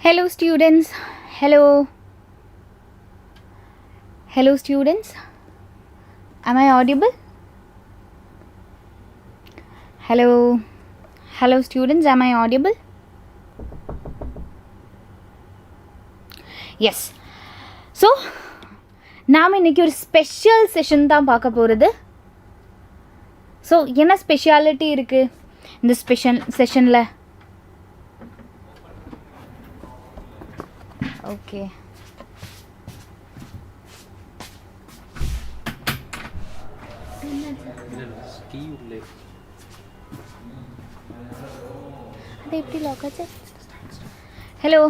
Hello students. Hello students. Am I audible? Hello students, am I audible? Yes. So நாம இன்னைக்கு ஒரு special session தான் பார்க்க போகிறது. ஸோ என்ன ஸ்பெஷாலிட்டி இருக்குது இந்த ஸ்பெஷல் செஷனில்? ஓகே, அது எப்படி லாக் ஆச்சு? Hello,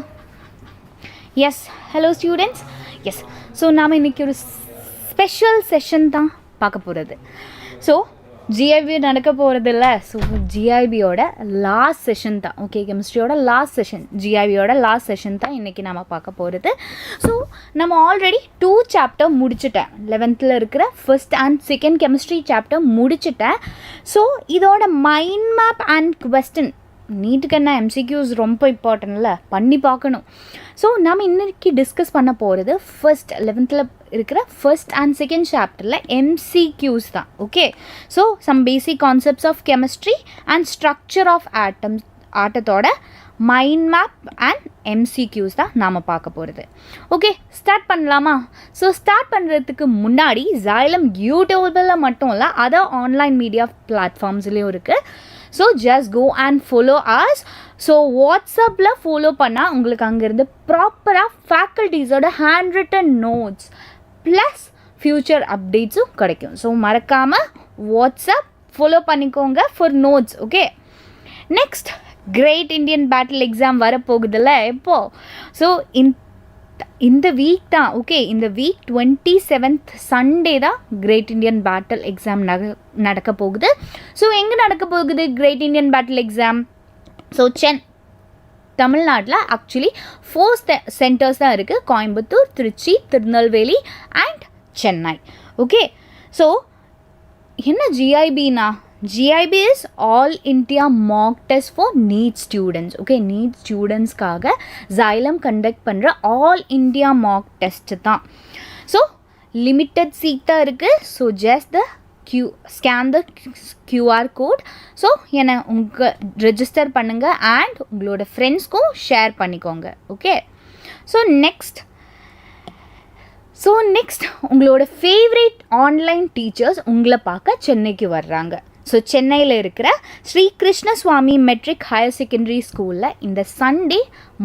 yes, hello students. Yes, so நாம் இன்றைக்கி ஒரு ஸ்பெஷல் செஷன் தான் பார்க்க போகிறது. ஸோ GIB நடக்க போகிறது இல்லை. ஸோ GIBயோட லாஸ்ட் செஷன் தான். ஓகே, கெமிஸ்ட்ரியோட லாஸ்ட் செஷன், GIBயோட லாஸ்ட் செஷன் தான் இன்றைக்கி நம்ம பார்க்க போகிறது. ஸோ நம்ம ஆல்ரெடி 2 சாப்டர் முடிச்சுட்டேன். 11th இருக்கிற first and second chemistry chapter முடிச்சுட்டேன். ஸோ இதோட மைண்ட் மேப் அண்ட் கொஸ்டின் நீட்டுக்கு என்ன MCQ'S ரொம்ப இம்பார்ட்டன்ட்ல, பண்ணி பார்க்கணும். ஸோ நம்ம இன்றைக்கி டிஸ்கஸ் பண்ண போகிறது ஃபர்ஸ்ட் 11th இருக்கிற ஃபர்ஸ்ட் அண்ட் செகண்ட் சாப்டரில் MCQ'S தான். Okay, so some basic concepts of chemistry and structure of ஆட்டத்தோட மைண்ட் மேப் அண்ட் MCQ'S தான் நாம் பார்க்க போகிறது. ஓகே, ஸ்டார்ட் பண்ணலாமா? ஸோ ஸ்டார்ட் பண்ணுறதுக்கு முன்னாடி Xylem யூடியூபில் மட்டும் இல்லை, அதர் ஆன்லைன் மீடியா பிளாட்ஃபார்ம்ஸ்லேயும் இருக்குது. So just go and follow us. So வாட்ஸ்அப்பில் ஃபாலோ பண்ணால் உங்களுக்கு அங்கேருந்து ப்ராப்பராக ஃபேக்கல்ட்டிஸோட hand written notes plus future அப்டேட்ஸும் கிடைக்கும். ஸோ மறக்காமல் வாட்ஸ்அப் ஃபாலோ பண்ணிக்கோங்க for notes. Okay, next great Indian battle exam வரப்போகுதில்ல எப்போது? ஸோ இந்த வீக் தான். ஓகே, இந்த வீக் 27th சண்டே தான் கிரேட் இண்டியன் பேட்டில் எக்ஸாம் நடக்க போகுது. ஸோ எங்கே நடக்க போகுது great Indian battle exam? So தமிழ்நாட்டில் ஆக்சுவலி 4 சென்டர்ஸ் தான் இருக்குது. Coimbatore, Trichy, Tirunelveli and Chennai. Okay, so என்ன GIBனா? GIB is All India Mock Test for NEET students. ஓகே, NEET ஸ்டூடெண்ட்ஸ்க்காக Xylem கண்டக்ட் பண்ணுற ஆல் இண்டியா மாக் டெஸ்ட் தான். ஸோ லிமிட்டட் சீட் தான் இருக்குது. So just the scan the QR code. So என்னை ரெஜிஸ்டர் பண்ணுங்கள் அண்ட் உங்களோட ஃப்ரெண்ட்ஸ்க்கும் ஷேர் பண்ணிக்கோங்க. ஓகே, ஸோ நெக்ஸ்ட் உங்களோட ஃபேவரட் ஆன்லைன் டீச்சர்ஸ் உங்களை பார்க்க சென்னைக்கு வர்றாங்க. ஸோ சென்னையில் இருக்கிற Sri Krishnaswamy matric higher secondary ஸ்கூலில் இந்த சண்டே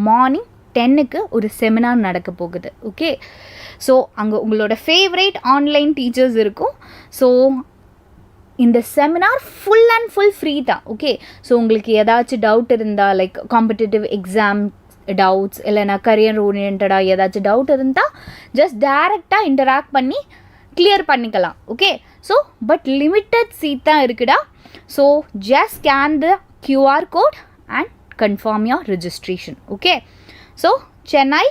மார்னிங் 10க்கு ஒரு செமினார் நடக்க போகுது. ஓகே, ஸோ அங்கே உங்களோட ஃபேவரட் ஆன்லைன் டீச்சர்ஸ் இருக்கும். ஸோ இந்த seminar full and full free தான். ஓகே, ஸோ உங்களுக்கு ஏதாச்சும் டவுட் இருந்தால், லைக் காம்படிட்டிவ் எக்ஸாம் டவுட்ஸ் இல்லைனா கரியர் ஓரியன்டாக ஏதாச்சும் டவுட் இருந்தால் ஜஸ்ட் டைரெக்டாக இன்டராக்ட் பண்ணி கிளியர் பண்ணிக்கலாம். Okay, so but limited seat தான் இருக்குடா. So just scan the QR code and confirm your registration. Okay, so Chennai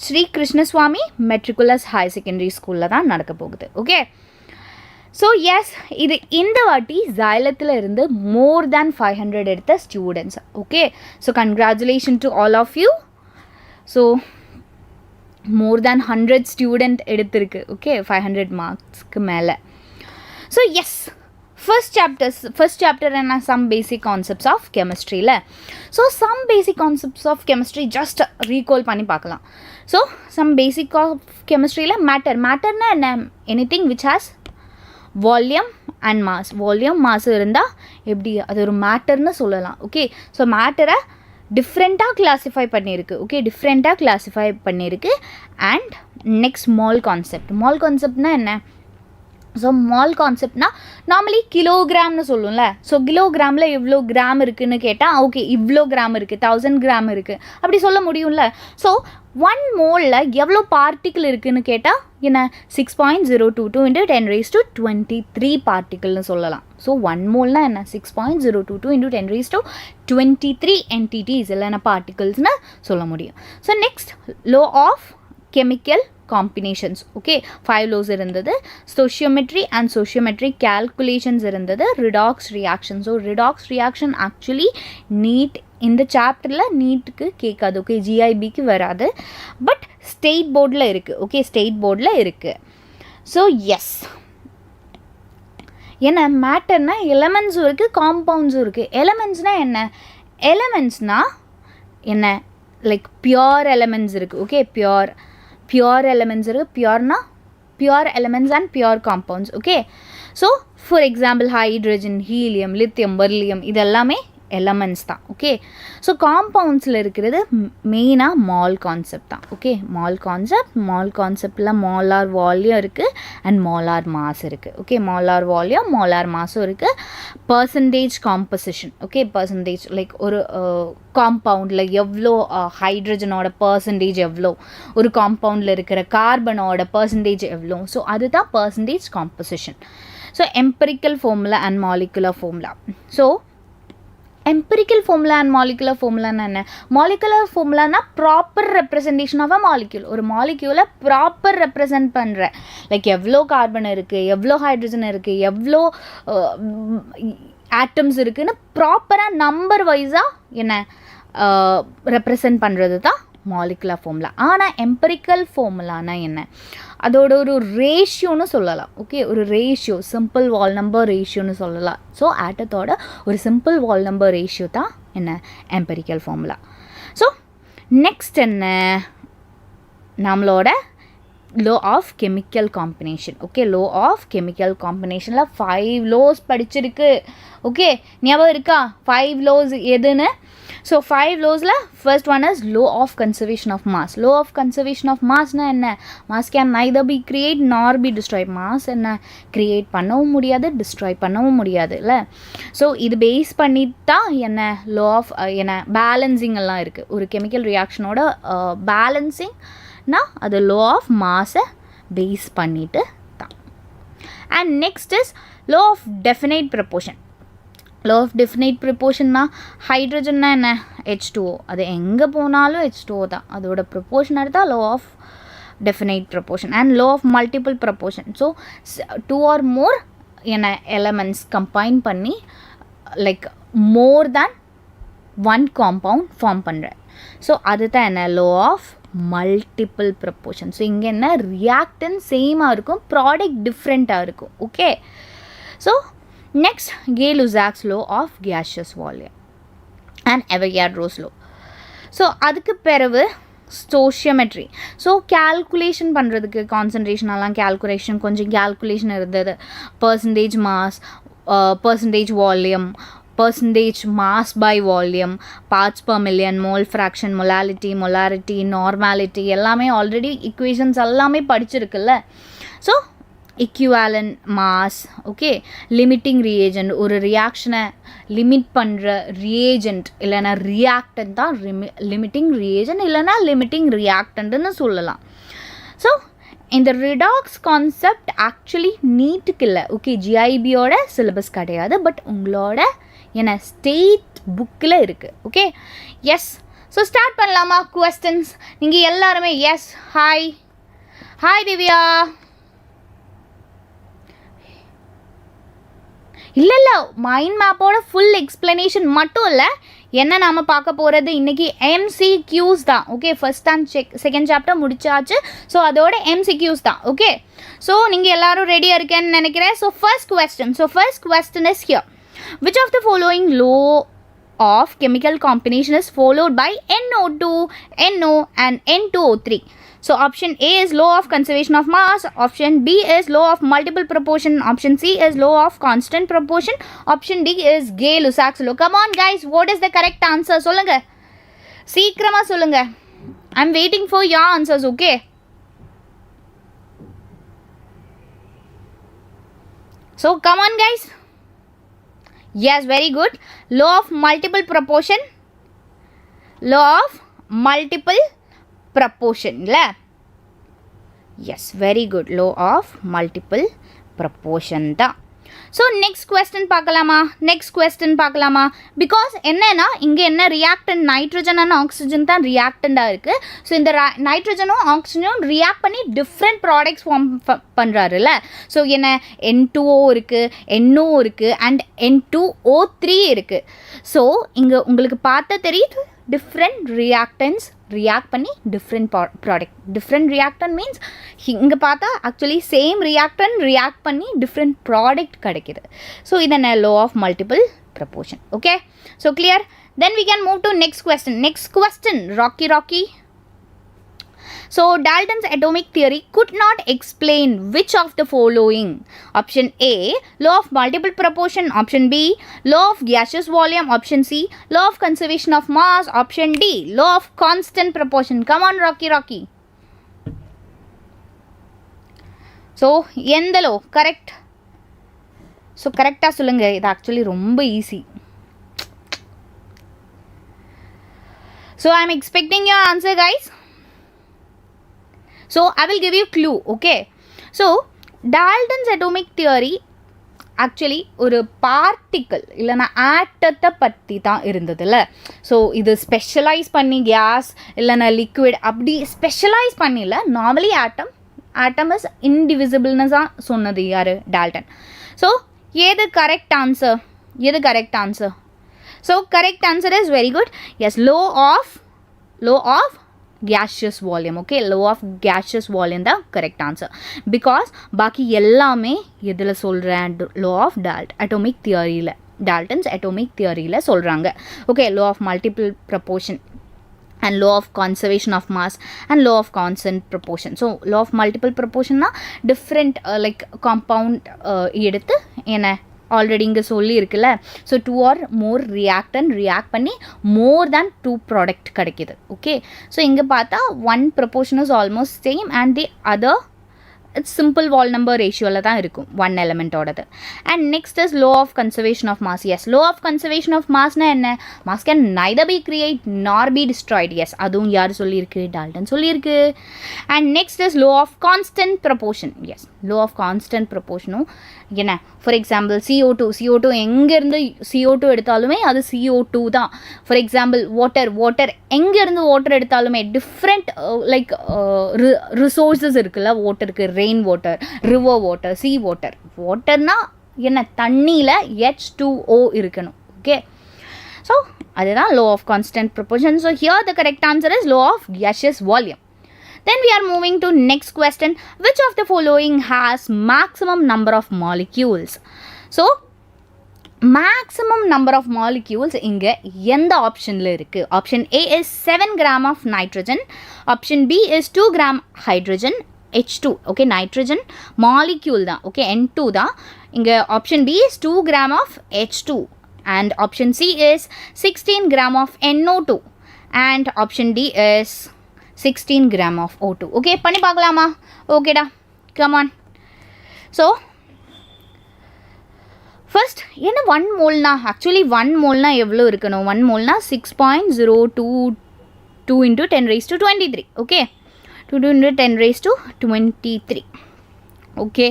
Sri Krishnaswamy matriculation higher secondary ஸ்கூலில் தான் நடக்க போகுது. ஓகே, ஸோ எஸ், இது இந்த வாட்டி Xylemத்தில் இருந்து மோர் தேன் 500 எடுத்த students. Okay, so congratulation to all of you. So more than 100 student எடுத்திருக்கு. ஓகே, 500 மார்க்ஸ்க்கு மேலே. ஸோ எஸ், ஃபர்ஸ்ட் சாப்டர் என்ன? சம் பேசிக் கான்செப்ட்ஸ் ஆஃப் கெமிஸ்ட்ரியில். So some basic concepts of chemistry just recall பண்ணி பார்க்கலாம். ஸோ சம் பேசிக் ஆஃப் கெமிஸ்ட்ரியில் மேட்டர்னா என்ன? Anything which has volume and mass. Volume mass இருந்தால் எப்படி அது ஒரு மேட்டர்னு சொல்லலாம். ஓகே, ஸோ மேட்டரை டிஃப்ரெண்ட்டாக கிளாஸிஃபை பண்ணியிருக்கு. அண்ட் நெக்ஸ்ட் மால் கான்செப்ட்னா என்ன? ஸோ மால் கான்செப்ட்னா நார்மலி கிலோகிராம்னு சொல்லும்ல. ஸோ கிலோகிராமில் எவ்வளோ கிராம் இருக்குதுன்னு கேட்டால் ஓகே இவ்வளோ கிராம் இருக்குது, 1000 கிராம் இருக்குது, அப்படி சொல்ல முடியும்ல. ஸோ 1 மோலில் எவ்வளோ பார்ட்டிக்கிள் இருக்குதுன்னு கேட்டால் என்ன 6.022 × 10⁻23 பார்ட்டிக்கிள்னு சொல்லலாம். ஸோ 1 மோல்னால் என்ன 6.022 × 10⁻23 என்டிட்டிஸ் இல்லைன்னா பார்ட்டிகிள்ஸ்னு சொல்ல முடியும். So next law of chemical combinations. Okay, 5 laws irundhathu. Stoichiometry and sociometric calculations irundhathu. Redox reaction. So redox reaction actually NEET இந்த சாப்டரில் நீட்டுக்கு கேட்காது, ஓகே, ஜிஐபிக்கு வராது, பட் ஸ்டேட் போர்டில் இருக்குது, ஓகே, ஸ்டேட் போர்டில் இருக்குது. ஸோ எஸ், என்ன மேட்டர்னா எலமெண்ட்ஸும் இருக்குது, காம்பவுண்ட்ஸும் இருக்குது. எலமெண்ட்ஸ்னால் என்ன? எலமெண்ட்ஸ்னால் என்ன? லைக் பியோர் எலமெண்ட்ஸ் இருக்குது, ஓகே, பியோர் எலமெண்ட்ஸ் இருக்குது. Pure elements and pure compounds, okay. So for example hydrogen, helium, lithium, beryllium இது எல்லாமே எலமெண்ட்ஸ் தான், ஓகே. ஸோ காம்பவுண்ட்ஸில் இருக்கிறது மெயினாக மால் கான்செப்ட் தான், ஓகே. மால் கான்செப்டில் மோலார் வால்யூம் இருக்குது அண்ட் மோலார் மாஸ் இருக்குது, ஓகே. மோலார் வால்யூம், மோலார் மாஸும் இருக்குது. Percentage composition, okay. Percentage like ஒரு காம்பவுண்டில் எவ்வளோ ஹைட்ரஜனோட பர்சன்டேஜ் எவ்வளோ, ஒரு காம்பவுண்டில் இருக்கிற கார்பனோட பர்சன்டேஜ் எவ்வளோ, ஸோ அதுதான் percentage composition. So empirical formula and molecular formula. So empirical formula and molecular formula என்ன? molecular formula na proper representation of a molecule. ஒரு molecule proper represent பண்ற, லைக் எவ்வளோ கார்பன் இருக்குது, எவ்வளோ ஹைட்ரஜன் இருக்குது, எவ்வளோ ஆட்டம்ஸ் இருக்குன்னு ப்ராப்பராக நம்பர் வைஸாக என்ன ரெப்ரசன்ட் பண்ணுறது தான் மாலிகுலர் ஃபார்முலா. ஆனால் எம்பிரிக்கல் ஃபார்முலானா என்ன? அதோட ஒரு ரேஷியோன்னு சொல்லலாம், ஓகே. ஒரு ரேஷியோ, சிம்பிள் வால் நம்பர் ரேஷியோன்னு சொல்லலாம். ஸோ ஆட்டத்தோட ஒரு சிம்பிள் வால் நம்பர் ரேஷியோ தான் என்ன? Empirical formula. ஸோ நெக்ஸ்ட் என்ன? நம்மளோட law of chemical combination, okay. Law of chemical காம்பினேஷனில் 5 laws படிச்சிருக்கு, ஓகே. ஞாபகம் இருக்கா 5 laws எதுன்னு? ஸோ 5 lawஸில் first one is law of conservation of mass. Law of conservation of மாஸ்னால் என்ன? Mass can neither be create nor be destroy. Mass என்ன create பண்ணவும் முடியாது, டிஸ்ட்ராய் பண்ணவும் முடியாது, இல்லை? ஸோ இது பேஸ் பண்ணித்தான் என்ன லோ ஆஃப் என்ன பேலன்சிங் எல்லாம் இருக்குது. ஒரு கெமிக்கல் ரியாக்ஷனோட பேலன்சிங்னா அது லோ ஆஃப் மாஸை பேஸ் பண்ணிட்டு தான். And next is law of definite proportion. Law of definite ப்ரப்போர்ஷன்னா ஹைட்ரஜன்னா என்ன? H2O. அது எங்கே போனாலும் H2O தான், அதோட ப்ரப்போர்ஷன் எடுத்தால் law of definite proportion. And law of multiple proportion. So 2 or more என்ன எலமெண்ட்ஸ் கம்பைன் பண்ணி like more than 1 compound form பண்ணுறேன். ஸோ அதுதான் என்ன? Law of multiple proportion. So இங்கே என்ன? ரியாக்டன் சேமாக இருக்கும், ப்ராடக்ட் டிஃப்ரெண்ட்டாக இருக்கும், okay. So next, Gay-Lussac's law of gaseous volume and Avogadro's law. So அதுக்கு பிறகு ஸ்டோஷியோமெட்ரி. ஸோ கேல்குலேஷன் பண்ணுறதுக்கு கான்சன்ட்ரேஷனெல்லாம் கொஞ்சம் கேல்குலேஷன் இருந்தது. Percentage mass, percentage volume, percentage mass by volume, parts per million, mole fraction, molarity, normality எல்லாமே already equations எல்லாமே படிச்சிருக்குல்ல. So equivalent mass, okay. limiting reagent, ஒரு ரியாக்ஷனை லிமிட் பண்ணுற ரியேஜென்ட் இல்லைனா ரியாக்டன்ட் தான் லிமிட்டிங் ரியேஜென்ட் இல்லைனா லிமிட்டிங் ரியாக்டன்ட்னு சொல்லலாம். ஸோ இந்த ரிடாக்ஸ் கான்செப்ட் ஆக்சுவலி நீட்டுக்கு இல்லை, ஓகே. ஜிஐபியோட சிலபஸ் கிடையாது, பட் உங்களோட என்ன ஸ்டேட் புக்கில் இருக்குது, ஓகே. எஸ், ஸோ ஸ்டார்ட் பண்ணலாமா குவெஸ்டன்ஸ்? நீங்கள் எல்லாருமே எஸ். ஹாய் திவ்யா. இல்லை மைண்ட் மேப்போட ஃபுல் எக்ஸ்ப்ளனேஷன் மட்டும் இல்லை, என்ன நாம் பார்க்க போகிறது இன்றைக்கி MCQ'S தான், okay. First and second chapter முடிச்சாச்சு. ஸோ அதோட MCQ'S தான், ஓகே. ஸோ நீங்கள் எல்லோரும் ரெடியாக இருக்கேன்னு நினைக்கிறேன். So first question is here. Which of the following law of chemical combination is followed by NO2, NO and N2O3? So option A is law of conservation of mass, option B is law of multiple proportion, option C is law of constant proportion, option D is Gay-Lussac's law. Come on guys, what is the correct answer? சொல்லுங்க, சீக்கிரமா சொல்லுங்க. I'm waiting for your answers, okay? So come on guys. Yes, very good. Law of multiple proportion. Law of multiple proportion. Yes, very good. Law of multiple proportion. So next question பார்க்கலாமா because என்னன்னா இங்கே என்ன reactant nitrogen and oxygen தான் ரியாக்டண்டாக இருக்குது. So இந்த நைட்ரஜனும் ஆக்சிஜனும் react பண்ணி different products form பண்ணுறாருல்ல. So என்ன N2O இருக்குது, NO இருக்குது அண்ட் N2O3 இருக்குது. ஸோ இங்கே உங்களுக்கு பார்த்தா தெரியுது டிஃப்ரெண்ட் ரியாக்டன்ஸ் ரியாக்ட் பண்ணி different product. Different reactant means இங்கே பார்த்தா ஆக்சுவலி சேம் ரியாக்டன் ரியாக்ட் பண்ணி டிஃப்ரெண்ட் ப்ராடக்ட் கிடைக்குது. ஸோ இதென்ன law of multiple proportion. Okay, so clear. Then we can move to next question. Rocky. So Dalton's atomic theory could not explain which of the following? Option A, law of multiple proportion. Option B, law of gaseous volume. Option C, law of conservation of mass. Option D, law of constant proportion. Come on, Rocky. So எந்த law correct? So correct சொல்லுங்க. இது actually ரொம்ப easy. So I am expecting your answer, guys. So I will give you clue. Okay, so Dalton's atomic theory actually ஒரு particle இல்லைனா ஆட்டத்தை பற்றி தான் இருந்ததுல்ல. ஸோ இது ஸ்பெஷலைஸ் பண்ணி கேஸ் இல்லைனா லிக்விட் அப்படி ஸ்பெஷலைஸ் பண்ணில. நார்மலி ஆட்டம் இஸ் இன்டிவிசிபிள்னு தான் சொன்னது யார்? டால்டன். ஸோ எது correct answer? So correct answer is very good. Yes, law of gaseous volume. Okay, law of gaseous volume the correct answer because பாக்கி எல்லாமே எதில் சொல்கிறேன்? law of atomic theoryல, Dalton's atomic theoryல சொல்கிறாங்க. Okay, law of multiple proportion and law of conservation of mass and law of constant proportion. So law of multiple proportion na different like compound எடுத்து என்ன already இங்கே சொல்லி இருக்குல்ல. So 2 or more react பண்ணி more than 2 product கிடைக்கிது. Okay, so இங்கே பார்த்தா 1 proportion is almost same and the other it's simple whole number ரேஷியோவில் தான் இருக்கும் 1 எலமெண்ட்டோடது. And next is law of conservation of mass. Yes, law of conservation of மாஸ்னா என்ன? Mass can neither be create nor be destroyed. Yes, அதுவும் யார் சொல்லியிருக்கு? Dalton சொல்லியிருக்கு. And next is law of constant proportion. Yes, law of constant ப்ரொபோர்ஷனும் என்ன? For example CO2 எங்கேருந்து CO2 எடுத்தாலுமே அது CO2 தான். ஃபார் எக்ஸாம்பிள் வாட்டர் எங்கேருந்து வாட்டர் எடுத்தாலுமே டிஃப்ரெண்ட் லைக் ரிசோர்ஸஸ் இருக்குல்ல வாட்டருக்கு. ரெயின் வாட்டர், ரிவர் வாட்டர், சீ வாட்டர்னா என்ன? தண்ணியில் H2O இருக்கணும். ஓகே, ஸோ அதுதான் law of constant proportion. So here the correct answer is law of gaseous volume. Then we are moving to next question. Which of the following has maximum number of molecules? So maximum number of molecules இங்க எந்த ஆப்ஷன்ல இருக்கு? Option A is 7 gram of nitrogen. Option B is 2 gram hydrogen, H2. Okay, nitrogen molecule தான். Okay, N2 தான். இங்க option B is 2 gram of H2 and option C is 16 gram of NO2 and option D is 16 gram of O2. Okay, பண்ணி பார்க்கலாமா? ஓகேடா, come on. So first என்ன 1 மோல்னா? Actually 1 மோல்னா எவ்வளோ இருக்கணும்? 1 மோல்னா 6.022 into 10 raised to 23. Okay, 2 into 10 raised to 23. Okay,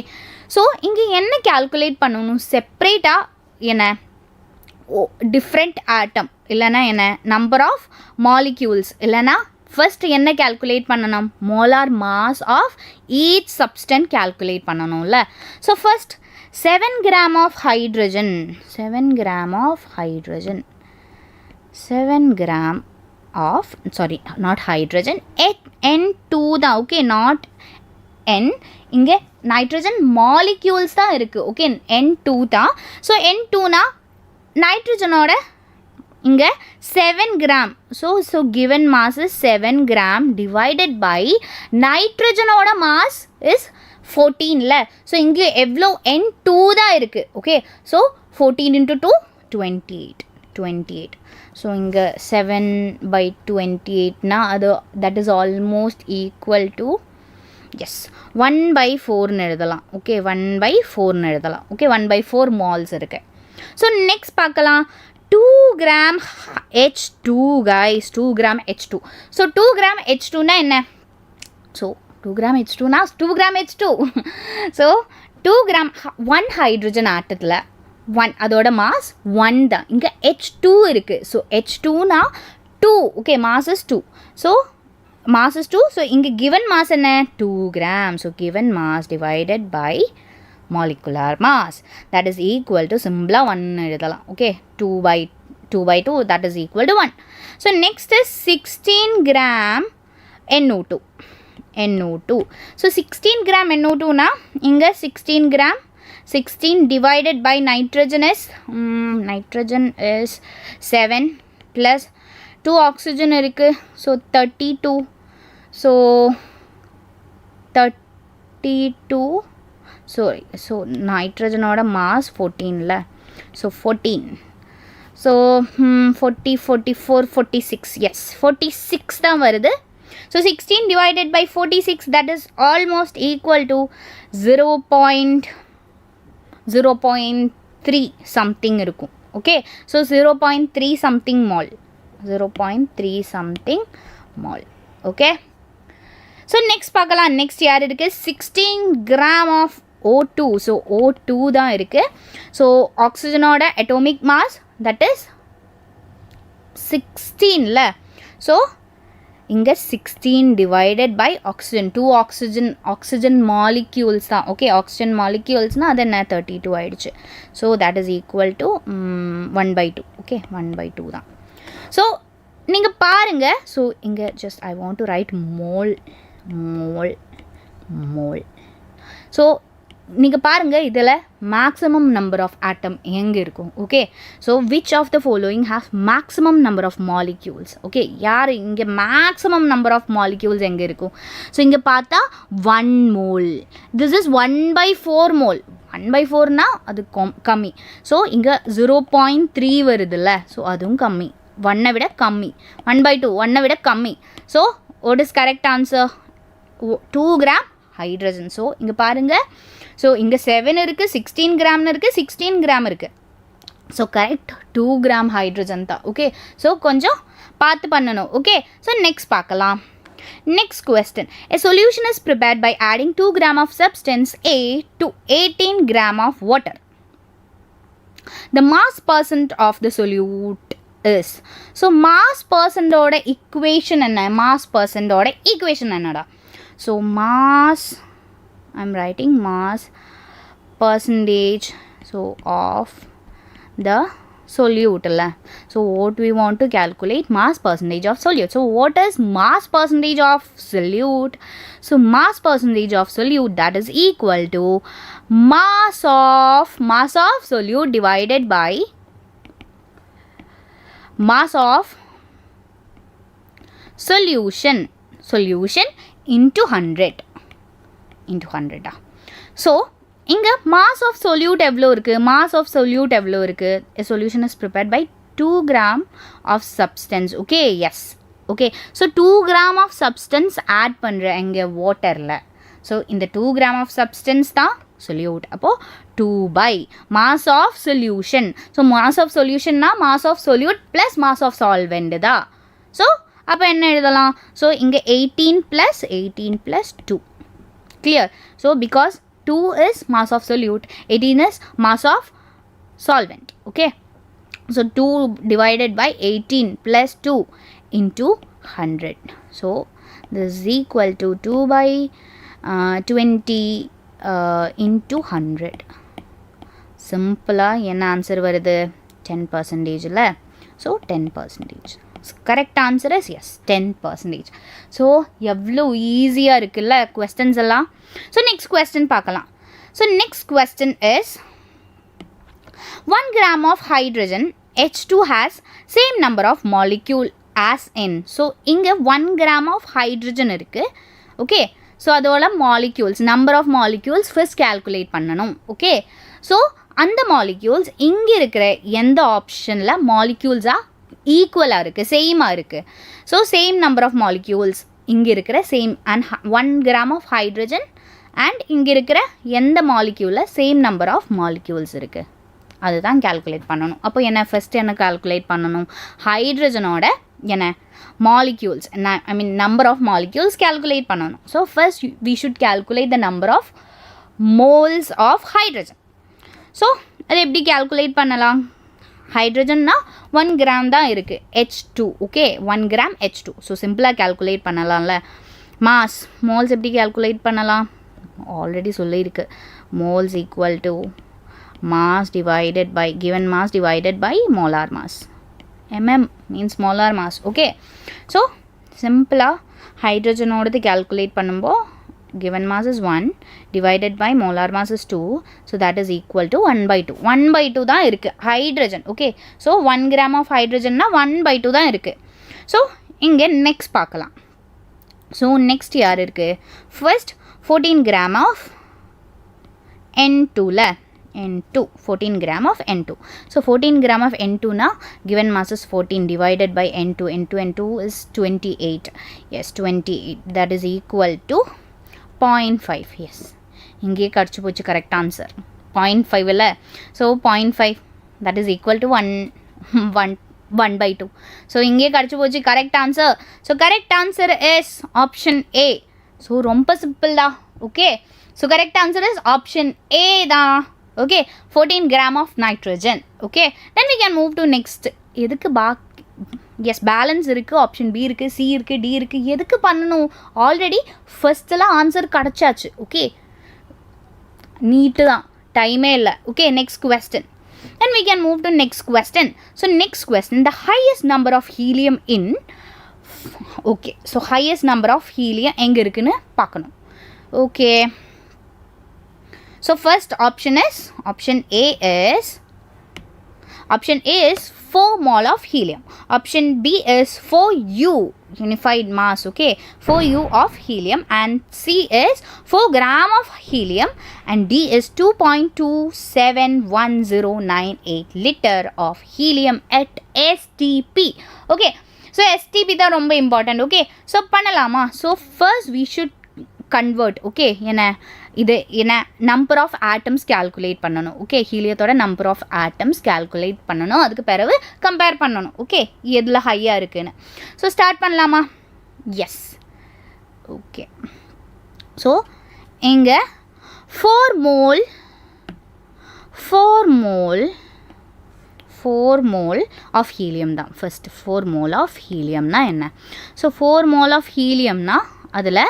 so இங்கே என்ன calculate பண்ணணும்? செப்ரேட்டாக என்ன டிஃப்ரெண்ட் ஆட்டம் இல்லைனா என்ன நம்பர் ஆஃப் மாலிக்யூல்ஸ் இல்லைனா ஃபர்ஸ்ட் என்ன கால்குலேட் பண்ணணும்? Molar mass of each substance calculate பண்ணணும்ல. So first 7 gram of hydrogen, 7 gram of hydrogen, 7 gram of, sorry, not hydrogen, N2 தான். Okay, not N. இங்கே நைட்ரஜன் மாலிக்யூல்ஸ் தான் இருக்குது. ஓகே, N2 தான். So N2னா நைட்ரஜனோட இங்கே 7 gram. So given mass is 7 gram divided by நைட்ரஜனோட mass is 14ல. So இங்கே எவ்வளோ? N2 தான் இருக்குது. Okay, so 14 into 2 28. ஸோ இங்கே 7/28னா அது that is almost equal to yes 1/4ன்னு எழுதலாம். ஓகே, 1/4ன்னு எழுதலாம். ஓகே, 1/4 மால்ஸ் இருக்குது. ஸோ நெக்ஸ்ட் பார்க்கலாம். 2 gram H2 guys, 2 gram H2. So 2 gram H2 na enna? So 2 gram H2 na 2 gram H2. So 2 gram 1 hydrogen ஆட்டத்தில் 1 அதோட மாஸ் 1 தான். இங்கே H2 இருக்குது. ஸோ H2னா 2. Okay, mass is 2. So mass is 2. So இங்கே given mass என்ன 2 gram. So given mass divided by molecular mass, that is equal to simple 1 எழுதலாம். Okay, 2 by 2 that is equal to 1. So next is 16 gram NO2. So 16 gram NO2 na இங்கே 16 gram 16 divided by nitrogen is 7 plus 2 oxygen இருக்கு. So 32. So 32. So nitrogen oda mass 14 la. So 14. So 40, 44, 46. Yes, 46 தான் வருது. So 16 divided by 46, that is almost equal to 0.3 something இருக்கும். Okay, so 0.3 something mol. 0.3 something mol. Okay, so next பார்க்கலாம். next யார் இருக்கு 16 gram of O2. so O2 தான் இருக்கு. so oxygen ஓட atomic mass that is 16 ல. so இங்கே 16 divided by oxygen 2 oxygen molecules தான். okay, oxygen molecules na அது என்ன 32 ஆயிடுச்சு. so that is equal to 1/2. okay, 1/2 தான். so நீங்கள் பாருங்க. ஸோ இங்கே just I want to write mole. So நீங்கள் பாருங்கள் இதில் மேக்ஸிமம் நம்பர் ஆஃப் ஆட்டம் எங்கே இருக்கும். Okay, so which of the following have maximum number of molecules. Okay, யார் இங்கே மேக்ஸிமம் நம்பர் ஆஃப் மாலிக்யூல்ஸ் எங்கே இருக்கும். ஸோ இங்கே பார்த்தா 1 mole. This is 1/4 mole. 1/4னா அது கம்மி. ஸோ இங்கே 0.3 வருதுல்ல. ஸோ அதுவும் கம்மி. 1 விட கம்மி. 1/2 1 விட கம்மி. So what is correct answer? 2 gram hydrogen. So இங்கே பாருங்கள். ஸோ இங்கே 7 இருக்குது, 16 கிராம்னு இருக்குது, 16 கிராம் இருக்குது. ஸோ கரெக்ட் 2 gram ஹைட்ரஜன் தான். ஓகே, ஸோ கொஞ்சம் பார்த்து பண்ணணும். ஓகே, ஸோ நெக்ஸ்ட் பார்க்கலாம். Next question. A solution is prepared by adding 2 gram of substance A to 18 gram of water. The mass percent of the solute is. So mass percent oda equation enna? Mass percent oda equation ennada? So mass, I am writing mass percentage so of the solute la. So what we want to calculate? Mass percentage of solute. So what is mass percentage of solute? So mass percentage of solute, that is equal to mass of solute divided by mass of solution into 100. So இங்க mass of solute எவ்வளோ இருக்கு? mass of solute எவ்வளோ இருக்கு? A solution is prepared by 2 gram of substance. okay, yes. okay, so 2 gram of substance add பண்ற இங்க waterல. so இந்த 2 gram of substance தான் solute. அப்போ 2 by mass of solution. so mass of solution na mass of solute plus mass of solvent da. so அப்போ என்ன எழுதலாம்? so இங்க 18 plus 2. clear? so because 2 is mass of solute, 18 is mass of solvent. okay, so 2 divided by 18 plus 2 into 100. so this is equal to 2 by 20 into 100. simple என்ன answer வருது? 10% ல. so 10%. correct answer is yes, 10%. so எவ்வளோ ஈஸியாக இருக்குல்ல questions எல்லாம். so next question பார்க்கலாம். so next question is 1 gram of hydrogen H2 has same number of molecule as in. so இங்கே 1 gram of hydrogen இருக்கு. okay, so அதோட molecules, number of molecules first calculate பண்ணணும். okay, so அந்த molecules இங்கே இருக்கிற எந்த ஆப்ஷனில் moleculesஆ ஈக்குவலாக இருக்குது, சேமாக இருக்குது. So same number of molecules இங்கே இருக்கிற same and 1 gram of hydrogen and இங்கே இருக்கிற எந்த மாலிக்யூலில் சேம் நம்பர் ஆஃப் மாலிக்யூல்ஸ் இருக்குது அதுதான் கால்குலேட் பண்ணணும். அப்போ என்ன ஃபஸ்ட்டு என்ன கால்குலேட் பண்ணணும்? ஹைட்ரஜனோட என்ன molecules, I mean number of molecules calculate பண்ணணும். So first we should calculate the number of moles of hydrogen. So அதை எப்படி calculate பண்ணலாம்? ஹைட்ரஜன்னா 1 gram தான் இருக்கு H2. Okay 1 gram H2. So சிம்பிளாக calculate பண்ணலாம்ல. மாஸ் மோல்ஸ் எப்படி calculate பண்ணலாம்? ஆல்ரெடி சொல்லியிருக்கு. moles equal to mass divided by given mass divided by molar mass. mm means molar mass. Okay, so சிம்பிளாக ஹைட்ரஜனோடது calculate பண்ணும்போது given mass is 1 divided by molar mass is 2, so that is equal to 1 by 2. 1 by 2 தான் இருக்கு hydrogen. Okay so 1 gram of hydrogenனா 1 by 2 தான் இருக்கு. So இங்கே next பார்க்கலாம். So next யார் இருக்கு? ஃபர்ஸ்ட் 14 gram of N2 ல N2 14 gram of N2. So 14 gram of N2 na given mass is 14 divided by N2. N2 is 28. Yes, 28. That is equal to 0.5. Yes. Inge kadichu pochu correct answer. 0.5 illa. So 0.5 that is equal to 1 by 2. So inge kadichu pochu correct answer. So correct answer is option A. So rompa simple da. Okay. So correct answer is option A da. Okay, 14 gram of nitrogen. Okay, then we can move to next. எதுக்கு yes, balance இருக்கு, option B இருக்கு, C இருக்கு, D இருக்கு. எதுக்கு பண்ணணும்? Already ஃபர்ஸ்ட்ல answer கிடைச்சாச்சு. Okay NEET தான், டைமே இல்லை. Okay next question. Then we can move to next question. So next question, the highest number of helium in. Okay, so highest number of helium எங்க இருக்குன்னு பார்க்கணும். Okay. So first option A is 4 mole of helium. Option B is 4U unified mass. Okay, 4U of helium, and C is 4 gram of helium, and D is 2.271098 liter of helium at STP. Okay, so STP தான் ரொம்ப important. Okay, so பண்ணலாமா? So first we should convert. Okay, இது என்ன number of atoms calculate பண்ணணும். Okay ஹீலியத்தோட number of atoms calculate பண்ணணும். அதுக்கு பிறகு கம்பேர் பண்ணணும். ஓகே எதில் ஹையாக இருக்குன்னு. ஸோ ஸ்டார்ட் பண்ணலாமா? எஸ். ஓகே ஸோ இங்கே 4 mole ஆஃப் ஹீலியம் தான். ஃபர்ஸ்ட் 4 mole ஆஃப் ஹீலியம்னா என்ன? ஸோ 4 mole ஆஃப் ஹீலியம்னா அதில்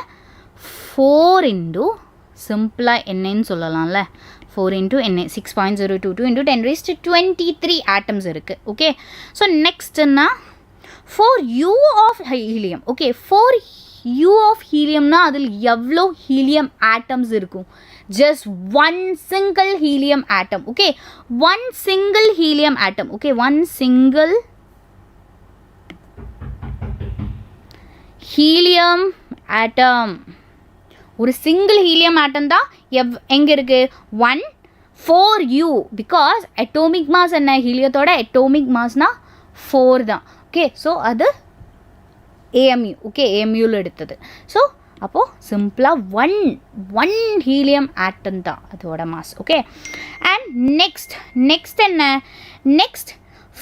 4 into சிம்பிளாக என்னன்னு சொல்லலாம்ல, 4 into என்ன 6.022 into 10 raised to 23 ஆட்டம்ஸ் இருக்குது. ஓகே ஸோ நெக்ஸ்ட்னா 4U of helium. Okay 4U of ஹீலியம்னா அதில் எவ்வளோ ஹீலியம் ஆட்டம்ஸ் இருக்கும்? Just 1 single helium atom. Okay 1 single helium atom. Okay 1 single helium atom. ஒரு சிங்கிள் ஹீலியம் ஆட்டம் தான் எங்கே இருக்குது? 1 4U. பிகாஸ் அட்டோமிக் மாஸ் என்ன? ஹீலியத்தோட அட்டோமிக் மாஸ்னா 4 தான். ஓகே ஸோ அது AMU. ஓகே AMUவில் எடுத்தது. ஸோ அப்போது சிம்பிளாக 1 ஹீலியம் ஆட்டம் தான் அதோட மாஸ். ஓகே அண்ட் நெக்ஸ்ட் என்ன? Next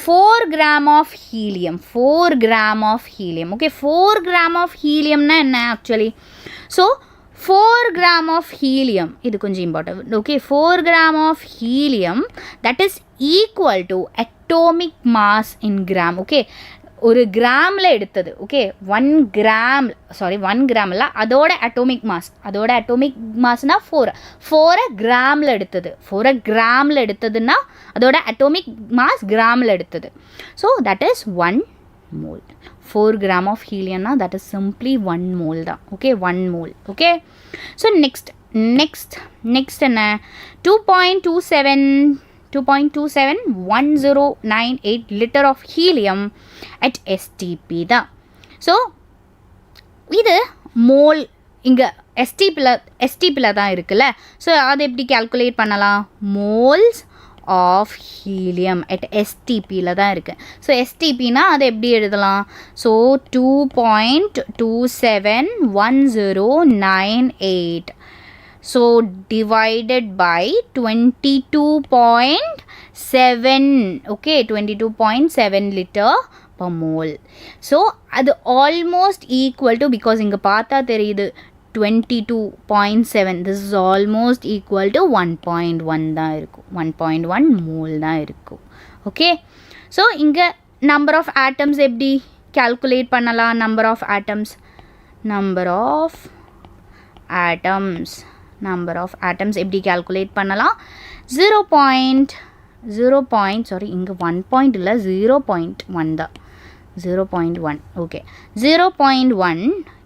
4 gram of helium. 4 gram of helium. Okay, 4 gram of helium na enna actually? So 4 gram of helium, இது கொஞ்சம் important. Okay, 4 gram of helium that is equal to atomic mass in gram. Okay, ஒரு கிராமில் எடுத்தது. Okay 1 gram இல்லை, அதோட atomic மாஸ்னா 4 கிராமில் எடுத்தது. 4 கிராமில் எடுத்ததுன்னா அதோட atomic mass கிராமில் எடுத்தது. So that is 1 mole. 4 gram of helium na that is simply 1 mole da. Okay, 1 mole. Okay, so next enna 2.271098 liter of helium at STP da. So இது mole இங்க STP ல தான் இருக்குல்ல. So அதை எப்படி calculate பண்ணலாம்? moles of helium at STP ல தான் இருக்கு. ஸோ STPனா அதை எப்படி எழுதலாம்? So 2.271098 so divided by 22.7. okay, 22.7 liter per mole. So அது ஆல்மோஸ்ட் ஈக்குவல் டு, பிகாஸ் இங்கே பார்த்தா தெரியுது 22.7. This is almost equal to 1.1 தான் இருக்கும். 1.1 mole தான் இருக்கும். Okay. So இங்க number of atoms எப்படி calculate பண்ணலாம்? Number of atoms எப்படி calculate பண்ணலாம்? 0. Sorry, இங்க 1 point இல்ல 0.1 தான். 0.1. Okay. 0.1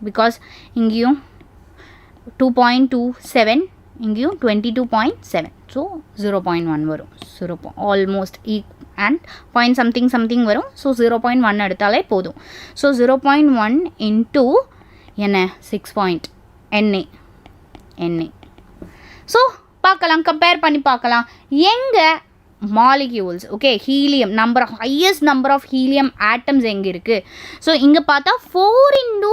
because இங்கேயும் 2.27 இங்கேயும் 22.7. So 0.1 வரும். Almost and point something வரும். So 0.1 எடுத்தாலே போதும். So 0.1 into என்ன 6 point NA. So பார்க்கலாம், compare பண்ணி பார்க்கலாம். எங்க molecules, okay, helium highest number of helium atoms எங்க இருக்கு? So இங்க பார்த்தா 4 into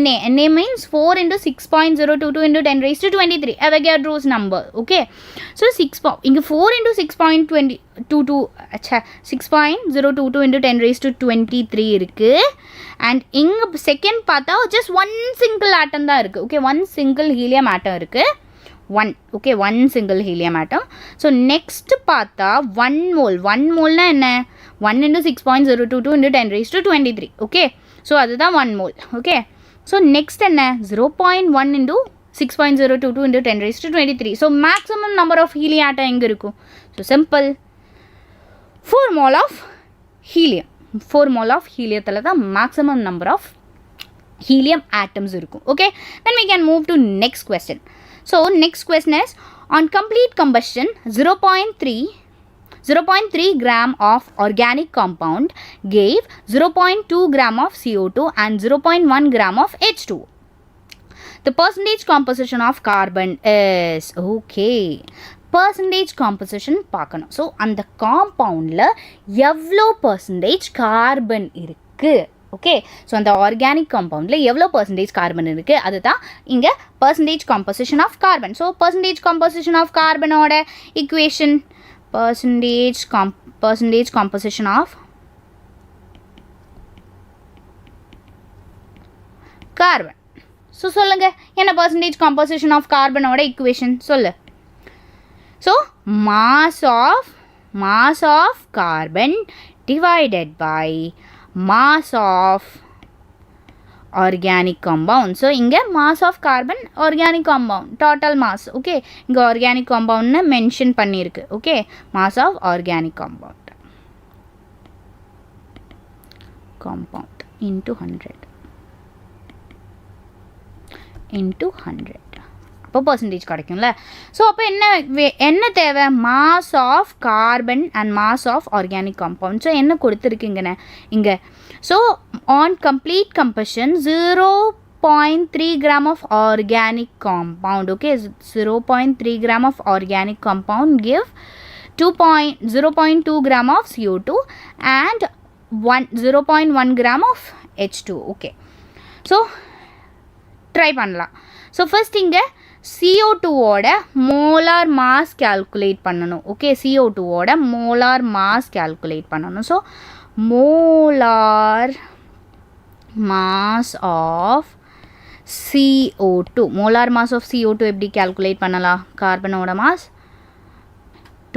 Na means 4 into 6.022 into 10 raised to 23 Avogadro's number. Okay, so இங்க 4 into 6.22 6.022 into 10 raised to 23 இருக்கு. And இங்க second பார்த்தா just one single atom தான் இருக்கு. Okay, one single helium atom இருக்கு. one single helium atom. So next பார்த்தா 1 mole னா என்ன? 1 into 6.022 into 10 raised to 23. Okay, so அதுதான் 1 mole. Okay, so next என்ன? 0.1 into 6.022 into 10 raised to 23. So maximum number of helium atom எங்க இருக்கும்? So simple, 4 mole of helium. 4 mole of heliumத்துல தான் maximum number of helium atoms இருக்கும். Okay, then we can move to next question. So next question is, on complete combustion 0.3 gram of organic compound gave 0.2 gram of CO2 and 0.1 gram of H2. The percentage composition of carbon is, okay, percentage composition பார்க்கணும். So அந்த compoundல எவ்வளோ percentage carbon இருக்கு? Okay, so அந்த organic compoundல எவ்வளோ percentage carbon இருக்கு? அதுதான் இங்க percentage composition of carbon. So percentage composition of carbon ஓட equation, percentage composition of carbon. So சொல்லுங்க, என்ன percentage composition of carbon ஓட equation சொல்லு. So mass of carbon divided by mass of organic compound. So இங்க mass of carbon organic compound total mass. Okay, இங்க organic compound னு mention பண்ணிருக்கு. Okay, mass of organic compound into 100 அப்போ percentage கிடைக்கும்ல. So அப்போ என்ன தேவை? mass of carbon and mass of organic compound. So என்ன கொடுத்துருக்குங்கண்ணே இங்கே? So on complete combustion 0.3 gram of organic compound. Okay, 0.3 gram of organic compound give 0.2 gram of CO2 and 0.1 gram of H2. Okay, so try பண்ணலாம். So first இங்கே CO2 ஓட molar mass calculate பண்ணணும். Okay, CO2 ஓட molar mass calculate பண்ணணும். So molar mass of CO2 எப்படி calculate பண்ணலாம்? கார்பனோட mass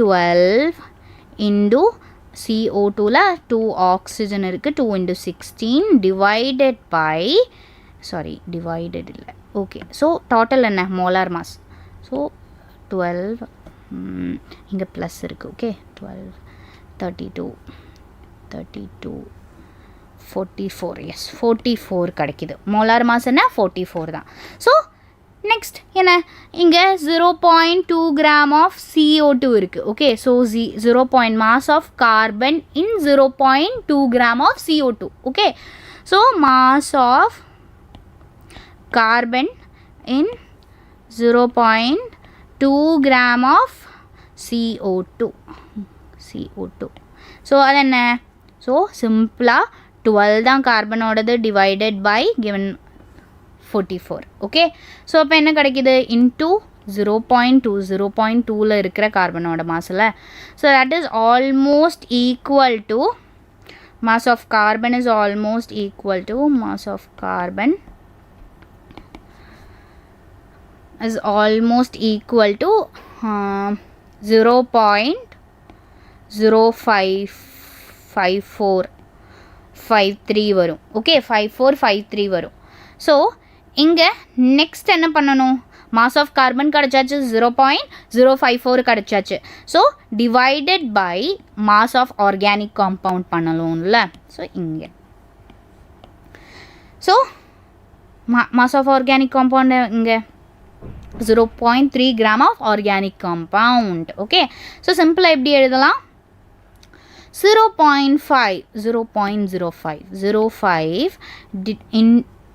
12 into CO2ல 2 oxygen இருக்கு, 2 into 16 divided by, divided இல்லை. Okay, so total என்ன? molar mass. So 12 இங்க plus இருக்கு. Okay, 12 32 44. Yes, 44 கிடைக்குது. molar mass என்ன? 44 தான். So next என்ன? இங்க 0.2 gram of CO2 இருக்கு. Okay, so 0. mass of carbon in 0.2 gram of CO2. Okay, so mass of carbon in 0.2 gram of CO2. So அது என்ன? So simple 12 தான் கார்பனோடது divided by given 44. Okay, so அப்போ என்ன கிடைக்குது? into 0.2ல இருக்கிற கார்பனோட மாஸ்ல. So that is almost equal to, mass of carbon is almost equal to mass of carbon is almost equal to 0.055453 வரும். Okay 5453 வரும். So இங்கே நெக்ஸ்ட் என்ன பண்ணணும், மாஸ் ஆஃப் கார்பன் கிடச்சாச்சு 0.054 கிடச்சாச்சு. So divided by mass of organic compound பண்ணணும்ல. So இங்கே so mass of organic compound inge 0.3 gram of organic compound. Okay, so simple eppadi eludalam 0.05 in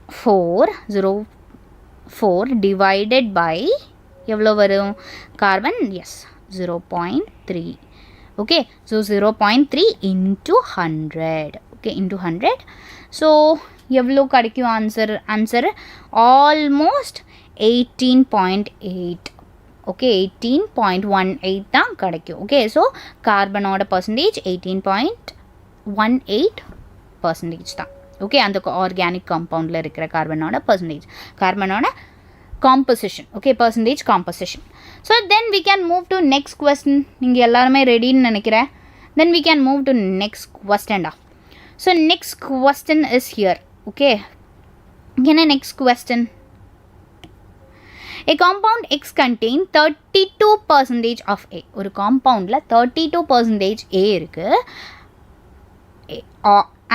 4 divided by evlo varum carbon, yes 0.3. okay, so 0.3 into 100. okay, into 100. so எவ்வளோ கிடைக்கும் answer almost 18.8. Okay 18.18 தான் கிடைக்கும். Okay so கார்பனோட percentage 18.18% தான். Okay அந்த organic காம்பவுண்டில் இருக்கிற கார்பனோட percentage, கார்பனோட composition. Okay percentage composition. So then we can move to next question. நீங்கள் எல்லாருமே ரெடின்னு நினைக்கிறேன். Then we can move to next கொஸ்டின்டா. So next question is here. okay, next question. A compound X contain 32% of A. ஒரு compoundல 32% A இருக்கு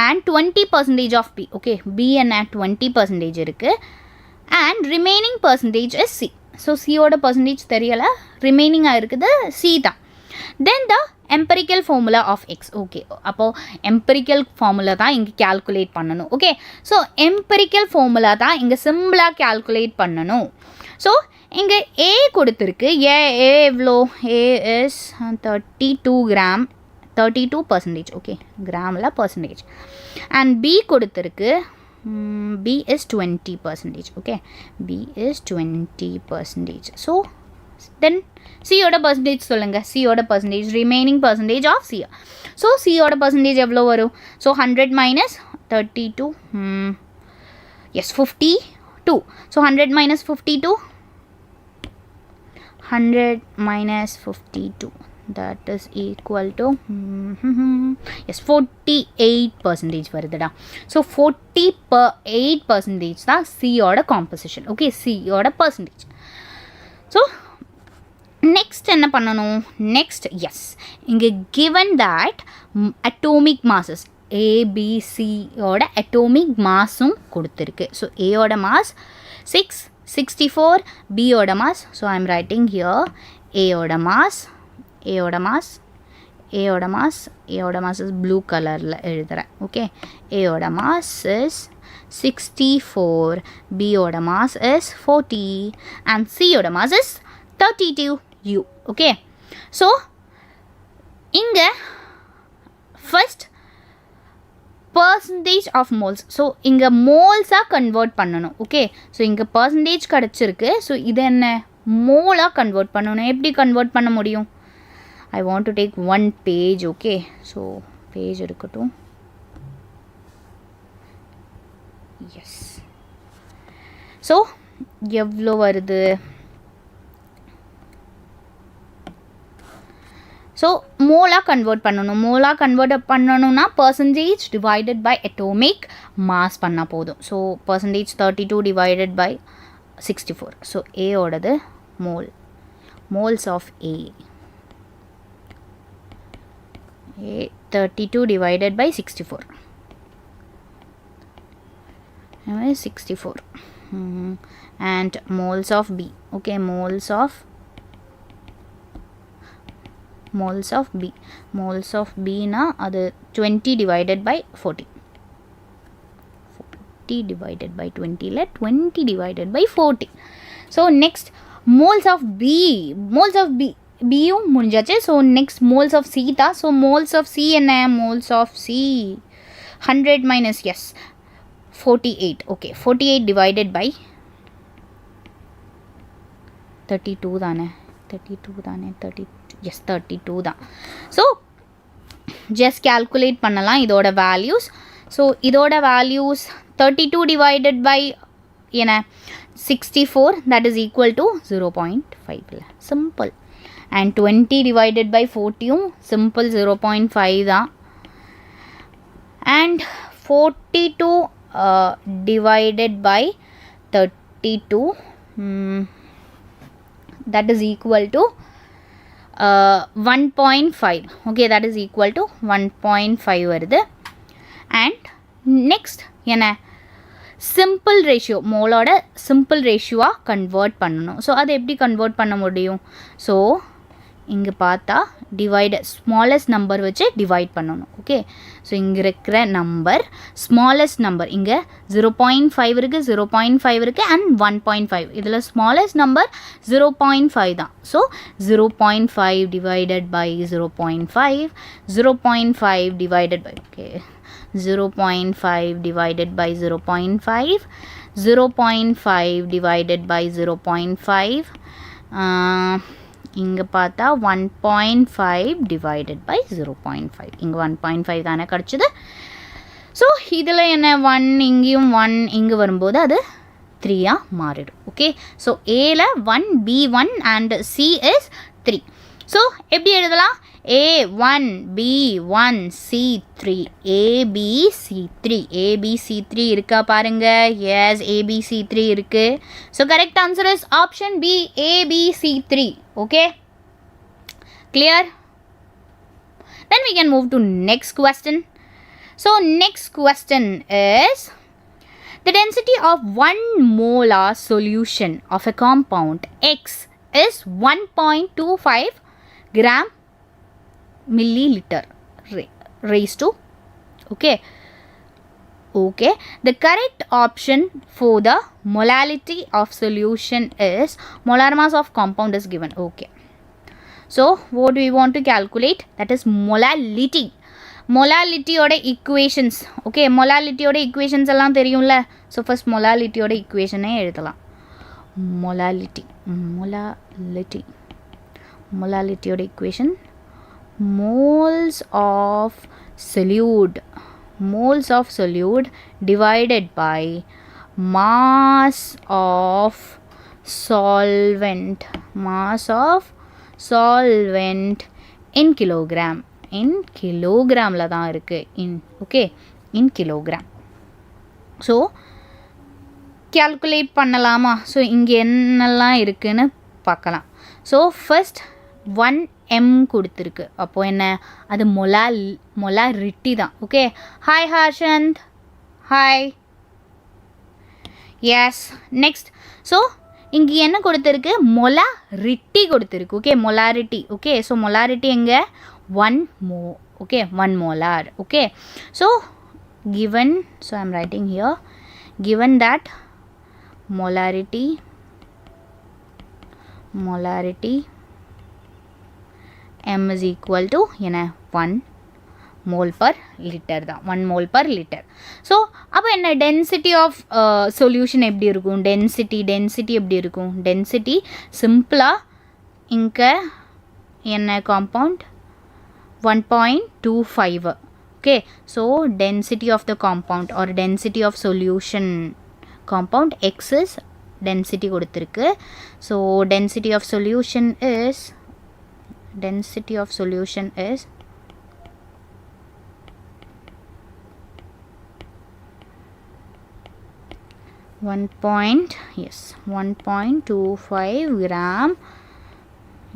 and 20% of B. okay, B and 20% இருக்கு and remaining percentage is C. so C ஓட percentage தெரியல, remaining இருக்குது C தான். then the empirical formula of X. okay, அப்போ empirical formula தான் இங்கே calculate பண்ணணும். okay, so empirical formula தான் இங்கே சிம்பிளாக calculate பண்ணணும். so இங்கே A கொடுத்துருக்கு. எவ்வளோ? A is 32 gram, 32%. okay, கிராமில் percentage. and B கொடுத்துருக்கு. B is 20%. okay, B is 20%. so then C ஓட percentage சொல்லுங்க. C ஓட percentage, remaining percentage of C. so C ஓட percentage எவ்வளோ வரும்? so 100 minus 32, yes 52. so 100 minus 52, 100 minus 52, that is equal to yes 48% வருதுடா. so 48% தான் C ஓட composition. okay, C ஓட percentage. so next என்ன பண்ணணும்? next yes, இங்கே given that atomic masses A, B, C ஓட atomic massum கொடுத்திருக்கு. so A ஓட mass 664, B ஓட mass, so I am writing here A ஓட mass, A ஓட mass, A ஓட mass, A ஓட mass is blue colorல எழுதுறேன். okay, A ஓட mass is 64, B ஓட mass is 40 and C ஓட mass is 32 U. okay, so இங்க first percentage of moles, so இங்க moles convert பண்ணணும். okay, so இங்க percentage கிடைச்சிருக்கு. so இது என்ன mole convert பண்ணணும். எப்படி convert பண்ண முடியும்? I want to take one page. okay, so page இருக்கட்டும். yes, so எவ்வளோ வருது? so molar convert பண்ணணும். molar convert பண்ணணும்னா percentage divided by atomic mass பண்ணா போதும். so percentage 32 divided by 64. so A ஓடது mole, moles of A 32 divided by 64, 64 and moles of B. okay, moles of B. moles of B na அது 20 divided by 40. 40 divided by 20 let 20 divided by 40. so next moles of B. moles of B யும் முடிஞ்சாச்சு. so next moles of C தா. so moles of C என்ன? moles of C 100 minus yes 48. okay, 48 divided by 32 தானே? 32 தானே? 32 yes 32 தான். so just calculate பண்ணலாம் இதோட values. so இதோட values 32 divided by என்ன 64, that is equal to 0.5. Simple. And 20 divided by 40, simple 0.5 தான். And 42 divided by 32, that is equal to 1.5. Okay, that is equal to 1.5 வருது. And next என்ன, simple ratio, மோலோட simple ratio convert பண்ணணும். So அது எப்படி convert பண்ண முடியும்? So இங்கே பார்த்தா டிவைடட் ஸ்மாலஸ்ட் நம்பர் வச்சு டிவைட் பண்ணணும். ஓகே, ஸோ இங்கே இருக்கிற நம்பர் ஸ்மாலஸ்ட் நம்பர் இங்கே 0.5 இருக்குது, 0.5 இருக்குது அண்ட் 1.5. இதில் ஸ்மாலஸ்ட் நம்பர் 0.5 தான். So 0.5 divided by 0.5, 0.5 divided by, okay, 0.5 divided by 0.5, 0.5 divided by 0.5, இங்கே பார்த்தா 1.5 divided by 0.5. இங்கே 1.5 தானே கிடச்சிது. ஸோ இதில் என்ன, 1 இங்கேயும் 1 இங்கே வரும்போது அது 3 மாறிடும். ஓகே, ஸோ ஏல 1, B1 and C is 3. So எப்படி எழுதலாம்? A1, B1, C3, ABC3. ABC3 இருக்கா பாருங்க. Yes, ABC3 இருக்கு. So correct answer is option B, ABC3. Okay, clear? Then we can move to next question. So next question is, the density of 1 molar solution of a compound X is 1.25 gram milliliter raised to, okay, the correct option for the molality of solution is, molar mass of compound is given. Okay, so what do we want to calculate? That is molality. molality oda equations. Okay, molality oda equations எல்லாம் தெரியும்ல. so first molality oda equation எழுதலாம். molality oda equation, moles of solute divided by mass of solvent in kilogram. in kilogramல தான் இருக்கு. in kilogram. So calculate பண்ணலாமா? So இங்கே என்னெல்லாம் இருக்குன்னு பார்க்கலாம். ஸோ ஃபர்ஸ்ட் 1 m கொடுத்துருக்கு. அப்போ என்ன, அது molarity தான். Okay, hi Harshanth, hi. Yes, next. So இங்கே என்ன கொடுத்துருக்கு? molarity கொடுத்துருக்கு. Okay, molarity. Okay, so molarity எங்கே? 1 molar. Okay, so given, so I am writing here, given that molarity m is equal to என்ன, 1 mole per liter தான். 1 mole per liter. So அப்போ என்ன, density of solution எப்படி இருக்கும்? Density எப்படி இருக்கும்? Density சிம்பிளாக இங்கே என்ன compound 1.25. okay, so density of the compound or density of solution compound X is density கொடுத்திருக்கு. so density of solution is 1.25 gram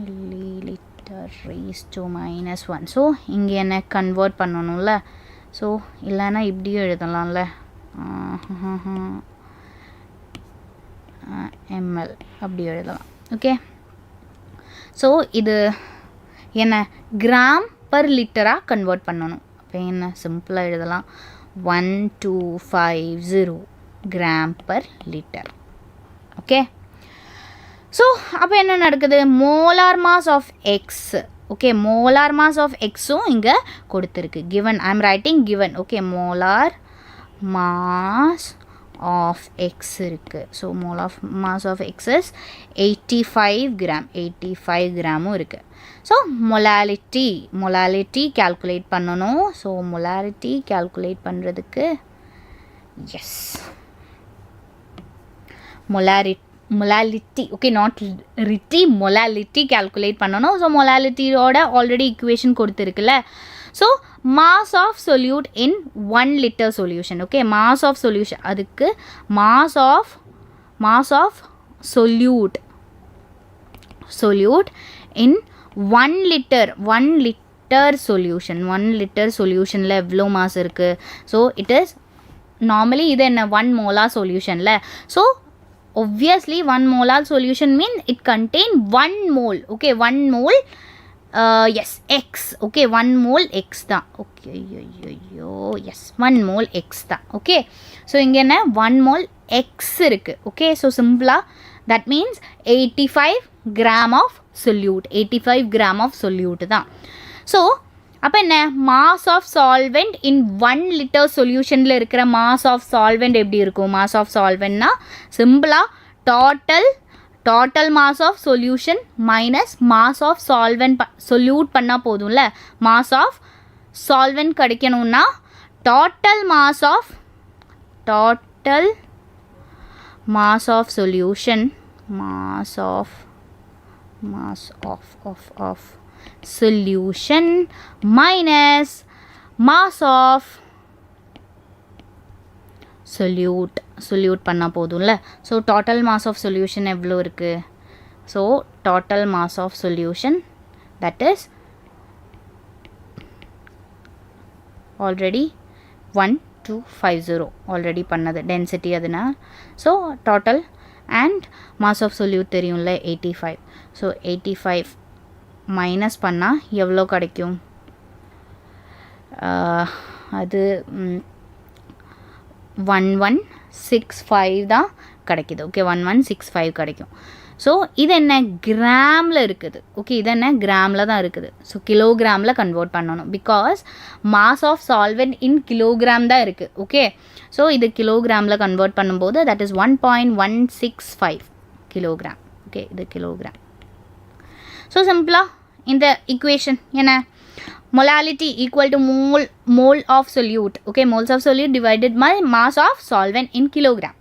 milliliter raised to minus 1. So இங்கே என்ன கன்வெர்ட் பண்ணணும்ல. ஸோ இல்லைன்னா இப்படியும் எழுதலாம்ல, ml அப்படி எழுதலாம். ஓகே, ஸோ இது என்ன, கிராம் பர் லிட்டராக கன்வெர்ட் பண்ணணும். அப்போ என்ன, சிம்பிளாக எழுதலாம் 1250 gram per litre. Okay, so அப்போ என்ன நடக்குது? Molar mass of X. Okay, molar mass of எக்ஸும் இங்கே கொடுத்துருக்கு. Given, I am writing given. Okay, molar mass of X இருக்குது. So molar mass of X is 85 gram. 85 கிராமும் இருக்குது. ஸோ மொலாலிட்டி கால்குலேட் பண்ணணும். ஸோ மொலாலிட்டி கால்குலேட் பண்ணுறதுக்கு, yes, molality, okay, not ritty, molality calculate பண்ணனும். So molality ஓட already equation கொடுத்திருக்குல. So mass of solute in 1 liter solution, okay, mass of solution அதுக்கு mass of solute in 1 liter solutionல எவ்வளோ mass இருக்கு? So it is normally இது என்ன 1 molar solutionல. So obviously 1 molar solution mean it contain 1 mole, okay, 1 mole yes, x, okay, 1 mole x தான், okay, yes, 1 mole x தான், okay. So இங்க என்ன 1 mole x இருக்கு, okay. So simple, that means 85 gram of solute, 85 gram of solute தான். So அப்போ என்ன mass of solvent in 1 liter solutionல இருக்கிற mass of solvent எப்படி இருக்கும்? mass of solventனா சிம்பிளா total mass of solution minus mass of solvent solute பண்ணா போதும்ல. mass of solvent கிடைக்கணும்னா total mass of solution solution minus mass of solute பண்ணா போதும்ல. So total mass of solution எவ்வளோ இருக்கு? So total mass of solution, that is already 1250 already பண்ணது density அதுனா. So total and mass of solute தெரியும்ல 85. So 85 minus பண்ணா எவ்வளோ கிடைக்கும்? அது 1165 தான் கிடைக்குது, ஓகே, 1165 கிடைக்கும். ஸோ இது என்ன கிராமில் இருக்குது, ஓகே, இது என்ன கிராமில் தான் இருக்குது. ஸோ கிலோகிராமில் கன்வெர்ட் பண்ணணும், because mass of solvent in kilogram தான் இருக்குது, ஓகே. ஸோ இது கிலோகிராமில் கன்வெர்ட் பண்ணும்போது தட் இஸ் 1.165 கிலோகிராம், ஓகே, இது கிலோகிராம். ஸோ சிம்பிளாக இந்த equation என்ன? molality equal to mole of solute, okay, moles of solute divided by mass of solvent in kilogram.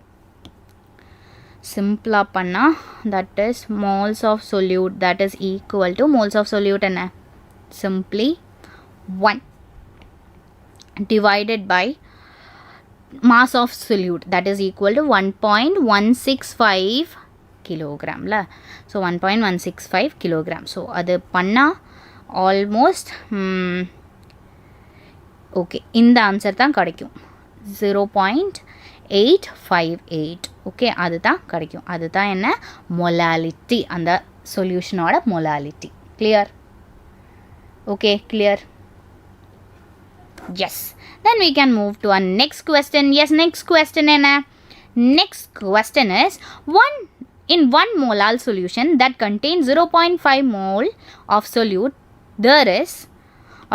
Simple panna, that is moles of solute, that is equal to moles of solute என்ன? Simply 1 divided by mass of solute, that is equal to 1.165 kilogram la. So 1.165 kilogram. So அது பண்ணா almost okay, இந்த answer தான் கிடைக்கும் 0.858, okay, அதுதான் கிடைக்கும். அதுதான் என்ன? molality, அந்த சொல்யூஷனோட molality. Clear? Okay, clear? yes. Then we can move to our next question. Yes, next question என்ன? Next question is in 1 molar solution that contains 0.5 mole of solute, there is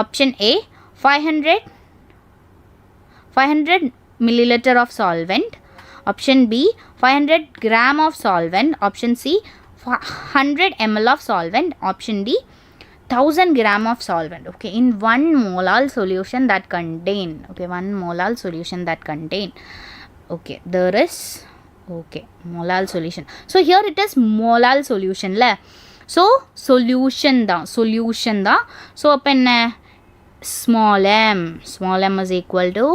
option A 500 milliliter of solvent, option B 500 gram of solvent, option C 100 ml of solvent, option D 1000 gram of solvent, okay, in 1 molar solution that contain, okay, 1 molar solution that contain, okay, there is, okay, molar solution. So here it is molar solution la. So solution da. So அப்ப என்ன? small m is equal to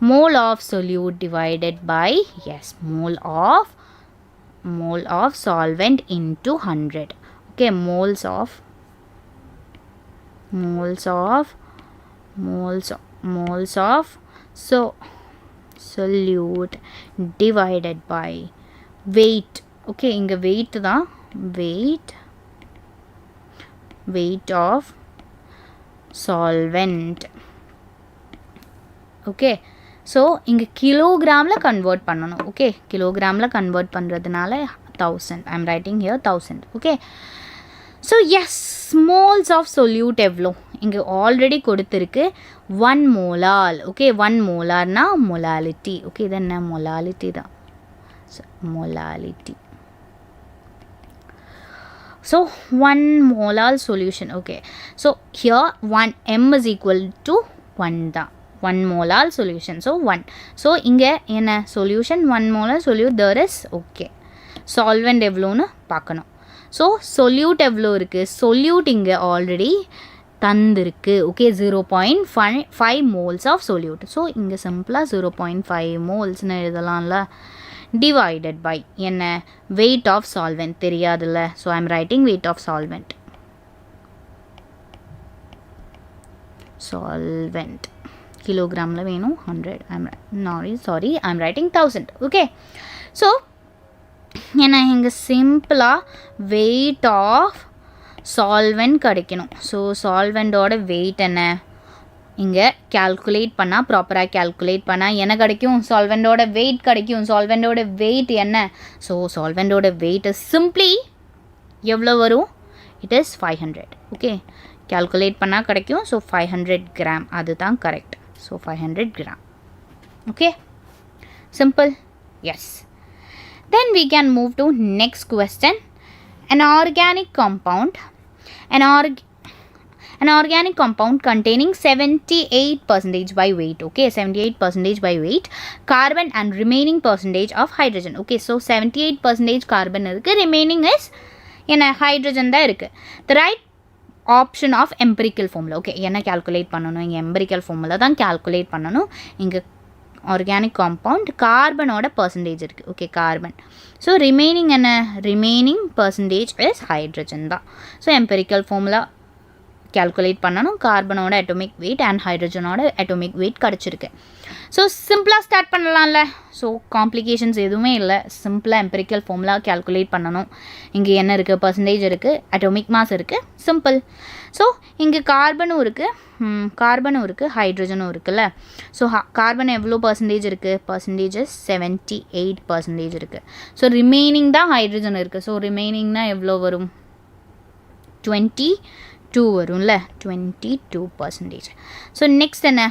mole of solute divided by, yes, mole of solvent into 100, okay, moles of so solute divided by weight, okay, inga weight da, weight of solvent, okay. So inga kilogramல convert பண்ணனும், okay, kilogramல convert பண்றதுனால 1000, I am writing here 1000, okay. So yes, moles of solute எவ்வளோ? இங்கே already கொடுத்துருக்கு 1 molar, okay, 1 molarனா molality, okay, இது என்ன? molality தான், molality. So 1 molar solution, okay. So here 1 m is equal to 1 தான், 1 molar solution, so 1. So இங்கே என்ன? solution 1 molar solute there is, okay. solvent எவ்வளோன்னு பார்க்கணும். ஸோ solute எவ்வளோ இருக்குது, solute இங்கே ஆல்ரெடி தந்திருக்கு. ஓகே 0.5 moles of solute. ஸோ இங்கே சிம்பிளாக 0.5 molesனு எழுதலாம்ல. divided by என்ன weight of solvent தெரியாதுல்ல. So I am writing weight of solvent. solvent kilogramல வேணும் 100. I am writing 1000. Okay so என்ன இங்கே சிம்பிளாக weight of solvent கிடைக்கணும். ஸோ சால்வெண்டோட வெயிட் என்ன இங்கே calculate பண்ணால் ப்ராப்பராக calculate பண்ணால் என்ன கிடைக்கும், சால்வெண்டோட வெயிட் கிடைக்கும். சால்வெண்டோட வெயிட் என்ன, ஸோ சால்வெண்டோட வெயிட் சிம்பிளி எவ்வளோ வரும், இட் இஸ் 500. ஓகே calculate பண்ணால் கிடைக்கும். ஸோ 500 கிராம் அதுதான் correct. So 500 gram. Okay simple. Yes. Then we can move to next question. An organic compound containing 78% by weight. Okay, 78% by weight carbon and remaining percentage of hydrogen. Okay, so 78% carbon irukku, remaining is என்ன hydrogen தான் இருக்கு. The right option of empirical formula. Okay, என்ன calculate பண்ணணும், இங்கே empirical formula தான் calculate பண்ணணும். இங்கே organic compound கார்பனோட percentage இருக்குது. Okay carbon. ஸோ ரிமைனிங் என்ன, ரிமைனிங் percentage is hydrogen தான். ஸோ empirical formula calculate பண்ணணும். கார்பனோட atomic weight and ஹைட்ரஜனோட atomic weight கிடச்சிருக்கு. ஸோ சிம்பிளாக ஸ்டார்ட் பண்ணலாம்ல. ஸோ காம்ப்ளிகேஷன்ஸ் எதுவுமே இல்லை, சிம்பிளாக empirical formula calculate பண்ணணும். இங்கே என்ன இருக்குது, பர்சன்டேஜ் இருக்குது, atomic mass இருக்குது, சிம்பிள். ஸோ இங்கே கார்பனும் இருக்குது ஹைட்ரஜனும் இருக்குல்ல. ஸோ கார்பன் எவ்வளோ பர்சன்டேஜ் இருக்குது, பர்சன்டேஜஸ் 78% இருக்குது. ஸோ ரிமைனிங் தான் ஹைட்ரஜன் இருக்குது. ஸோ ரிமைனிங்னா எவ்வளோ வரும், 22 வரும்ல, 22%. ஸோ நெக்ஸ்ட் என்ன,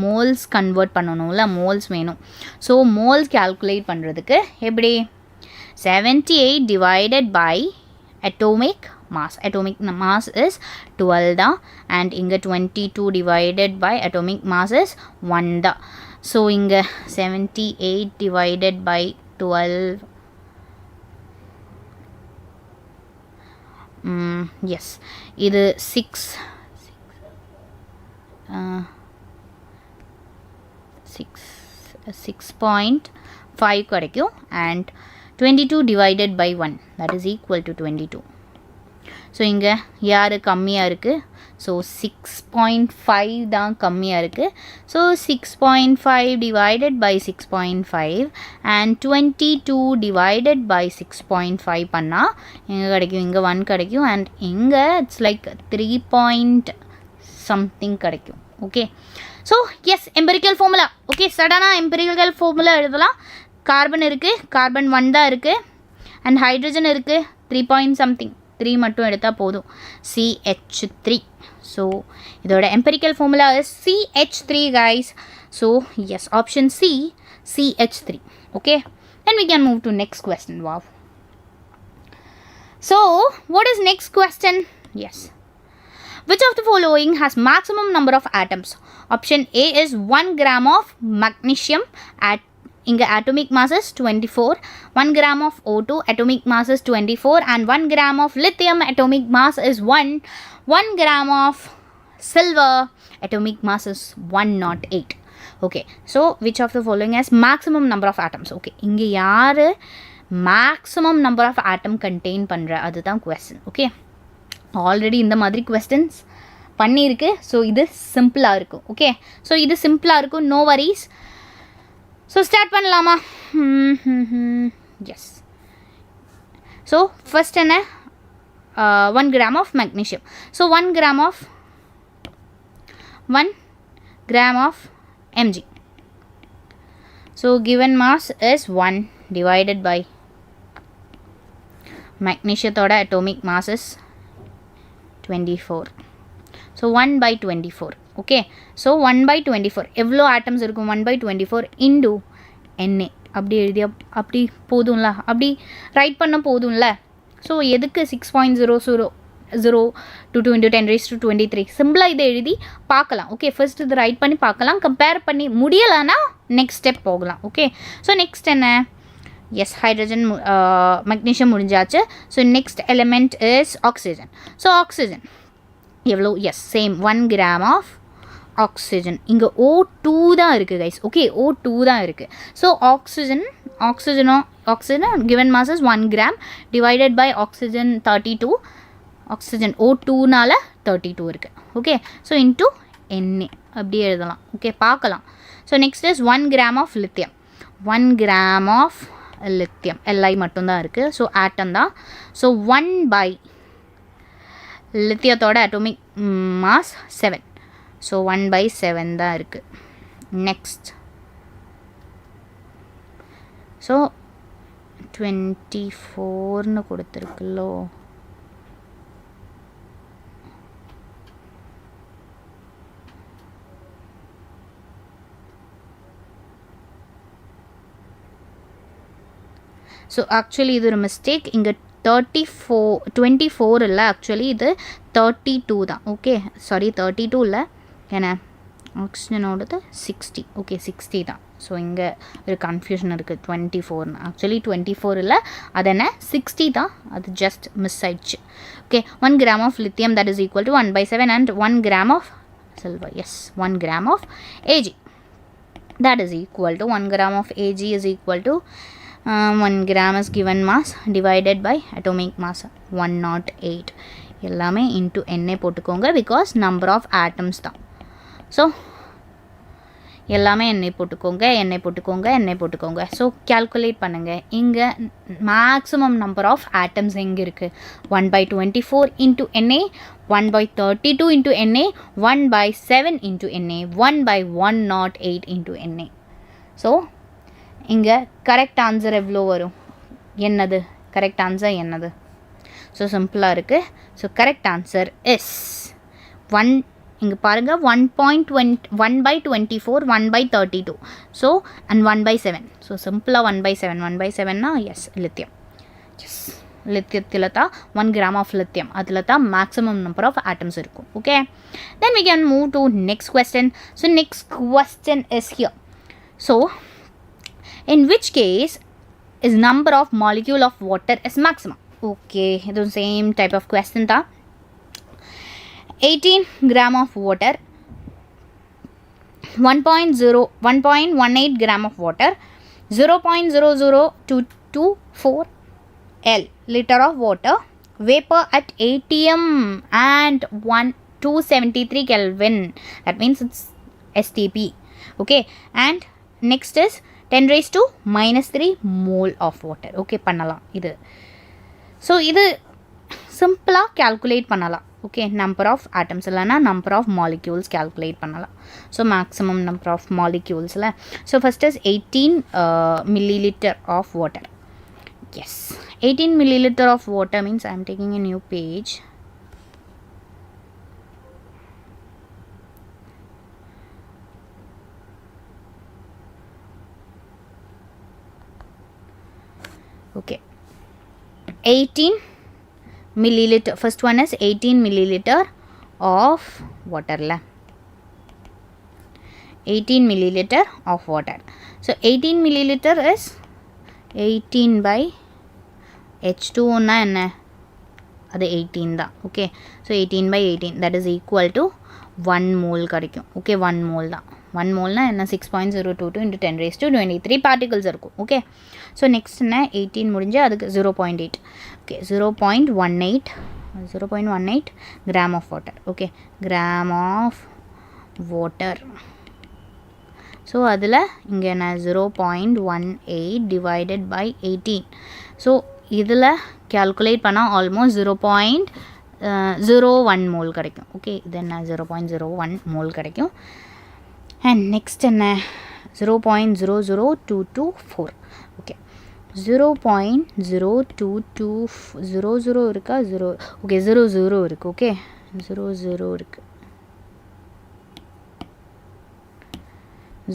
மோல்ஸ் கன்வெர்ட் பண்ணணும்ல, மோல்ஸ் வேணும். ஸோ மோல்ஸ் கால்குலேட் பண்ணுறதுக்கு எப்படி, 78 divided by atomic mass. Atomic mass is 12 da, and inga 22 divided by atomic mass is 1 da. So inga 78 divided by 12, yes idu 6.5 கிடைக்கும், and 22 divided by 1 that is equal to 22. So இங்கே யார் கம்மியாக இருக்குது, so 6.5 தான் கம்மியாக இருக்குது. So 6.5 divided by 6.5 and 22 divided by 6.5 பண்ணால் இங்கே கிடைக்கும், இங்கே 1 கிடைக்கும், அண்ட் இங்கே இட்ஸ் லைக் 3 something கிடைக்கும். Okay so yes empirical formula. Okay சடனாக எம்பரிக்கல் ஃபார்முலா எழுதலாம். கார்பன் இருக்குது, கார்பன் 1 தான் இருக்குது, அண்ட் ஹைட்ரஜன் இருக்குது 3 something, 3 மட்டும் எடுத்தால் போதும், CH3. ஸோ இதோட empirical formula is CH3 guys. So yes option C, CH3. Okay then we can move to next question. Wow. So what is next question? Yes. Which of the following has maximum number of atoms? Option A is 1 gram of magnesium at inga atomic mass is 24, 1 gram of O2 atomic mass is 24, and 1 gram of lithium atomic mass is 1 gram of silver atomic mass is 108. Okay, so which of the following has maximum number of atoms? Okay, inga yaar maximum number of atom contain பண்ற அதுதான் question. Okay, already இந்த மாதிரி questions பண்ணியிருக்கு. So இது சிம்பிளாக இருக்கும். Okay so இது சிம்பிளாக இருக்கும், நோ வரிஸ். ஸோ ஸ்டார்ட் பண்ணலாமா? எஸ். ஸோ ஃபஸ்ட் என்ன, 1 gram of magnesium. So 1 gram of Mg. So given mass is 1 divided by magnesiumத்தோட atomic mass is 24. So 1 by 24. Okay so 1 by 24 எவ்வளோ atoms இருக்கும், 1 by 24 into Na. அப்படி எழுதியா அப்படி போதும்ல, அப்படி right பண்ண போதும்ல. ஸோ எதுக்கு 6.000 to 2 into 10 raised to 23 சிம்பிளாக இதை எழுதி பார்க்கலாம். ஓகே ஃபர்ஸ்ட் இது ரைட் பண்ணி பார்க்கலாம், கம்பேர் பண்ணி முடியலைன்னா நெக்ஸ்ட் ஸ்டெப் போகலாம். ஓகே ஸோ நெக்ஸ்ட் என்ன, Yes, hydrogen, magnesium முடிஞ்சாச்சு. So next element is oxygen. So oxygen எவ்வளோ? Yes, same 1 gram of oxygen. இங்க O2 தான் இருக்கு guys. Okay, O2 தான் இருக்கு. So oxygen given mass is 1 gram divided by oxygen 32. Oxygen O2 நால 32 இருக்கு. Okay, so into Na அப்படியே எழுதலாம். Okay, பார்க்கலாம். So next is 1 gram of lithium. 1 gram of lithium. Li மட்டும் தான் இருக்கு. So atom தான். So 1 by lithium தோட atomic mass 7. So 1 by 7 தான் இருக்கு. Next. So 24 னு கொடுத்திருக்குலோ. So actually இது ஒரு mistake. இங்க 24 இல்லை, ஆக்சுவலி இது 32 தான். ஓகே, சாரி 32 இல்லை, ஏன்னா ஆக்சிஜனோடது 60. ஓகே, 60 தான். ஸோ இங்கே ஒரு கன்ஃபியூஷன் இருக்குது. 24 ஆக்சுவலி 24 இல்லை, அது என்ன 60 தான், அது ஜஸ்ட் மிஸ் ஆயிடுச்சு. Okay, 1 gram of lithium that is equal to 1 by 7 and 1 gram of silver. Yes, 1 gram of Ag that is equal to 1 gram of Ag is equal to 1 gram is given mass divided by atomic mass 108. எல்லாமே into Na போட்டுக்கோங்க because number of atoms தான். So எல்லாமே Na போட்டுக்கோங்க. So calculate பண்ணுங்கள். இங்கே maximum number of atoms எங்கே இருக்குது? 1 by 24 into Na, 1 by 32 into Na, 1 by 7 into Na, 1 by 108 into Na. So இங்கே கரெக்ட் ஆன்சர் எவ்வளோ வரும்? என்னது கரெக்ட் ஆன்சர்? என்னது? ஸோ சிம்பிளாக இருக்குது. So correct answer is 1. இங்கே பாருங்கள், 1 by 24, 1 by 32. So and 1 by 7. So சிம்பிளாக 1 by 7. 1 by 7னா எஸ் லித்தியம். எஸ், லித்தியத்தில் தான் 1 gram of lithium, அதில் தான் மேக்ஸிமம் நம்பர் ஆஃப் ஆட்டம்ஸ் இருக்கும். Okay, then we can move to next question. So next question is here. So in which case is number of molecule of water is maximum? Okay, the same type of question tha. 18 gram of water, 1.18 gram of water, 0.00224 L liter of water, vapor at ATM and 273 Kelvin. That means it's STP. Okay, and next is 10 raised to minus 3 mole of water. Okay, பண்ணலாம் இது. So இது சிம்பிளாக calculate பண்ணலாம். Okay, number of atoms இல்லைனா number of molecules calculate பண்ணலாம். So maximum number of மாலிக்யூல்ஸில். So first is 18 milliliter of water. Yes, 18 milliliter of water means I am taking a new page. Okay, 18 milliliter. First one is 18 milliliter of water la. 18 milliliter of water. So 18 milliliter is 18 by H2 na enna adu 18 da. Okay, so 18 by 18 that is equal to 1 mole kadaikum. Okay, 1 mole da. 1 mole na enna 6.022 into 10 raised to 23 particles irukum. Okay, so next na 18 முடிஞ்சு அதுக்கு 0.8. Okay, 0.18 gram of water. Okay, gram of water. So அதில் இங்கே நான் 0.18 divided by 18. So இதில் calculate பண்ணால் almost 0.01 mole கிடைக்கும். Okay, then 0.01 mole கிடைக்கும். And next என்ன 0.00224. Okay, 0.0220 இருக்கா? 0. Okay, 00 இருக்கு. Okay, 00 இருக்கு.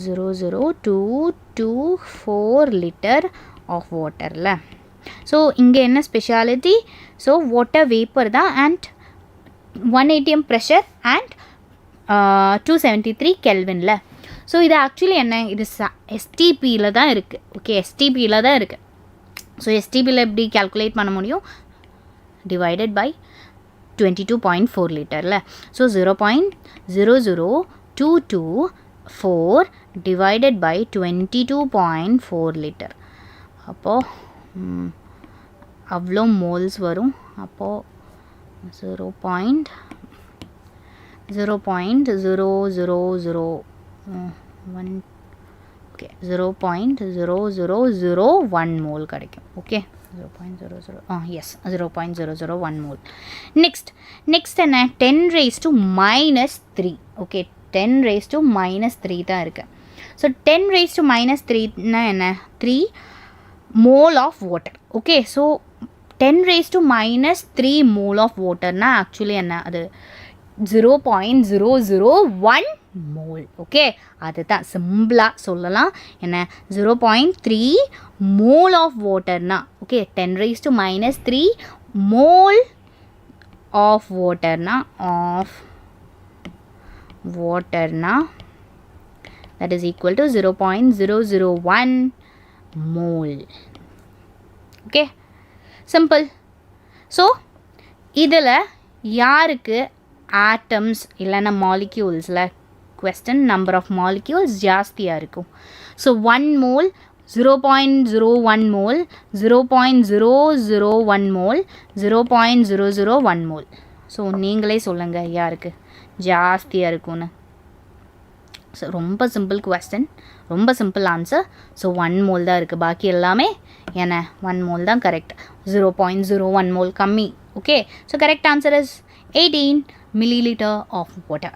0.00224 liter of water la. So இங்கே என்ன ஸ்பெஷாலிட்டி? ஸோ வாட்டர் வேப்பர் தான் அண்ட் 1 atm ப்ரெஷர் அண்ட் 273 கெல்வினில். ஸோ இது ஆக்சுவலி என்ன, இது எஸ்டிபியில் தான் இருக்குது. ஓகே, எஸ்டிபியில் தான் இருக்குது. ஸோ எஸ்டிபியில் எப்படி calculate பண்ண முடியும்? Divided by 22.4 லிட்டரில். So 0.00224 divided by 22.4 litre. அப்போது அவ்வளோ மோல்ஸ் வரும். அப்போது 0.0001 ஓகே 0.0001 மோல் கிடைக்கும். Okay 0.00 yes 0.001 mole. நெக்ஸ்ட் என்ன 10 raised to -3. Okay 10 raised to -3 தான் இருக்குது. ஸோ 10 raised to -3னா என்ன 3 mole of water. Okay so 10 raised to -3 mole of waterனா ஆக்சுவலி என்ன அது 0.001 மோல். ஓகே அதுதான் சிம்பிளாக சொல்லலாம். என்ன 0.3 மோல் ஆஃப் வாட்டர்னா okay 10 raised to -3 mole of வாட்டர்னா that is equal to 0.001 mole. Okay simple. So இதில் யாருக்கு ஆட்டம்ஸ் இல்லைன்னா மாலிக்யூல்ஸில் question number of molecules ஜாஸ்தியாக இருக்கும். So 1 mole 0.01 mole 0.001 mole 0.001 mole. So நீங்களே சொல்லுங்கள் யாருக்கு ஜாஸ்தியாக இருக்கும்னு. ஸோ ரொம்ப சிம்பிள் கொஸ்டின், ரொம்ப சிம்பிள் ஆன்சர். ஸோ 1 mole தான் இருக்குது, பாக்கி எல்லாமே என்ன 1 mole தான் கரெக்ட். 0.01 mole கம்மி. Okay so correct answer is 18 milliliter of water.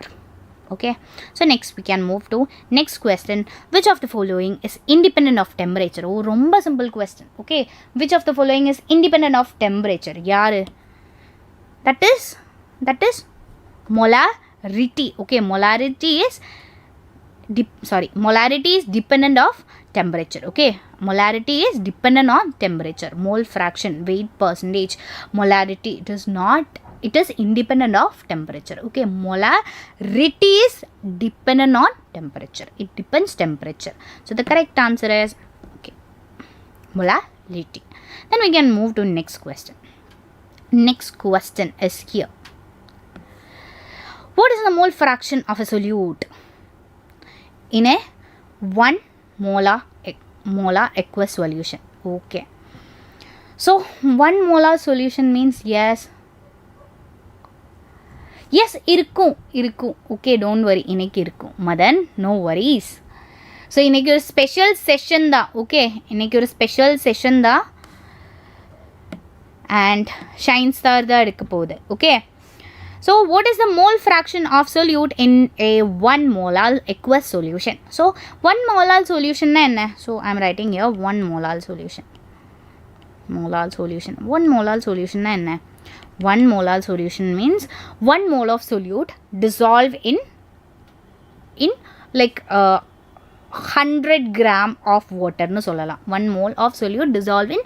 Okay, so next we can move to next question. Which of the following is independent of temperature? Oh, romba simple question. Okay, which of the following is independent of temperature? Yaar, that is molarity. Okay, molarity is dependent of temperature. Okay, molarity is dependent on temperature. Mole fraction, weight percentage, molarity, it is independent of temperature. Okay, molarity is dependent on temperature. It depends temperature. So the correct answer is okay, molarity. Then we can move to next question. Next question is here. What is the mole fraction of a solute in a 1 molar aqueous solution? Okay, so 1 molar solution means yes இருக்கும். Okay don't வரி, இன்னைக்கு இருக்கும் Madan, no worries. So இன்னைக்கு ஒரு special session தான். Okay இன்னைக்கு ஒரு special session தான் அண்ட் ஷைன் ஸ்டார் தான் எடுக்க போகுது. Okay so what is the mole fraction of solute in a 1 molar aqueous solution? So 1 molar சொல்யூஷன்னா என்ன? So I am writing here 1 molar solution. 1 molar சொல்யூஷன்னா என்ன? 1 molar solution means 1 mole of solute dissolved in like 100 gram of water nu sollala. 1 mole of solute dissolved in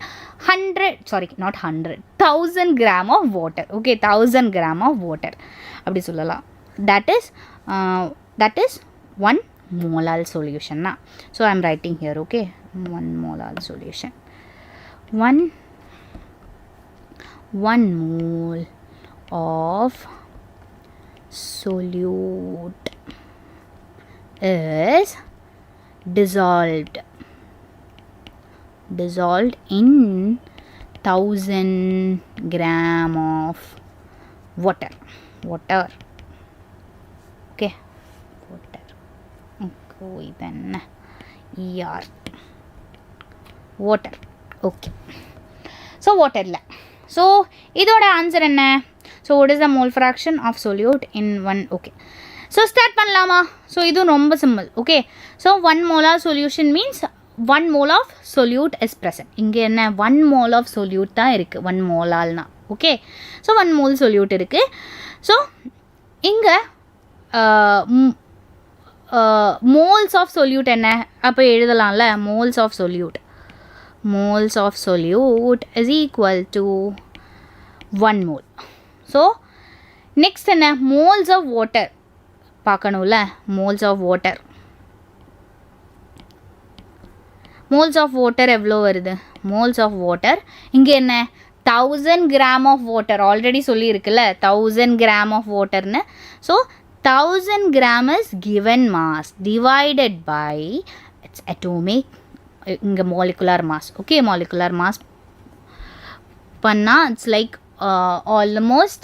1000 gram of water. Okay, 1000 gram of water appdi sollala. That is 1 molar solution na. So I am writing here. Okay, 1 molar solution. 1 mole of solute is dissolved in 1000 gram of water. Okay, water. Okay, then ER water. Okay, so water la. So இதோட answer என்ன? So what is the mole fraction of solute in 1? Okay so start பண்ணலாமா? So இதுவும் ரொம்ப simple. Okay so 1 molar solution means 1 mole of solute is present. இங்கே என்ன 1 mole of solute தான் இருக்குது, 1 molalனா. Okay so 1 mole solute இருக்குது. So இங்கே moles of solute என்ன? அப்போ எழுதலாம்ல, moles of solute is equal to 1 mole. So next என்ன? moles of water பார்க்கணும்ல. moles of water moles of water எவ்வளோ வருது moles of water இங்கே என்ன 1000 gram of water already சொல்லி இருக்குல்ல 1000 gram of water னு so 1000 gram is given mass divided by its atomic இங்க molecular mass okay molecular mass பண்ணா it's like almost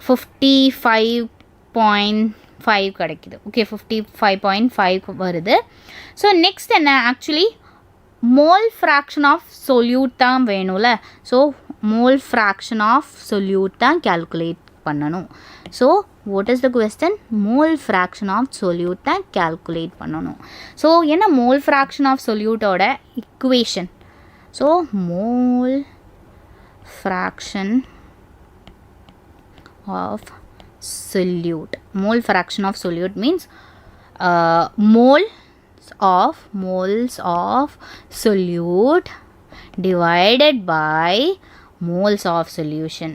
55.5 கிடைக்குது ஓகே 55.5 வருது ஸோ நெக்ஸ்ட் என்ன actually mole fraction of solute தான் வேணும்ல so mole fraction of solute தான் calculate பண்ணணும் so what is the question mole fraction of solute தான் calculate பண்ணணும் ஸோ என்ன மோல் ஃப்ராக்ஷன் ஆஃப் சொல்யூட்டோட equation so mole fraction of solute mole fraction of solute means moles of solute divided by moles of solution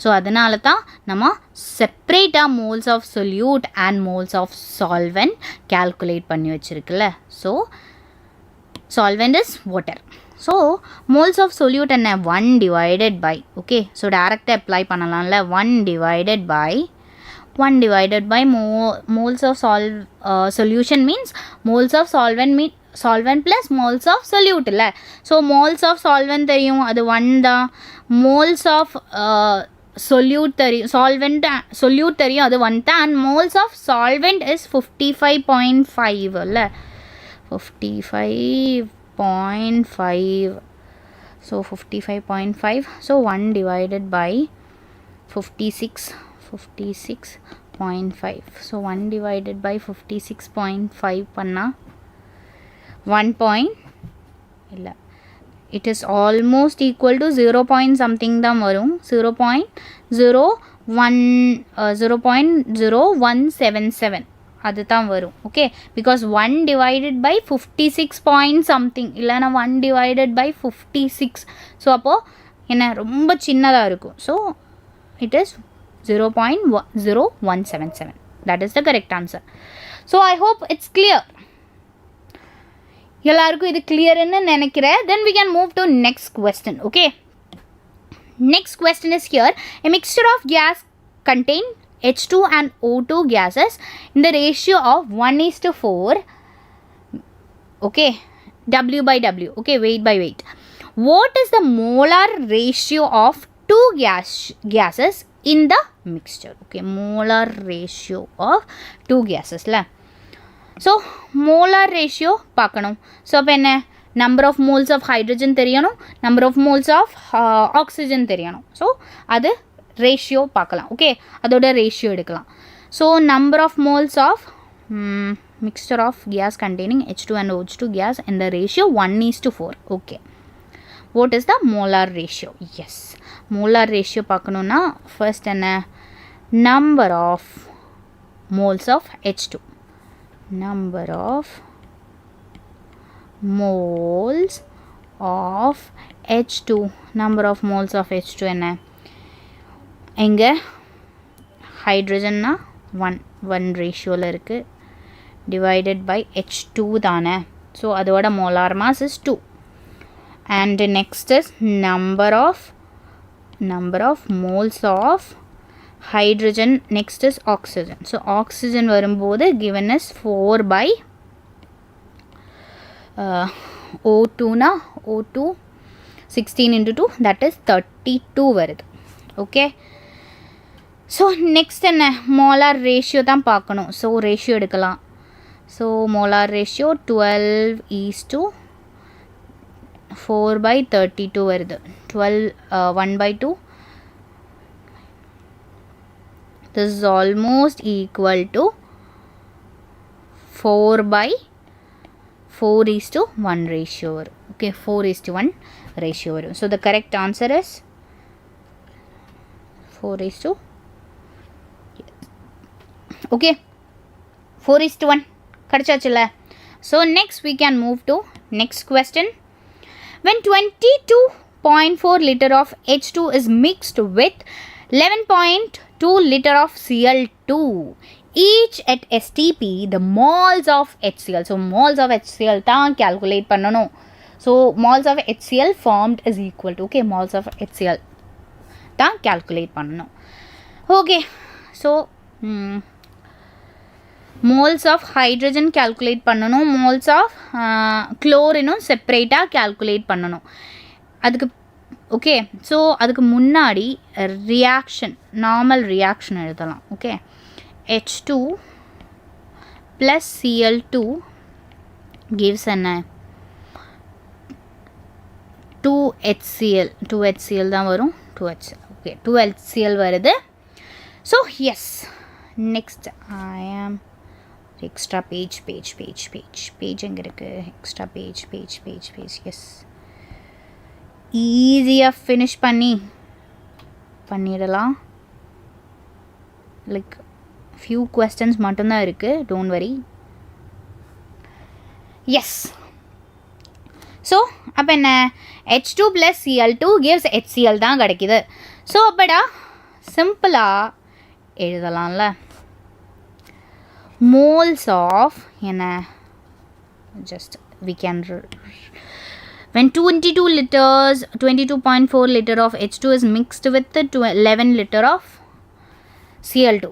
so adanal tha nama separate moles of solute and moles of solvent calculate panni vechirukla so solvent is water so moles of solute and 1 divided by okay so direct apply பண்ணலாம்ல 1 divided by moles of solution means moles of solvent plus moles of solute இல்ல so moles of solvent தெரியும் அது 1 தான் moles of solute தெரியும் solute தெரியும் அது 1 தான் and moles of solvent is 55.5 இல்ல 55.5 so 55.5 so 1 divided by 56.5 so 1 divided by 56.5 panna 1 point illa it is almost equal to 0 point something da varum 0.0177 அதுதான் வரும் okay because 1 divided by 56 point something இல்லைனா 1 divided by 56 so அப்போது என்ன ரொம்ப சின்னதாக இருக்கும் so it is 0.0177 that is the correct answer so I hope it's clear எல்லாருக்கும் இது கிளியர்னு நினைக்கிறேன் then we can move to next question okay next question is here a mixture of gas contain H2 and O2 gases in the ratio of 1:4 okay W by W okay weight by weight what is the molar ratio of two gases in the mixture okay molar ratio of two gases la so molar ratio பார்க்கணும் so அப்ப என்ன number of moles of hydrogen தெரியணும் number of moles of oxygen தெரியணும் so அது ratio பார்க்கலாம் okay அதோட ratio எடுக்கலாம் so number of moles of mixture of gas containing H2 and OH2 gas in the ratio 1:4 okay what is the molar ratio yes molar ratio பார்க்கணும்னா first என்ன number of moles of H2 number of moles of H2 number of moles of H2 என்ன எங்கே ஹைட்ரஜன்னா 1 ரேஷியோவில் இருக்குது divided by H2 தானே so அதோட molar mass is 2 and next is number of moles of hydrogen next is oxygen so oxygen வரும்போது given is 4 by O2 na O2 16 into 2 that is 32 வருது okay so next என்ன molar ratio தான் பார்க்கணும் so ratio எடுக்கலாம் so molar ratio 12:4 by 32 வருது 1 by 2 this is almost equal to 4 by 4:1 ratio வரும் okay 4:1 ratio வரும் so the correct answer is 4:1 okay 4:1 கடிச்சாச்சுல so next we can move to next question when 22.4 liter of H2 is mixed with 11.2 2 liter of Cl2 each at STP the moles of HCl. So moles of HCl தான் calculate பண்ணணும். So moles of HCl formed is equal to, okay, moles of HCl தான் calculate பண்ணணும். Okay, so moles of hydrogen calculate பண்ணணும், moles of chlorine செப்பரேட்டாக calculate பண்ணணும். அதுக்கு okay, so அதுக்கு முன்னாடி ரியாக்ஷன், நார்மல் ரியாக்ஷன் எழுதலாம். Okay, H2 plus Cl2 gives என்ன 2HCl. 2HCl தான் வரும், 2HCl. ஓகே, 2HCl வருது. ஸோ எஸ், நெக்ஸ்ட் ஐ ஆம் எக்ஸ்ட்ரா பேஜ் எங்கே இருக்குது? எக்ஸ்ட்ரா பேஜ் எஸ், ஈஸியாக ஃபினிஷ் பண்ணிடலாம். லைக் ஃபியூ questions மட்டும்தான் இருக்குது, டோன்ட் வரி. எஸ், ஸோ அப்போ என்ன, H2 plus Cl2 gives HCl தான் கிடைக்குது. ஸோ அப்படா சிம்பிளாக எழுதலாம்ல, moles of என்ன, just we can when 22 liters 22.4 liter of H2 is mixed with 11 liter of Cl2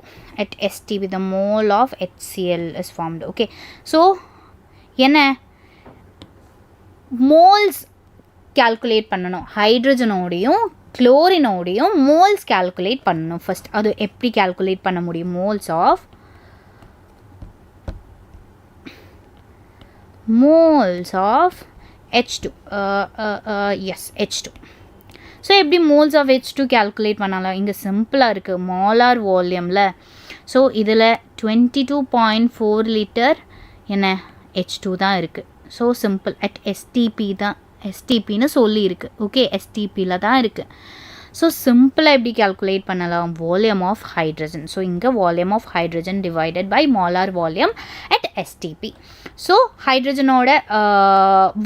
at STP the mole of HCl is formed. Okay, so என்ன moles calculate பண்ணணும், ஹைட்ரஜனோடையும் குளோரினோடையும் moles calculate பண்ணணும். First அது எப்படி calculate பண்ண முடியும்? moles of H2, yes, H2. So எப்படி moles of H2 calculate பண்ணலாம்? இங்கே சிம்பிளாக இருக்குது, molar வால்யூமில். ஸோ இதில் 22.4 லிட்டர் என்ன H2 தான் இருக்குது. ஸோ சிம்பிள், அட் STP தான், STPன்னு சொல்லியிருக்கு. ஓகே, STPயில் தான் இருக்குது. ஸோ சிம்பிளாக எப்படி calculate பண்ணலாம்? Volume of hydrogen. ஸோ இங்கே volume of hydrogen divided by molar volume at STP. So ஹைட்ரஜனோட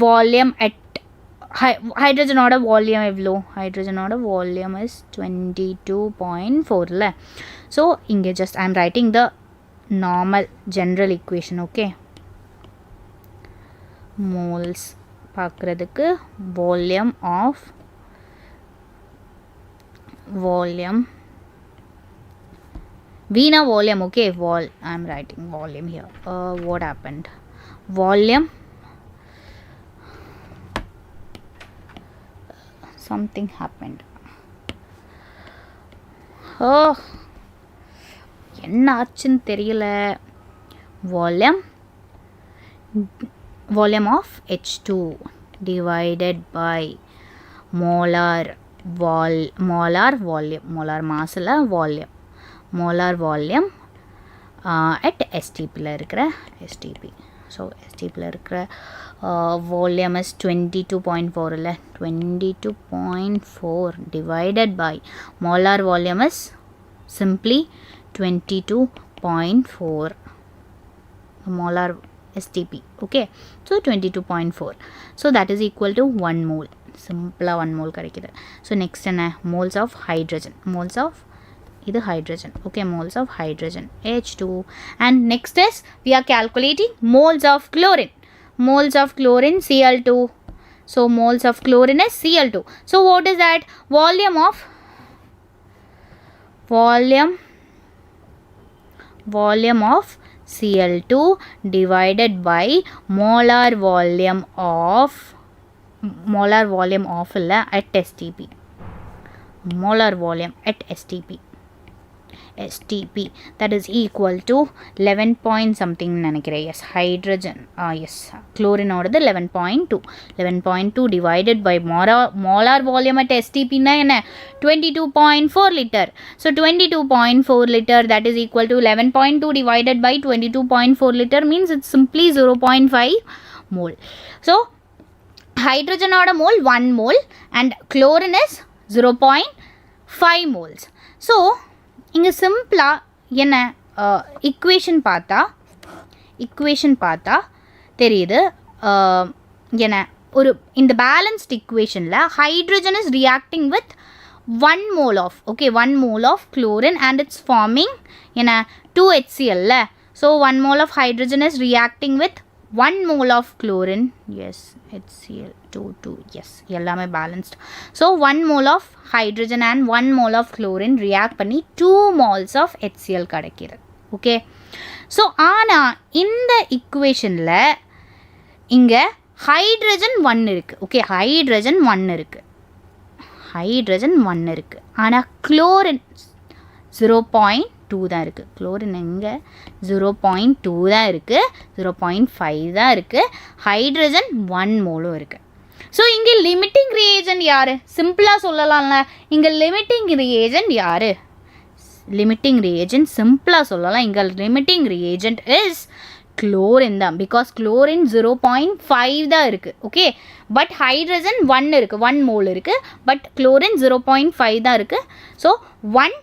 வால்யூம் அட் ஹைட்ரஜனோட வால்யூம் எவ்வளோ? ஹைட்ரஜனோட வால்யூம் இஸ் 22.4ல. ஸோ இங்கே just I am writing the normal general equation. Okay, moles பார்க்குறதுக்கு volume of volume, Veena volume. Okay, I'm writing volume here. What happened? Volume, something happened. Oh, என்ன ஆச்சுன்னு தெரியல. volume of H2 divided by molar mass இல்ல volume, molar volume at STPல இருக்கிற STP. So STPல இருக்கிற volume is 22.4 இல்லை, 22.4 divided by molar volume is simply 22.4 molar STP. Okay, so 22.4, so that is equal to 1 mole. சிம்பிளாக 1 mole கிடைக்குது. So next என்ன, moles of hydrogen, moles of இது hydrogen. Okay, moles of hydrogen H2. And next is we are calculating moles of chlorine. Moles of chlorine Cl2. So moles of chlorine is Cl2. So what is that? Volume of Cl2 divided by molar volume of at STP. Molar volume at STP, that is equal to 11 point something நினைக்கிறேன். yes, hydrogen, yes, chlorine ஓடது 11.2 divided by molar volume at STP னா என்ன, 22.4 liter. so 22.4 liter, that is equal to 11.2 divided by 22.4 liter means it's simply 0.5 mole. so hydrogen oda mole 1 mole and chlorine is 0.5 moles. so இங்கே சிம்பிளாக என்ன equation பார்த்தா தெரியுது. என்ன ஒரு இந்த balanced equationல hydrogen is reacting with 1 mole of, okay, 1 mole of chlorine and it's forming in a 2HCl. So 1 mole of hydrogen is reacting with 1 mole of chlorine. Yes, HCl 2, yes, எல்லாமே balanced. So 1 mole of hydrogen and 1 mole of chlorine react பண்ணி 2 moles of HCl கிடைக்கிறது. Okay. So ஆனா இந்த equationல இங்க hydrogen 1 இருக்கு. Okay, hydrogen 1 இருக்கு. hydrogen 1 இருக்கு. ஆனா chlorine 0.2 தான் இருக்கு. chlorine எங்க 0.2 தான் இருக்கு. 0.5 தான் இருக்கு. hydrogen 1 mole இருக்கு. ஸோ இங்கே லிமிட்டிங் ரியேஜென்ட் யார்? சிம்பிளாக சொல்லலாம்ல, இங்கே லிமிட்டிங் ரியேஜென்ட் யார்? லிமிட்டிங் ரியேஜென்ட் சிம்பிளாக சொல்லலாம். இங்கே லிமிட்டிங் ரியேஜென்ட் இஸ் chlorine தான். பிகாஸ் chlorine 0.5 தான் இருக்குது. ஓகே, பட் ஹைட்ரஜன் 1 இருக்குது, 1 மோல் இருக்குது. பட் chlorine 0.5 தான் இருக்குது. So 1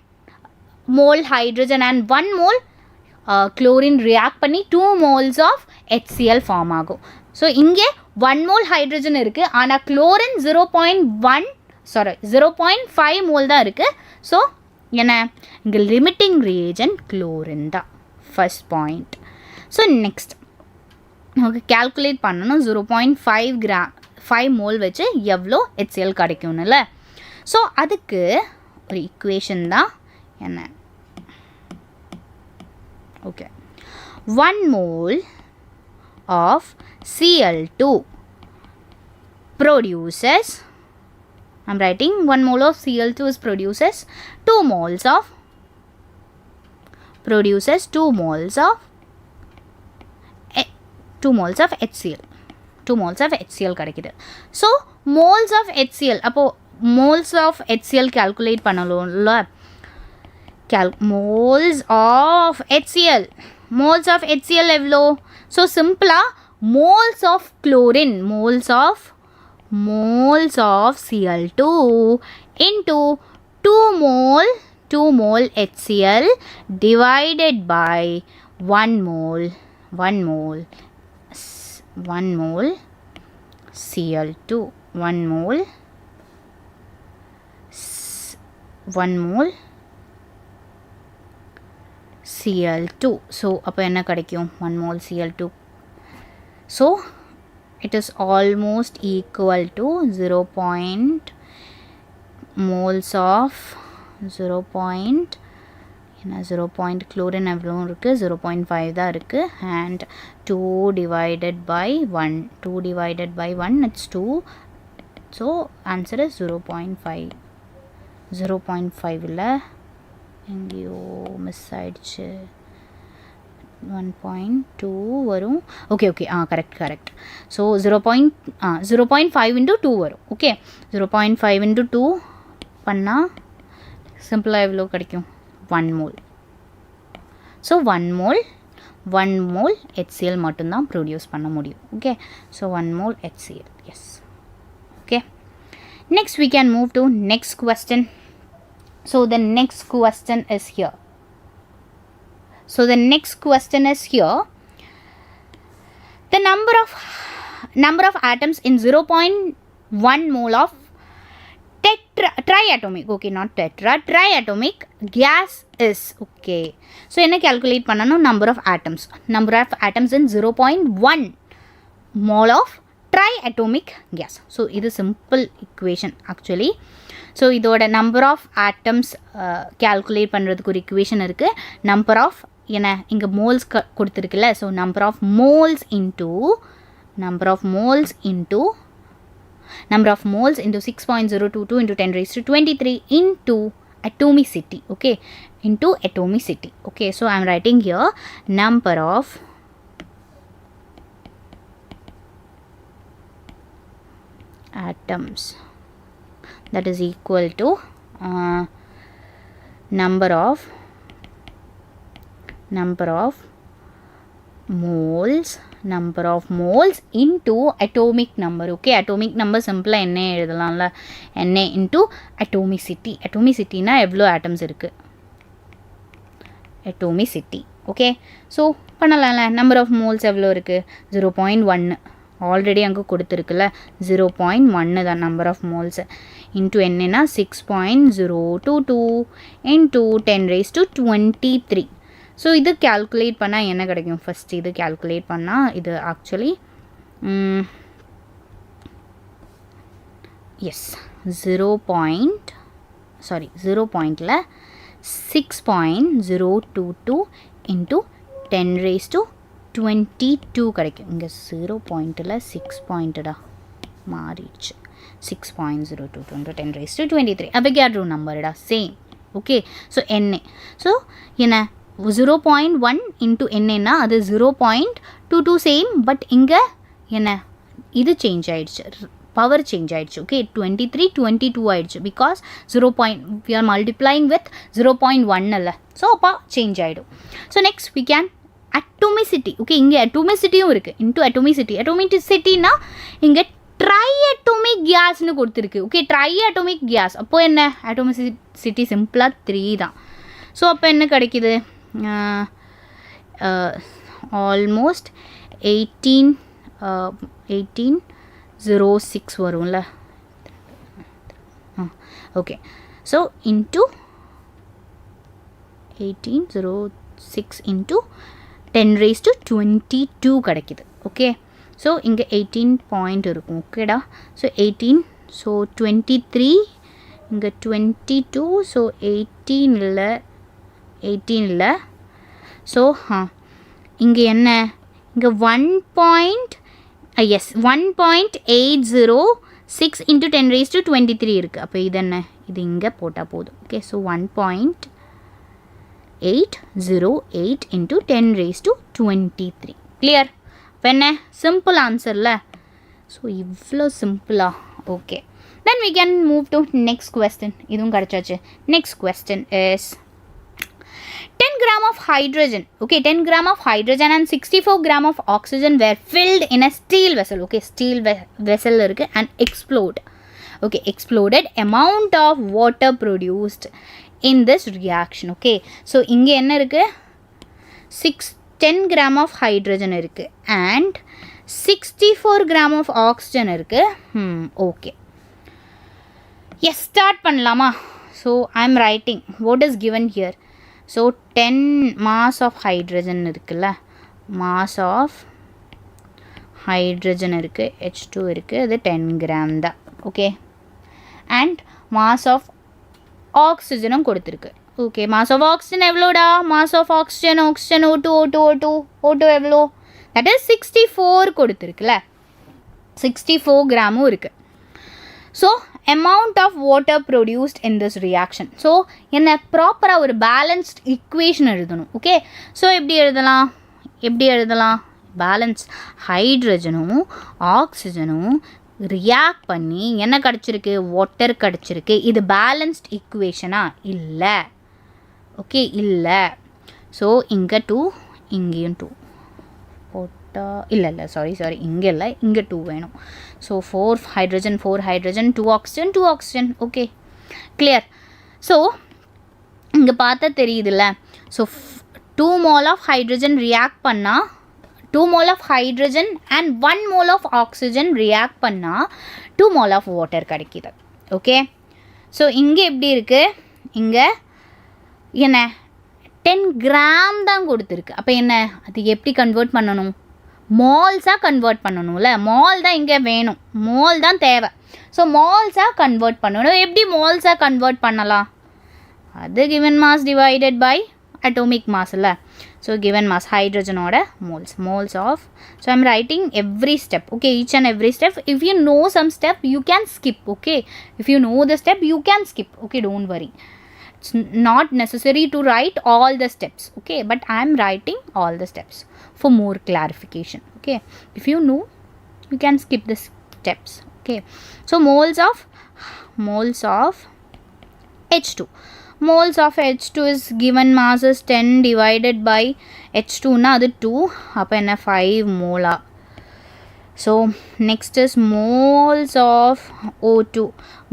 mole hydrogen and 1 mole chlorine react பண்ணி 2 moles of HCl ஃபார்ம் ஆகும். ஸோ இங்கே 1 mole hydrogen இருக்குது, ஆனால் chlorine 0.5 mole தான் இருக்குது. ஸோ என்ன, இங்கே லிமிட்டிங் ரியேஜென்ட் chlorine தான். First point. ஸோ நெக்ஸ்ட் நமக்கு கேல்குலேட் பண்ணணும் 0.5 மோல் வச்சு எவ்வளோ HCl கிடைக்கும்னுல. ஸோ அதுக்கு ஒரு ஈக்குவேஷன் தான் என்ன, okay, 1 mole of Cl2 produces, I'm writing 1 mole of Cl2 is produces 2 moles of HCl. 2 moles of HCl கிடைக்குது. ஸோ moles of HCl, அப்போ moles of HCl calculate பண்ணணும்ல. moles of HCl எவ்வளோ? So சிம்பிளாக moles of chlorine, moles of Cl2 into 2 mole HCl divided by 1 mole Cl2, 1 mole Cl2. So அப்போ என்ன கிடைக்கும்? 1 mole Cl2. So it is almost equal to 0. moles of 0. chlorine எவ்வளோ இருக்குது? 0.5 தான் இருக்குது. and 2 divided by 1 it's 2. so answer is 0.5. 0.5 இல்லை, எங்கேயோ miss ஆயிடுச்சு. 1.2 வரும். Okay correct. ஸோ 0.5 into 2 வரும். ஓகே, 0.5 into 2 பண்ணால் சிம்பிளாக எவ்வளோ கிடைக்கும்? 1 mole. ஸோ 1 mole HCl மட்டும்தான் ப்ரொடியூஸ் பண்ண முடியும். Okay, so 1 mole HCl. Yes. Okay, next we can move to next question. So the next question is here. The number of atoms in 0.1 mole of triatomic, okay, not tetra, triatomic gas is, okay. So என்ன calculate பண்ணனும்? number of atoms in 0.1 mole of triatomic gas. So இது simple equation actually. So இதோட number of atoms calculate பண்ணுறதுக்கு ஒரு equation இருக்குது. number of என்ன இங்கே moles கொடுத்துருக்குல்ல. so number of moles into 6.022 into 10 raised to 23 into atomicity. Okay, into atomicity. Okay, so I am writing here number of atoms, that is equal to number of moles into atomic number. Okay, atomic number simple என்ன எழுதலாம்ல, Na into atomicity. atomicity na எவ்வளோ atoms இருக்கு? atomicity. okay, so பண்ணலாம்ல. number of moles எவ்வளோ இருக்கு? 0.1 already அங்கே கொடுத்துருக்குல்ல 0.1 தான் number of moles into என்னன்னா 6.022 into 10⁻23. So இது கேல்குலேட் பண்ணால் என்ன கிடைக்கும்? ஃபஸ்ட் இது கேல்குலேட் பண்ணால் இது ஆக்சுவலி எஸ் 6.022 இன்ட்டு 10⁻22 கிடைக்கும். இங்கே 0 பாயிண்டில் 6 பாயிண்ட்டடா மாறிடுச்சு. 6.022 into 10⁻23 அப்போ கேட்ரூ நம்பர்டா சேம். ஓகே, ஸோ என்ன ஸோ என்ன 0.1 இன்ட்டு என்னன்னா அது 0.22 சேம். பட் இங்கே என்ன இது சேஞ்ச் ஆகிடுச்சு, பவர் சேஞ்ச் ஆகிடுச்சு. ஓகே, 23 22 ஆகிடுச்சு. Because 0. we are multiplying with 0.1 இல்லை. ஸோ அப்போ சேஞ்ச் ஆகிடும். So next we can atomicity. Okay, இங்கே atomicityயும் இருக்குது. இன்ட்டு atomicityனா இங்கே ட்ரைஅட்டோமிக் கேஸ்னு கொடுத்துருக்கு. ஓகே, ட்ரைஅட்டோமிக் கேஸ் அப்போ என்ன அட்டோமிசிட்டி சிம்பிளாக 3 தான். ஸோ அப்போ என்ன கிடைக்குது? ஆல்மோஸ்ட் 1806 வரும்ல. ஓகே, ஸோ இன்ட்டு 1806 இன்ட்டு 10⁻22 கிடைக்குது. ஓகே, ஸோ இங்கே 18 பாயிண்ட் இருக்கும். ஓகேடா, ஸோ 18, ஸோ 23, இங்கே 22, ஸோ 18 இல்லை. ஸோ இங்கே என்ன? இங்கே 1.806 இன்ட்டு 10⁻23 இருக்குது. அப்போ இது என்ன? இது இங்கே போட்டால் போதும். Okay, so 1.808 into 10⁻23. கிளியர்? என்ன சிம்பிள் ஆன்சர்ல. ஸோ இவ்வளோ சிம்பிளா? Okay, then we can move to next question. இதுவும் கிடச்சாச்சு. Next question is 10 gram of hydrogen. Okay, 10 gram of hydrogen and 64 gram of oxygen were filled in a steel vessel. Okay, steel vessel இருக்கு and explode. Okay, exploded amount of water produced in this reaction. Okay, so இங்கே என்ன இருக்கு? 10 gram of hydrogen இருக்குது and 64 gram of oxygen இருக்குது. Okay, S start பண்ணலாமா? So I am writing what is given here. So 10 mass of hydrogen இருக்குல்ல, mass of hydrogen இருக்குது, H2 இருக்குது, அது 10 gram தான். ஓகே, அண்ட் mass of oxygenம் கொடுத்துருக்கு. Okay, mass of oxygen எவ்வளோடா? mass of oxygen O2 எவ்வளோ? that is 64 கொடுத்துருக்குல்ல, 64 கிராமும் இருக்குது. So amount of water produced in this reaction. So என்ன ப்ராப்பராக ஒரு பேலன்ஸ்ட் ஈக்குவேஷன் எழுதணும். ஓகே, ஸோ எப்படி எழுதலாம்? பேலன்ஸ் ஹைட்ரஜனும் ஆக்சிஜனும் ரியாக்ட் பண்ணி என்ன கிடச்சிருக்கு? வாட்டர் கிடச்சிருக்கு. இது பேலன்ஸ்ட் ஈக்குவேஷனா? இல்லை. ஓகே, இல்லை. ஸோ இங்கே 2, இங்கேயும் 2 போட்டா இல்லை சாரி இங்கே இல்லை, இங்கே 2 வேணும். So 4 hydrogen 2 oxygen. Okay, clear? So இங்கே பார்த்தா தெரியுதுல்ல. So 2 mole of hydrogen react பண்ணால் 2 mole of hydrogen and 1 mole of oxygen react பண்ணால் 2 mole of water கிடைக்கிது. ஓகே, ஸோ இங்கே எப்படி இருக்குது? இங்கே என்ன 10 gram தான் கொடுத்துருக்கு. அப்போ என்ன அது எப்படி கன்வெர்ட் பண்ணணும்? மால்ஸாக கன்வெர்ட் பண்ணணும்ல. மால் தான் இங்கே வேணும், மால் தான் தேவை. ஸோ மால்ஸாக கன்வெர்ட் பண்ணணும். எப்படி மால்ஸாக கன்வெர்ட் பண்ணலாம்? அது given mass divided by atomic mass இல்லை. ஸோ கிவன் மாஸ் ஹைட்ரஜனோட moles of. So I'm writing every step. Okay, each and every step. If you know some step you can skip. Okay, if you know the step you can skip. Okay, don't worry. It's not necessary to write all the steps. Okay, but I am writing all the steps for more clarification. Okay, if you know you can skip the steps. Okay, so moles of H2. Moles of H2 is given mass is 10 divided by H2 na adu 2 appo enna 5 molar. So next is moles of O2.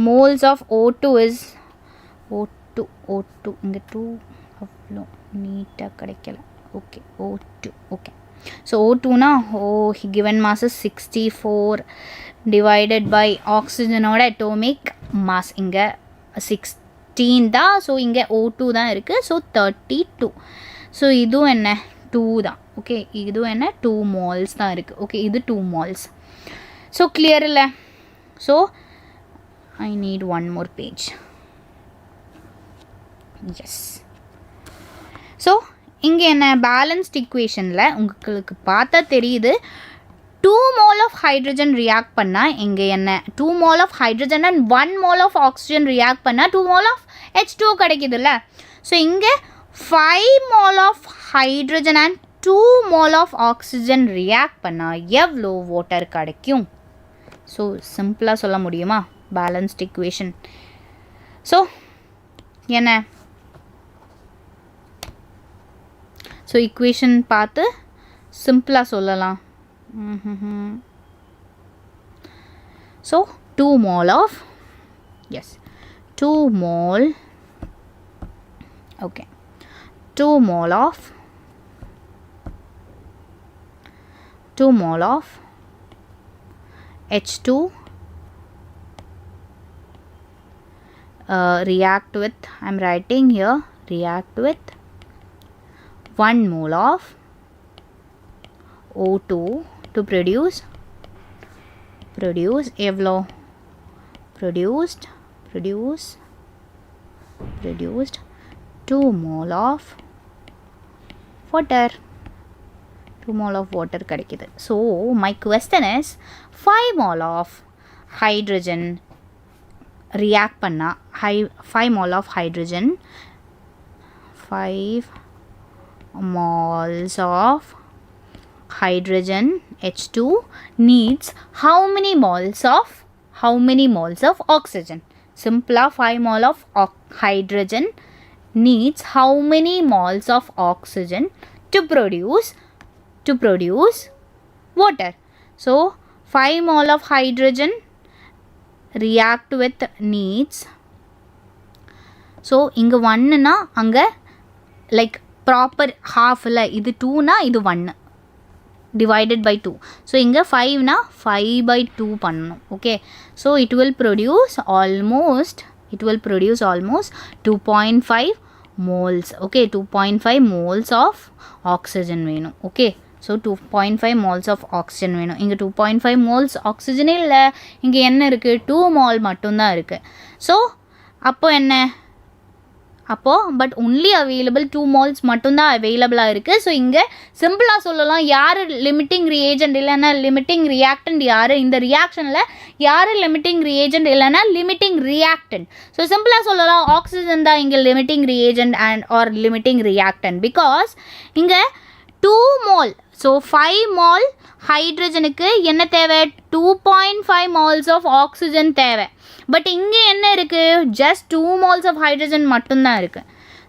Moles of O2 is O2 இங்கே 2 அவ்வளோ நீட்டாக கிடைக்கல. Okay, O2. Okay, So O2 na, oh, given mass is 64 divided by oxygen oda atomic mass inga 16 da, so inga O2 da irukku, so 32. So idu enna 2 da, okay, idu enna 2 moles da irukku, okay, idu 2 moles. So clear illa? So I need one more page. Yes. So இங்கே என்ன balanced ஈக்குவேஷனில் உங்களுக்கு பார்த்தா தெரியுது 2 mole of hydrogen react பண்ணால் இங்கே என்ன 2 mole of hydrogen and 1 mole of oxygen react பண்ணால் 2 mole of H2O கிடைக்குதுல்ல. ஸோ இங்கே 5 mole of hydrogen and 2 mole of oxygen react பண்ணால் எவ்வளோ வாட்டர் கிடைக்கும்? ஸோ சிம்பிளாக சொல்ல முடியுமா பேலன்ஸ்ட் ஈக்குவேஷன்? ஸோ என்ன? ஸோ equation பார்த்து சிம்பிளாக சொல்லலாம். So 2 mole of, yes, 2 mole, okay, 2 mole of H2 react with, I'm writing here, react with 1 mole of O2 to produce evlo produced 2 mole of water. 2 mole of water kadikidhu. So my question is 5 mole of hydrogen react panna 5 mole of hydrogen, 5 moles of hydrogen H2 needs how many moles of oxygen? Simple, 5 mole of hydrogen needs how many moles of oxygen to produce water? So 5 mole of hydrogen react with needs, so inga 1 na anga like proper half la, idu 2 na idu 1 divided by 2, so inga 5 na 5 by 2 pannum, okay. So it will produce almost 2.5 moles, okay, 2.5 moles of oxygen venum, okay. So 2.5 moles of oxygen venum. inga 2.5 moles oxygen illa, inga enna irukku 2 mole mattum da irukku. So appo enna, அப்போ but only available 2 moles மட்டும்தான் அவைலபிளாக இருக்குது. So இங்கே சிம்பிளாக சொல்லலாம், யார் limiting reagent இல்லைன்னா limiting reactant யார், இந்த ரியாக்ஷனில் யார் லிமிட்டிங் ரியேஜெண்ட் இல்லைன்னா லிமிட்டிங் ரியாக்டன்ட். ஸோ சிம்பிளாக சொல்லலாம் ஆக்சிஜன் தான் இங்கே limiting reagent and or limiting reactant, because இங்கே 2 mole, ஸோ 5 mole ஹைட்ரஜனுக்கு என்ன தேவை, 2.5 moles of ஆக்சிஜன் தேவை. பட் இங்கே என்ன இருக்குது, ஜஸ்ட் 2 moles of hydrogen மட்டும்தான் இருக்குது.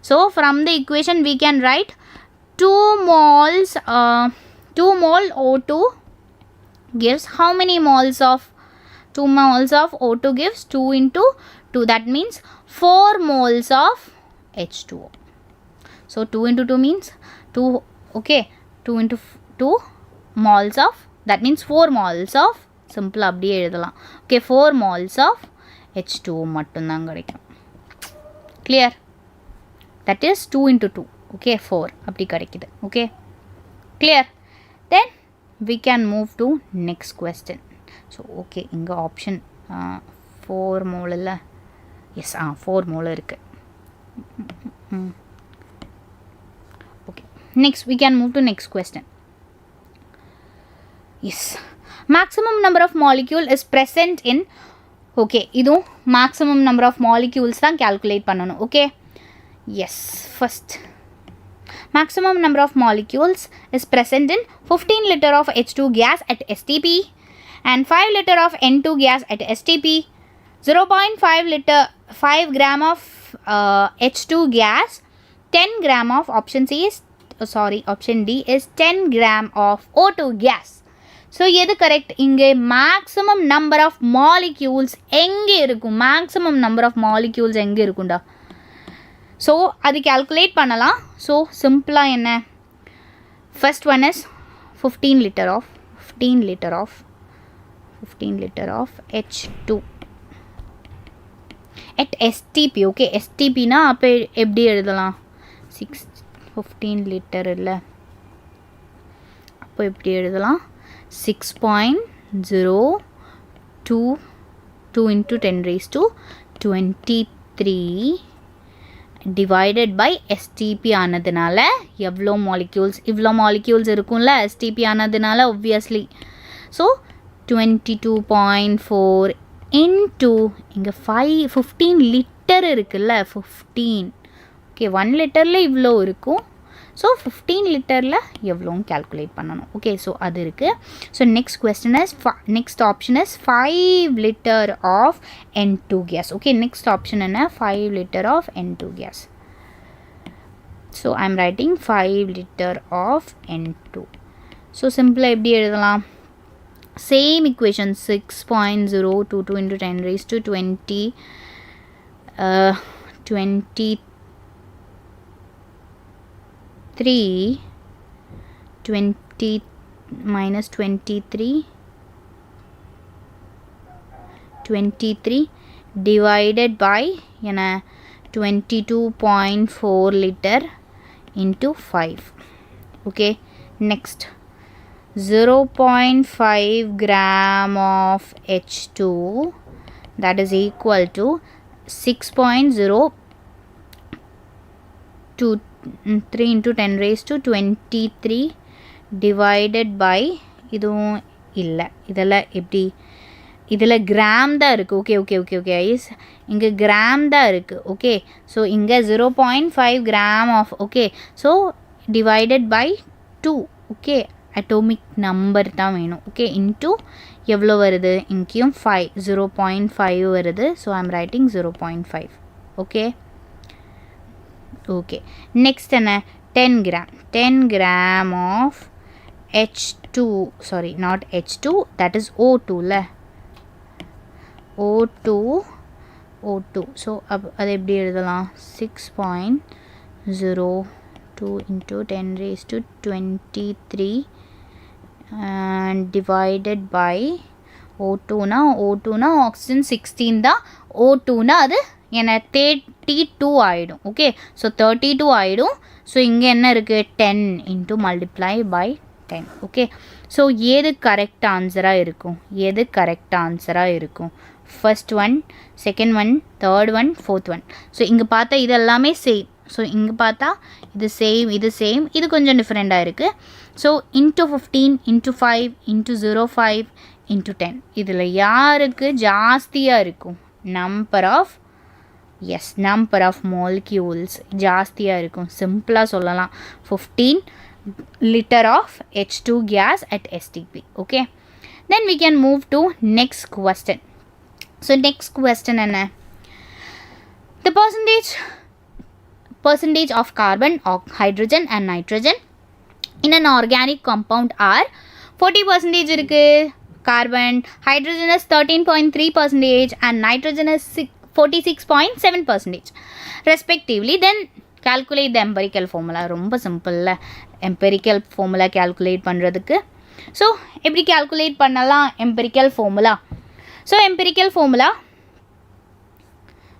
So from the equation we can write 2 mole O2 gives how many moles of 2 moles of O2 gives 2 into 2, that means 4 moles of H2O. So 2 into 2 means 2, okay, 2 into 2 moles of, that means 4 moles of, simple அப்படியே எழுதலாம், okay, 4 moles of H2O மட்டும்தான் கிடைக்கும். Clear? That is 2 into 2, okay, 4 அப்படி கிடைக்குது, okay, clear? Then we can move to next question. So okay, இங்கே option 4 mole இல்லை, S 4 mole இருக்குது. okay, next we can move to next question. Yes, maximum number of molecule is present in, okay, இதுவும் maximum number of molecules தான் calculate பண்ணணும், okay. Yes, first maximum number of molecules is present in 15 liter of H2 gas at STP and 5 liter of N2 gas at STP, 5 gram of H2 gas, 10 gram of option D is 10 gram of O2 gas. So எது correct? இங்கே maximum number of molecules எங்கே இருக்கும், maximum number of molecules எங்கே இருக்கும்டா? So அது calculate பண்ணலாம். So சிம்பிளாக என்ன, first one is 15 liter of H2 at STP. Okay, STP na அப்ப எப்படி எழுதலாம் 15 liter இல்ல அப்ப எப்படி எழுதலாம் 6.022 into 10 raised to 23 divided by STP ஆனதுனால எவ்வளோ molecules இவ்வளோ molecules இருக்கும்ல STP ஆனதுனால obviously so 22.4 into இங்க 15 liter இருக்குல்ல 15 okay 1 literல இவ்வளோ இருக்கும் so 15 literல எவ்வளோன்னு calculate பண்ணணும் okay so அது இருக்கு so next question is next option is 5 liter of N2 gas okay next option என்ன 5 liter of N2 gas so I'm writing 5 liter of N2 so simple எப்படி எழுதலாம் same equation 6.022 into 10 raised to 20 minus 23 divided by 22.4 liter into 5 okay next 0.5 gram of H2 that is equal to 6.023 into 10 raised to 23 divided by இதுவும் இல்லை இதெல்லாம் எப்படி இதில் gram தான் இருக்குது okay ice இங்கே கிராம் தான் இருக்குது ஓகே ஸோ இங்கே 0.5 gram of okay so divided by 2 okay atomic number தான் வேணும் ஓகே இன்ட்டு எவ்வளோ வருது இங்கேயும் 5 0.5 வருது so I am writing 0.5 okay okay next என்ன 10 gram of H2 sorry not H2 that is O2 ல O2 so அது எப்படி எழுதலாம் 6.02 into 10 raised to 23 and divided by O2 na oxygen 16 தான் O2 na அது என்ன 32 ஆயிடும் ஓகே ஸோ 32 ஆயிடும் ஸோ இங்கே என்ன இருக்குது 10 into multiply by 10 okay so எது கரெக்ட் ஆன்சராக இருக்கும் first one second one third one fourth one so இங்கே பார்த்தா இது எல்லாமே சேம் ஸோ இங்கே பார்த்தா இது சேம் இது கொஞ்சம் டிஃப்ரெண்ட்டாக இருக்குது so into 15 into 5 into 0.5 into 10 இதில் யாருக்கு ஜாஸ்தியாக இருக்கும் நம்பர் ஆஃப் molecules ஜாஸ்தியாக இருக்கும் சிம்பிளாக சொல்லலாம் 15 liter of H2 gas at STP okay then we can move to next question so next question என்ன the percentage of carbon hydrogen and nitrogen in an organic compound are 40% இருக்கு carbon hydrogen is 13.3% and nitrogen is 46.7% respectively then calculate the empirical formula ரொம்ப சிம்பிள்ல empirical formula calculate பண்ணுறதுக்கு so எப்படி calculate பண்ணலாம் empirical formula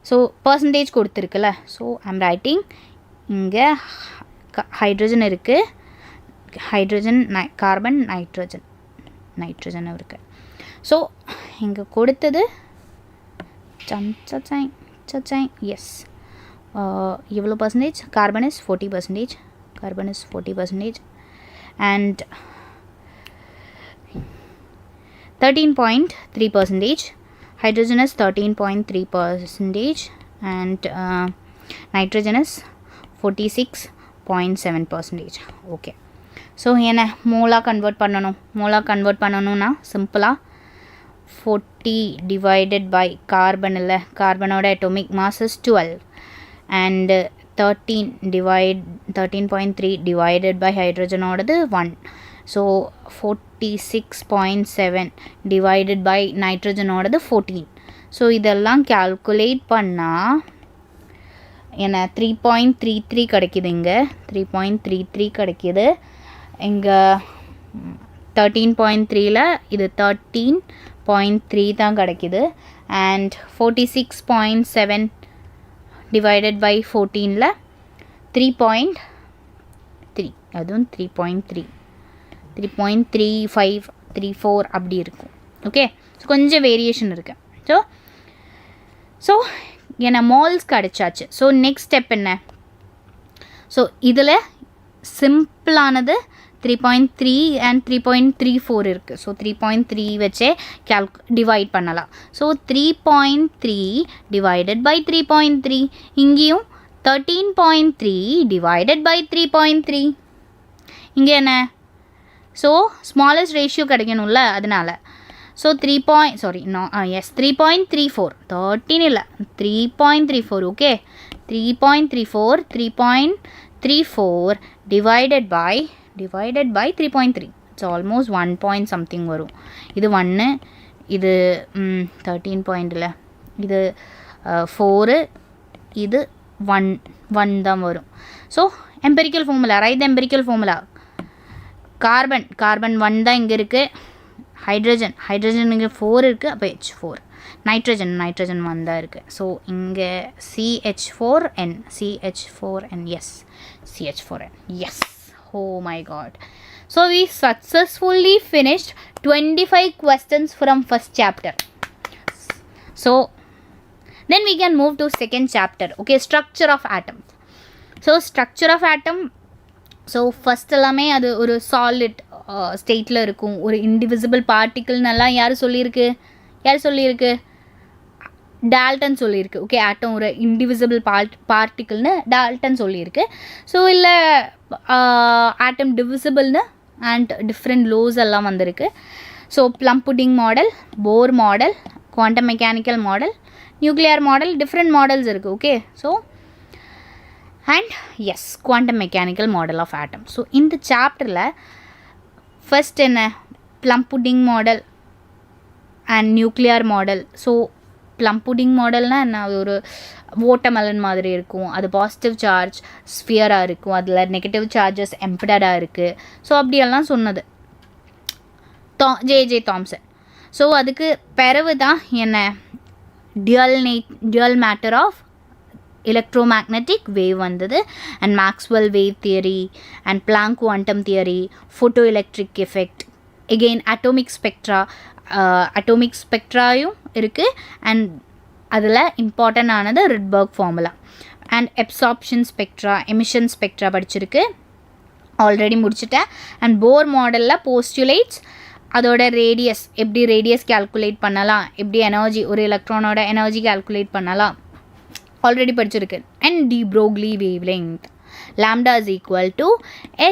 so percentage கொடுத்துருக்குல்ல so I'm writing இங்கே hydrogen இருக்குது hydrogen carbon nitrogen இருக்குது ஸோ இங்கே கொடுத்தது yes எவ்வளோ percentage carbon is 40% and 13.3% hydrogen is 13.3% and nitrogen is 46.7% okay so என்ன molar convert பண்ணணும்னா சிம்பிளாக 40 divided by carbon இல்லை கார்பனோட atomic mass is 12 and 13.3 divided by hydrogen ஓடது 1 so 46.7 divided by nitrogen ஓடது 14 so இதெல்லாம் calculate பண்ணால் என்ன 3.33 கிடைக்குது இங்கே 3.33 கிடைக்குது இங்கே 13.3ல இது 13.3 தான் கிடைக்குது. அண்ட் 46.7 divided by 14ல 3.3, அதுவும் 3.3, 3.35, 34 அப்படி இருக்கும். ஓகே, ஸோ கொஞ்சம் வேரியேஷன் இருக்குது. ஸோ என்ன மால்ஸ் கிடச்சாச்சு. ஸோ நெக்ஸ்ட் ஸ்டெப் என்ன? ஸோ இதில் சிம்பிளானது 3.3 and 3.34 இருக்குது. ஸோ 3.3 வச்சே டிவைட் பண்ணலாம். ஸோ 3.3 divided by 3.3, இங்கேயும் 13.3 divided by 3.3. இங்கே என்ன? ஸோ ஸ்மாலஸ்ட் ரேஷியோ கிடைக்கணும்ல, அதனால. ஸோ 3.34, 13 இல்லை 3.34. Okay, 3.34 divided by 3.3. It's almost 1 point something வரும். இது 1, இது 13 பாயிண்டில் இது 4, இது 1 தான் வரும். So empirical formula, right empirical formula. Carbon 1 தான் இங்கே இருக்குது. ஹைட்ரஜன் இங்கே 4 இருக்குது, அப்போ H4. நைட்ரஜன் 1 தான் இருக்குது. ஸோ இங்கே CH4N, yes, CH4N, yes. Oh my god. So we successfully finished 25 questions from first chapter. So then we can move to second chapter. Okay, structure of atom. So structure of atom, so first எல்லாமே அது ஒரு solid ஸ்டேட்டில் இருக்கும். ஒரு indivisible பார்ட்டிக்கிள்னெல்லாம் யார் சொல்லியிருக்கு? Dalton சொல்லியிருக்கு. Okay, atom ஒரு இன்டிவிசிபிள் பார்ட்டிக்கிள்னு டால்டன் சொல்லியிருக்கு. ஸோ இல்லை ஆட்டம் டிவிசிபிள்னு அண்ட் டிஃப்ரெண்ட் லோஸ் எல்லாம் வந்திருக்கு. So plum pudding model, Bohr model, quantum mechanical model, nuclear model, different models இருக்குது. Okay, so and yes, quantum mechanical model of atom. So இந்த சாப்டரில் ஃபர்ஸ்ட் என்ன? Plum pudding model and nuclear model. So plum pudding மாடல்னால் என்ன? ஒரு watermelon மாதிரி இருக்கும். அது பாசிட்டிவ் சார்ஜ் ஸ்பியராக இருக்கும், அதில் நெகட்டிவ் சார்ஜஸ் எம்படடாக இருக்குது. ஸோ அப்படியெல்லாம் சொன்னது ஜே தாம்சன். ஸோ அதுக்கு பிறகு தான் என்ன? Dual matter of electromagnetic wave வந்தது. And Maxwell wave theory and Planck quantum theory, photoelectric effect, again atomic ஸ்பெக்ட்ராயும் இருக்குது. அண்ட் அதில் இம்பார்ட்டன்ட் ஆனது Rydberg formula. And absorption spectra, emission spectra படிச்சிருக்கு, ஆல்ரெடி முடிச்சுட்டேன். அண்ட் போர் மாடலில் போஸ்டுலேட்ஸ், அதோட ரேடியஸ், எப்படி ரேடியஸ் கால்குலேட் பண்ணலாம், எப்படி எனர்ஜி, ஒரு எலக்ட்ரானோட எனர்ஜி கால்குலேட் பண்ணலாம், ஆல்ரெடி படிச்சிருக்கு. And de Broglie wavelength, lambda is equal to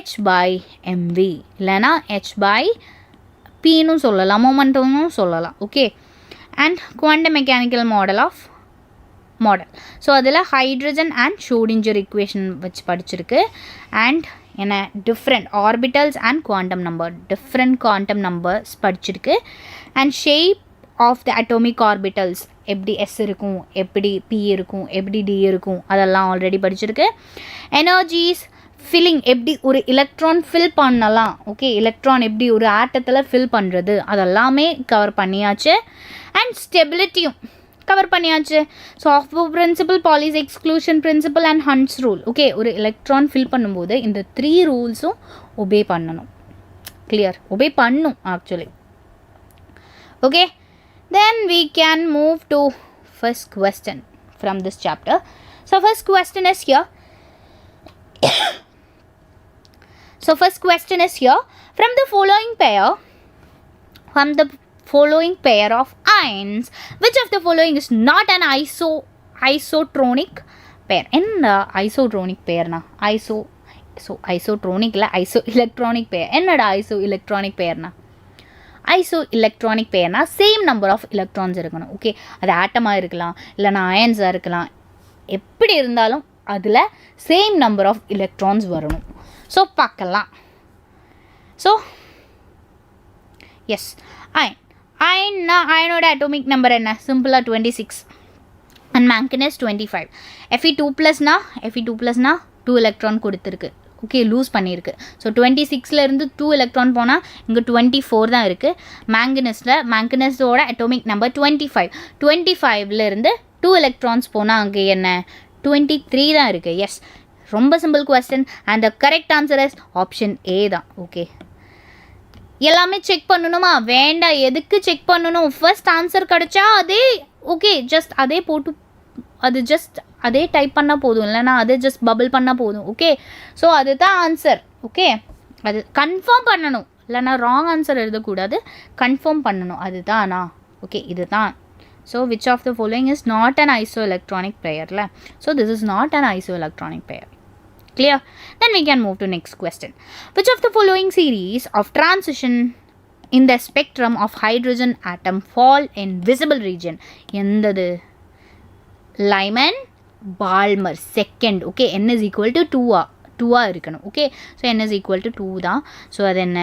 h/mv, இல்லைனா h/pன்னு சொல்லலாம், மொமெண்டம்னு சொல்லலாம். Okay, and quantum mechanical model. So அதில் ஹைட்ரஜன் அண்ட் ஷ்ரோடிஞ்சர் இக்குவேஷன் வச்சு படிச்சிருக்கு. அண்ட் என்ன? Different orbitals and quantum numbers படிச்சிருக்கு. And shape of the atomic orbitals, எப்படி S இருக்கும், எப்படி P இருக்கும், எப்படி D இருக்கும், அதெல்லாம் ஆல்ரெடி படிச்சிருக்கு. எனர்ஜிஸ், ஃபில்லிங், எப்படி ஒரு எலக்ட்ரான் ஃபில் பண்ணலாம். ஓகே, எலக்ட்ரான் எப்படி ஒரு ஆட்டத்தில் ஃபில் பண்ணுறது, அதெல்லாமே கவர் பண்ணியாச்சு. அண்ட் ஸ்டெபிலிட்டியும் கவர் பண்ணியாச்சு. So Aufbau principle, Pauli's exclusion principle and Hund's rule. Okay, ஒரு எலக்ட்ரான் ஃபில் பண்ணும்போது இந்த 3 ரூல்ஸும் ஒபே பண்ணணும். கிளியர்? ஒபே பண்ணும் actually. Okay, then we can move to first question from this chapter. So first question is here. From the following pair of ions, which of the following is not an isotronic pair? என்ன isotronic pair na? isotronic இல்ல, isoelectronic pair. என்னடா isoelectronic pair na? ஐசோஎலக்ட்ரானிக் பேர்னா same number of electrons இருக்கணும். Okay, அது ஆட்டமாக இருக்கலாம், இல்லைனா அயன்ஸாக இருக்கலாம், எப்படி இருந்தாலும் அதில் சேம் நம்பர் ஆஃப் எலக்ட்ரான்ஸ் வரணும். ஸோ பார்க்கலாம். ஸோ எஸ், அயனோட அட்டோமிக் நம்பர் என்ன? சிம்பிளாக 26 அண்ட் மேங்கனீஸ் 25. Fe2+னா 2 எலக்ட்ரான் கொடுத்துருக்கு. ஓகே லூஸ் பண்ணியிருக்கு. ஸோ 26லேருந்து 2 எலக்ட்ரான் போனால் இங்கே 24 தான் இருக்குது. மேங்கனஸோட அட்டோமிக் நம்பர் 25. 25லேருந்து 2 எலக்ட்ரான்ஸ் போனால் அங்கே என்ன 23 தான் இருக்குது. எஸ், ரொம்ப simple question. And the correct answer is option A தான். ஓகே, எல்லாமே செக் பண்ணணுமா? வேண்டாம். எதுக்கு செக் பண்ணணும்? ஃபர்ஸ்ட் ஆன்சர் கிடச்சா அதே ஓகே, ஜஸ்ட் அதே போட்டு அது ஜஸ்ட் அதே டைப் பண்ணால் போதும், இல்லைனா அதே ஜஸ்ட் பபிள் பண்ணால் போதும். ஓகே, ஸோ அதுதான் ஆன்சர். ஓகே, அது கன்ஃபார்ம் பண்ணணும், இல்லைனா ராங் ஆன்சர் எழுதக்கூடாது, கன்ஃபார்ம் பண்ணணும். அதுதானா? ஓகே, இதுதான். So which of the following is not an isoelectronic pair? So this is not an isoelectronic pair. Clear? Then we can move to next question. Which of the following series of transition in the spectrum of hydrogen atom fall in visible region? எந்தது? Lyman Balmer second. Okay, n is equal to 2 இருக்கணும். Okay, so n is equal to 2 தான். So அது என்ன?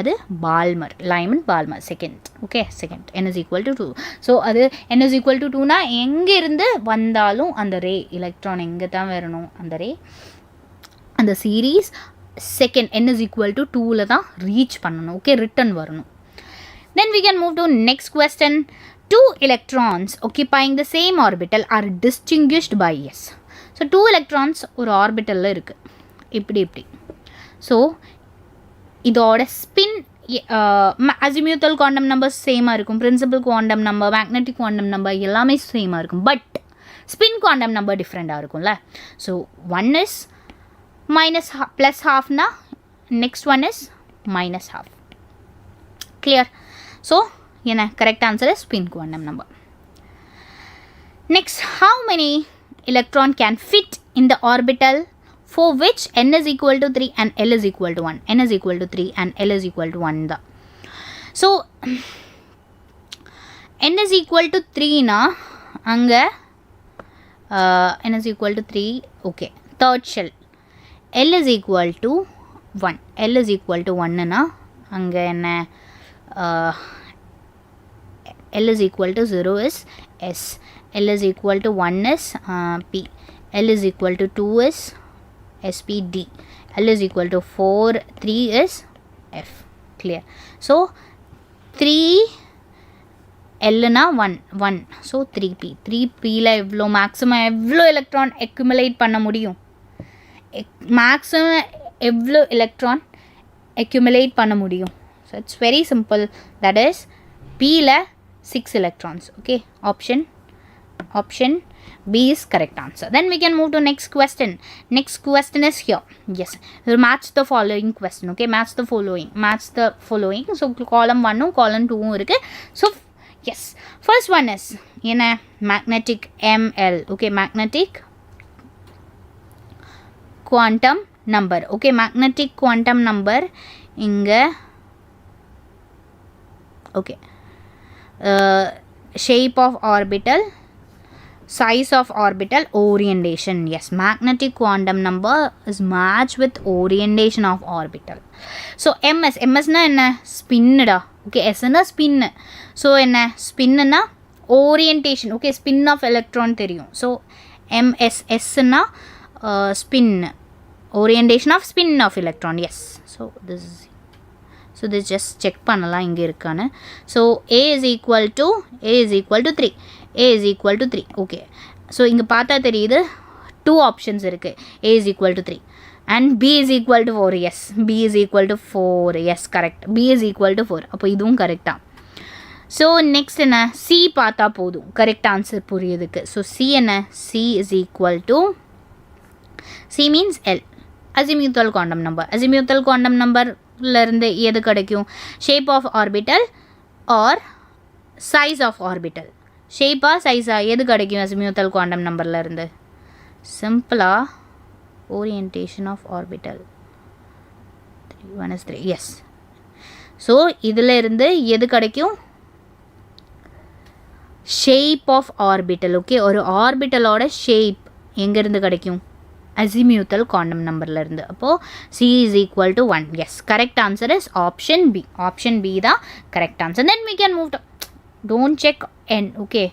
அது Balmer, Lyman Balmer second. Okay, second n is equal to 2. So அது n is equal to 2னா எங்கேருந்து வந்தாலும் அந்த ரே எலக்ட்ரான் எங்கே தான் வரணும், அந்த ரே அந்த series second n is equal to 2ல தான் ரீச் பண்ணணும். ஓகே, ரிட்டன் வரணும். Then we can move to next question. 2 electrons occupying the same orbital are distinguished by yes. So 2 electrons ஒரு ஆர்பிட்டலில் இருக்குது, இப்படி. ஸோ இதோட ஸ்பின் அசிமியூத்தல் குவாண்டம் நம்பர் சேமாக இருக்கும், principal quantum number, magnetic quantum number எல்லாமே சேமாக இருக்கும். பட் ஸ்பின் குவாண்டம் நம்பர் டிஃப்ரெண்ட்டாக இருக்கும்ல. So one is minus plus ஹாஃப்னா next one is minus half. Clear? So என்ன correct answer is spin quantum number. Next, how many electron can fit in the orbital for which n is equal to 3 and l is equal to 1? n is equal to 3 and l is equal to 1 தான். So n is equal to 3னா அங்கே n is equal to 3. Okay, third shell. l is equal to 1. l is equal to 1னா அங்கே என்ன? l is equal to 0 is s. l is equal to 1 is p. l is equal to 2 is spd. l is equal to 4, 3 is f. Clear? So 3 l na 1. So 3p. 3pல எவ்வளோ maximum எவ்வளோ electron accumulate பண்ண முடியும்? Maximum எவ்வளோ electron accumulate பண்ண முடியும்? So it's very simple. That is pல 6 electrons. Okay, option B is correct answer. Then we can move to next question. Next question is here. Yes, match the following question. Okay, match the following. So column 1 column 2 இருக்கு. So yes, first one is என்ன? magnetic ml. Okay, magnetic quantum number. Okay, magnetic quantum number இங்க okay, shape of orbital, size of orbital, orientation. Yes, magnetic quantum number is matched with orientation of orbital. So ms na enna? Spin da. Okay, s na spin. So enna? Spin na orientation. Okay, spin of electron theriyum. So s na spin, orientation of spin of electron. Yes, so this is just check பண்ணலாம் இங்கே இருக்கானு. So a is equal to 3. a is equal to 3. Okay, so இங்கே பார்த்தா தெரியுது 2 options இருக்குது. a is equal to 3 and b is equal to 4. yes, b is equal to 4. yes, correct. b is equal to 4. அப்போ இதுவும் கரெக்டாக. So next என்ன? c பார்த்தா போதும் கரெக்ட் ஆன்சர் புரியுதுக்கு. ஸோ c என்ன? c is equal to c means l, azimuthal quantum number. azimuthal quantum number இருந்து எது கிடைக்கும்? Shape of orbital or size of orbital. ஷேப்பா சைஸா எது கிடைக்கும் அசிமியூத்தல் குவாண்டம் நம்பரில் இருந்து? சிம்பிளாக orientation of orbital. 1 is 3. Yes, so இதில் இருந்து எது கிடைக்கும்? Shape of orbital. ஓகே, ஒரு ஆர்பிட்டலோட ஷேப் எங்கேருந்து கிடைக்கும்? azimuthal quantum நம்பரில் இருந்து. அப்போது c is equal to 1. yes, correct answer is option b. option b தான் correct answer. then we can move to, don't check n. okay,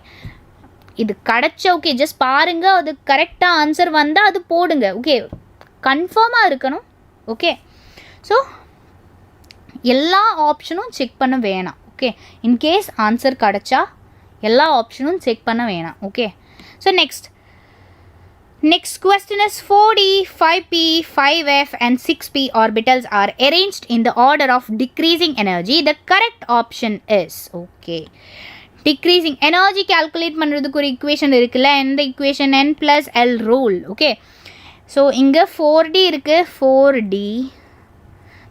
இது கிடச்ச ஓகே ஜஸ்ட் பாருங்கள், அது கரெக்டாக ஆன்சர் வந்தால் அது போடுங்க. ஓகே, கன்ஃபார்மாக இருக்கணும். ஓகே, ஸோ எல்லா ஆப்ஷனும் செக் பண்ண வேணாம். ஓகே, இன்கேஸ் ஆன்சர் கிடச்சா எல்லா ஆப்ஷனும் செக் பண்ண வேணாம். Okay, so Next question is 4d, 5p, 5f and 6p orbitals are arranged in the order of decreasing energy. The correct option is, okay, decreasing energy calculate பண்றதுக்கு ஒரு equation இருக்குல்ல, இந்த equation n plus l rule. Okay, so இங்க 4d இருக்கு, 4d,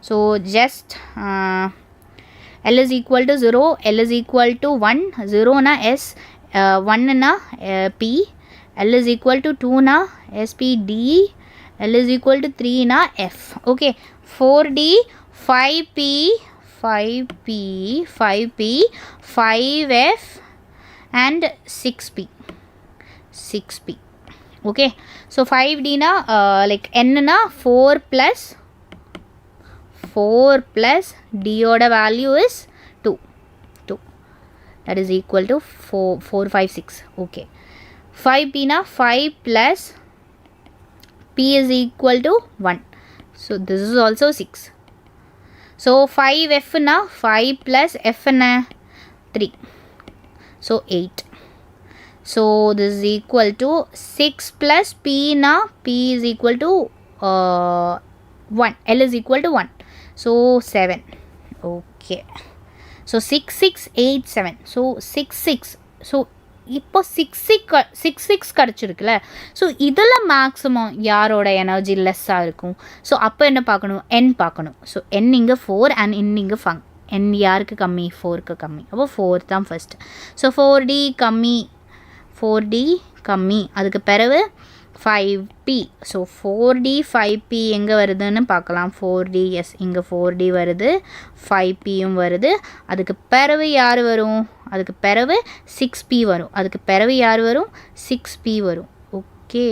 so just l is equal to 0, l is equal to 1, 0 na s, 1 na p, L is equal to 2 na SPD, L is equal to 3 na F. Okay, 4D, 5P, 5P, 5P, 5F and 6P, 6P. Okay, so 5D na like n na 4 plus D oda value is 2, that is equal to 4, 5, 6. Okay, 5p na 5 plus p is equal to 1, so this is also 6. So 5f na 5 plus f na 3, so 8. So this is equal to 6 plus p na p is equal to 1, l is equal to 1, so 7. Okay, so 6 6 8 7, so 6 6. So இப்போ 6 கிடச்சிருக்குல்ல, so இதில் maximum யாரோட energy லெஸ்ஸாக இருக்கும்? So அப்போ என்ன பார்க்கணும்? n பார்க்கணும். So n இங்கே 4 and n இங்கே n யாருக்கு கம்மி? 4க்கு கம்மி. அப்போ 4 தான் ஃபஸ்ட்டு. ஸோ 4d கம்மி, அதுக்கு பிறகு 5p. ஸோ 4d 5p எங்கே வருதுன்னு பார்க்கலாம். 4d, எஸ், இங்கே 4d வருது, 5pயும் வருது. அதுக்கு பிறகு யார் வரும்? அதுக்கு பிறகு 6p வரும். அதுக்கு பிறகு யார் வரும்? 6p வரும். ஓகே,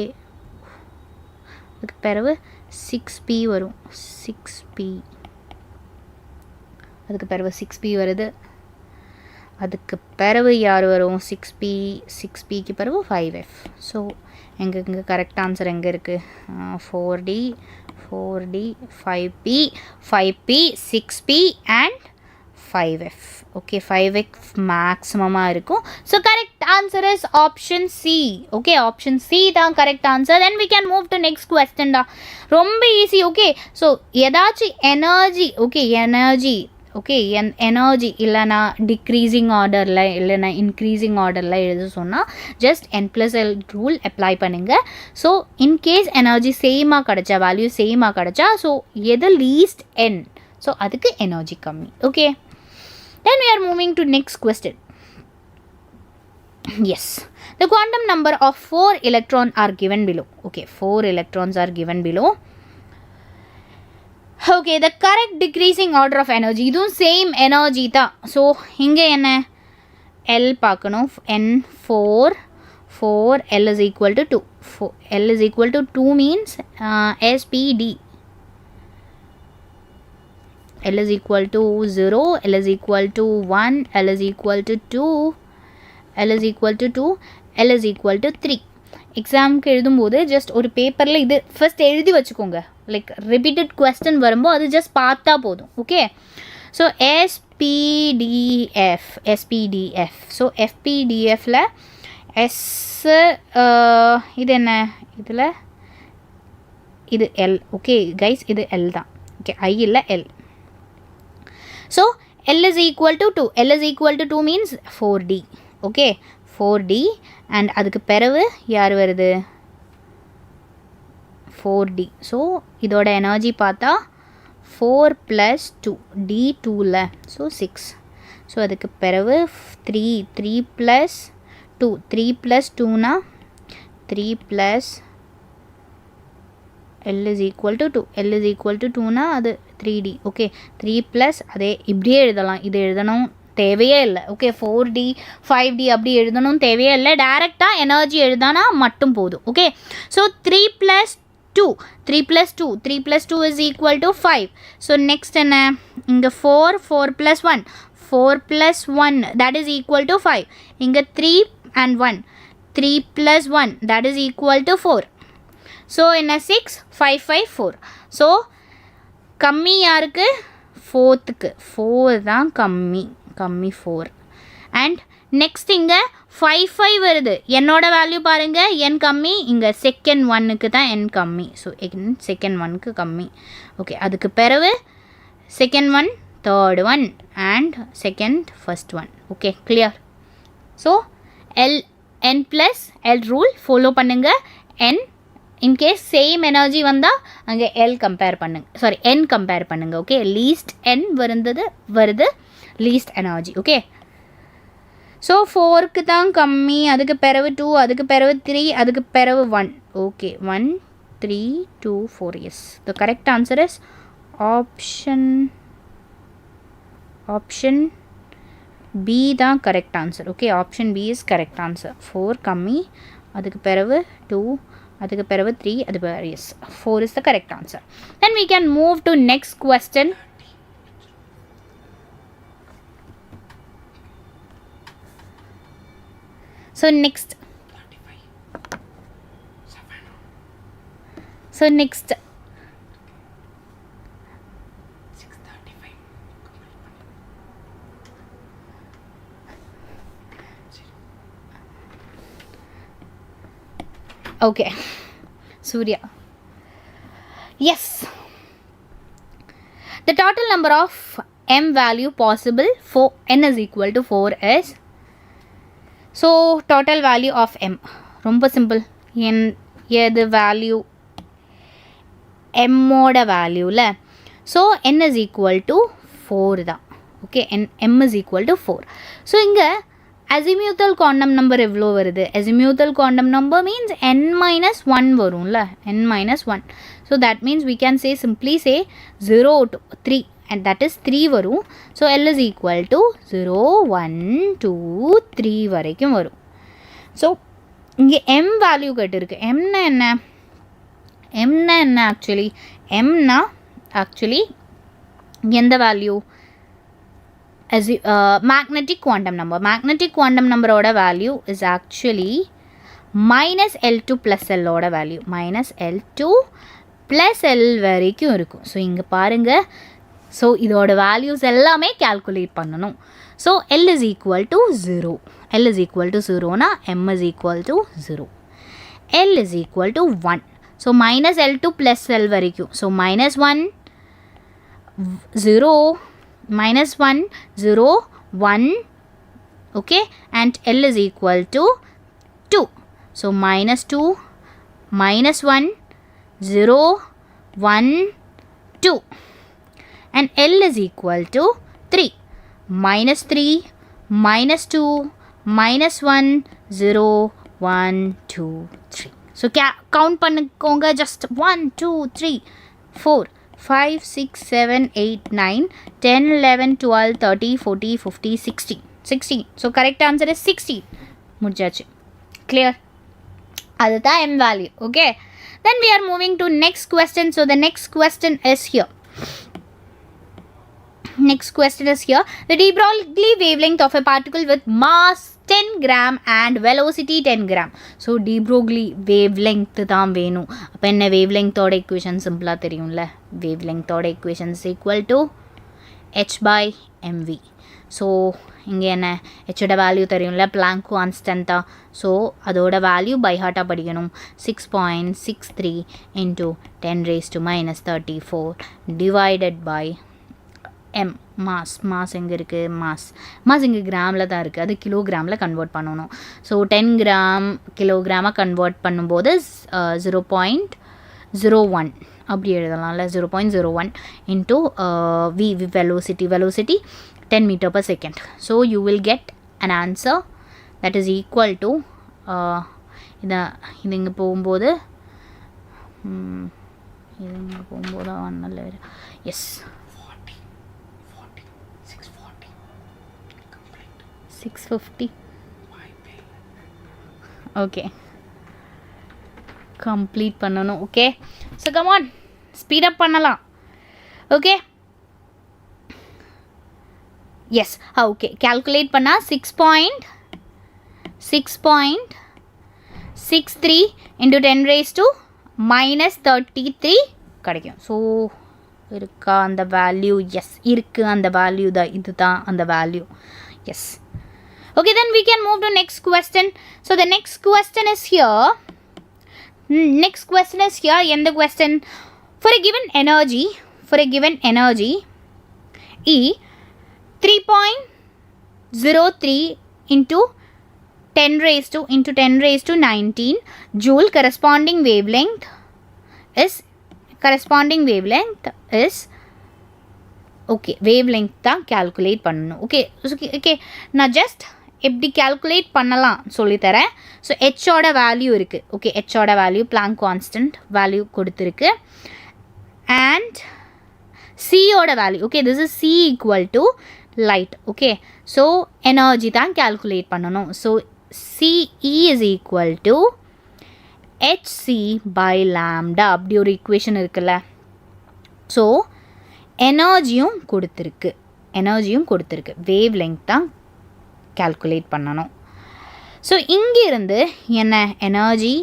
அதுக்கு பிறகு 6p வரும், 6p, அதுக்கு பிறகு 6p வருது. அதுக்கு பிறகு யார் வரும்? 6pக்கு பிறகு 5f. ஸோ இங்கே கரெக்ட் ஆன்சர் எங்கே இருக்குது? 4d 5p 6p and 5f. Okay, 5f மேக்ஸிமமாக இருக்கும். So correct answer is option C. Okay, option C தான் correct answer. Then we can move to next question தான். ரொம்ப ஈஸி. ஓகே, ஸோ ஏதாச்சும் energy, okay, energy இல்லைனா decreasing ஆர்டரில் இல்லைனா increasing ஆர்டரில் எழுத சொன்னால் just n plus l rule apply பண்ணுங்கள். ஸோ இன்கேஸ் எனர்ஜி சேமாக கிடச்சா, வேல்யூ சேமாக கிடச்சா, ஸோ எது லீஸ்ட் n, ஸோ அதுக்கு எனர்ஜி கம்மி. Okay, then we are moving to next question. Yes, the quantum number of 4 electrons are given below. Okay, 4 electrons are given below. Okay, the correct decreasing order of energy, இதுவும் same energy தான். So இங்கே என்ன? L பார்க்கணும். n 4 L is equal to 2. L is equal to 2 means SPD. L is equal to 0, L is equal to 1, L is equal to 2, L is equal to 2, L is equal to 3. எக்ஸாமுக்கு எழுதும்போது just ஒரு பேப்பரில் இது first எழுதி வச்சுக்கோங்க. Like repeated question வரும்போது அது just பார்த்தா போதும். Okay, so SPDF. ஸோ FPDFல S இது என்ன? இதில் இது L. ஓகே கைஸ், இது L தான். ஓகே, I இல்லை L. So L is equal to 2. L is equal to 2 means 4D. Okay, 4D and அதுக்கு பிறகு யார் வருது? 4D. So இதோட எனர்ஜி பார்த்தா 4 plus 2, D 2ல, so 6. So அதுக்கு பிறகு 3 plus 2, 3 plus 2னா 3 plus L is equal to 2. L is equal to 2னா அது 3D. Okay, 3 plus அதே இப்படியே எழுதலாம். இது எழுதணும் தேவையே இல்லை. ஓகே, 4D 5D அப்படி எழுதணும் தேவையே இல்லை. டேரெக்டாக எனர்ஜி எழுதானா மட்டும் போதும். Okay, so 3 plus 2 is equal to 5. So next என்ன? இங்கே 4 plus 1, 4 plus 1 that is equal to 5. இங்கே 3 and 1, 3 plus 1 that is equal to 4. So என்ன 6 5 5 4. ஸோ கம்மி யாருக்கு? 4th 4 தான் கம்மி 4. அண்ட் நெக்ஸ்ட் இங்கே 5 5 வருது. என்னோட வேல்யூ பாருங்கள், n கம்மி. இங்கே செகண்ட் 1க்கு தான் n கம்மி. ஸோ செகண்ட் 1க்கு கம்மி. ஓகே, அதுக்கு பிறகு second 1 third 1 and second first 1. Okay, clear? So n plus l rule follow பண்ணுங்க. n இன்கேஸ் சேம் எனர்ஜி வந்தால் அங்கே n கம்பேர் பண்ணுங்க. ஓகே, லீஸ்ட் n வருது லீஸ்ட் எனர்ஜி. ஓகே, ஸோ 4க்கு தான் கம்மி, அதுக்கு பிறகு 2, அதுக்கு பிறகு 3, அதுக்கு பிறகு 1. Okay, 1 3 2 4. Yes, the correct answer is option B தான் correct answer. Okay, option B is correct answer. 4 கம்மி, அதுக்கு பிறகு 2, அதுக்கு பிறகு 3, அது பிறகு yes, 4 is the correct answer. Then we can move to next question. So next 635. Okay, Surya. Yes, the total number of m value possible for n is equal to 4 is, so total value of m ரொம்ப simple. எது value m ஓட வேல்யூல, so n is equal to 4 தான். Okay, m is equal to 4. So இங்கே azimuthal quantum number எவ்வளோ வருது? azimuthal quantum number means n minus 1 வரும்ல, n minus 1. so that means we can say simply say 0 to 3 and that is 3 வரும். so L is equal to 0 1 2 3 வரைக்கும் வரும். so இங்கே m value கேட்டிருக்கு. mனா என்ன actually? mனா actually எந்த வேல்யூ? magnetic quantum number ஓட value is actually minus L2 plus L ஓட value, minus L2 plus L வரைக்கும் இருக்கும். ஸோ இங்கே பாருங்க, ஸோ இதோட வேல்யூஸ் எல்லாமே calculate பண்ணணும். So L is equal to 0. L is equal to 0னா M is equal to 0. L is equal to 1. So minus L2 plus L வரைக்கும். So minus 1 0 minus 1 0 1. okay, and L is equal to 2. so minus 2 minus 1 0 1 2 and L is equal to 3. minus 3 minus 2 minus 1 0 1 2 3. so count பண்ணிக்கோங்க. just 1 2 3 4 5 6 7 8 9 10 11 12 13 14 15 16. so correct answer is 16. முடிஞ்சாச்சு. clear? அதுதான் m value. okay, then we are moving to next question. so the next question is here. The de Broglie wavelength of a particle with mass 10 gram and velocity 10 gram. so de Broglie wavelength தான் வேணும். அப்போ என்ன wavelength ஓட equation சிம்பிளாக தெரியும்ல. wavelength ஓட equation is equal to h by mv. So இங்கே என்ன ஹெச்சோட வேல்யூ தெரியும்ல, பிளாங்க் கான்ஸ்டன்ட் தான். ஸோ அதோட வேல்யூ பை ஹார்ட்டாக படிக்கணும். 6.63 into 10 raised to minus 34 divided by m. Mass எங்கே இருக்குது? மாஸ் இங்கே கிராமில் தான் இருக்குது, அது கிலோகிராமில் கன்வெர்ட் பண்ணணும். ஸோ 10 கிராம் கிலோகிராமாக கன்வெர்ட் பண்ணும்போது 0.01 அப்படி எழுதலாம்ல. 0.01 into v velocity 10 meter per second. so you will get an answer that is equal to இது இங்கே போகும்போது ஒன்றில் எஸ் 650. okay, complete பண்ணணும். okay, so come on, speed up பண்ணலாம். okay, yes, okay, calculate பண்ணா 6.63 into 10 raised to minus 33 கிடைக்கும். So இருக்கா அந்த வேல்யூ? எஸ் இருக்குது, அந்த வேல்யூ தான், இதுதான் அந்த value. Yes. Okay, then we can move to next question. So the next question is here. Next question is here. And the question, for a given energy E 3.03 into 10 raised to 19 joule, corresponding wavelength is okay, wavelength தான் calculate பண்ணணும். okay நான் just எப்படி calculate பண்ணலாம் சொல்லி தரேன். So ஹெச்சோட value இருக்குது. Okay, ஹெச்சோட வேல்யூ பிளாங்க் கான்ஸ்டன்ட் வேல்யூ கொடுத்துருக்கு. அண்ட் சியோட value, okay, this is C equal to light. Okay, so energy தான் calculate பண்ணணும். So CE is equal to HC by lambda, அப்படி ஒரு ஈக்குவேஷன் இருக்குல்ல. ஸோ எனர்ஜியும் கொடுத்துருக்கு, வேவ் லெங்க் தான் calculate பண்ணணும். ஸோ இங்கிருந்து என்ன எனர்ஜி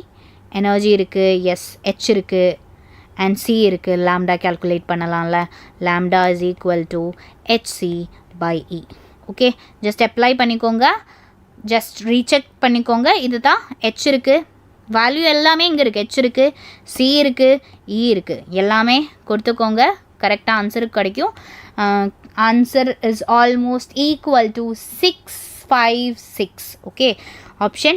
இருக்குது, எஸ் ஹெச் இருக்குது அண்ட் சி இருக்குது, லாம்டா calculate பண்ணலாம்ல. Lambda is equal to HC by இ. ஓகே, ஜஸ்ட் அப்ளை பண்ணிக்கோங்க, ஜஸ்ட் ரீசெக் பண்ணிக்கோங்க. இது தான் ஹெச் இருக்குது, வேல்யூ எல்லாமே இங்கே இருக்குது, ஹெச் இருக்குது, சி இருக்குது, இ இருக்குது, எல்லாமே கொடுத்துக்கோங்க. கரெக்டாக ஆன்சருக்கு கிடைக்கும். Answer is almost equal to 656. okay, option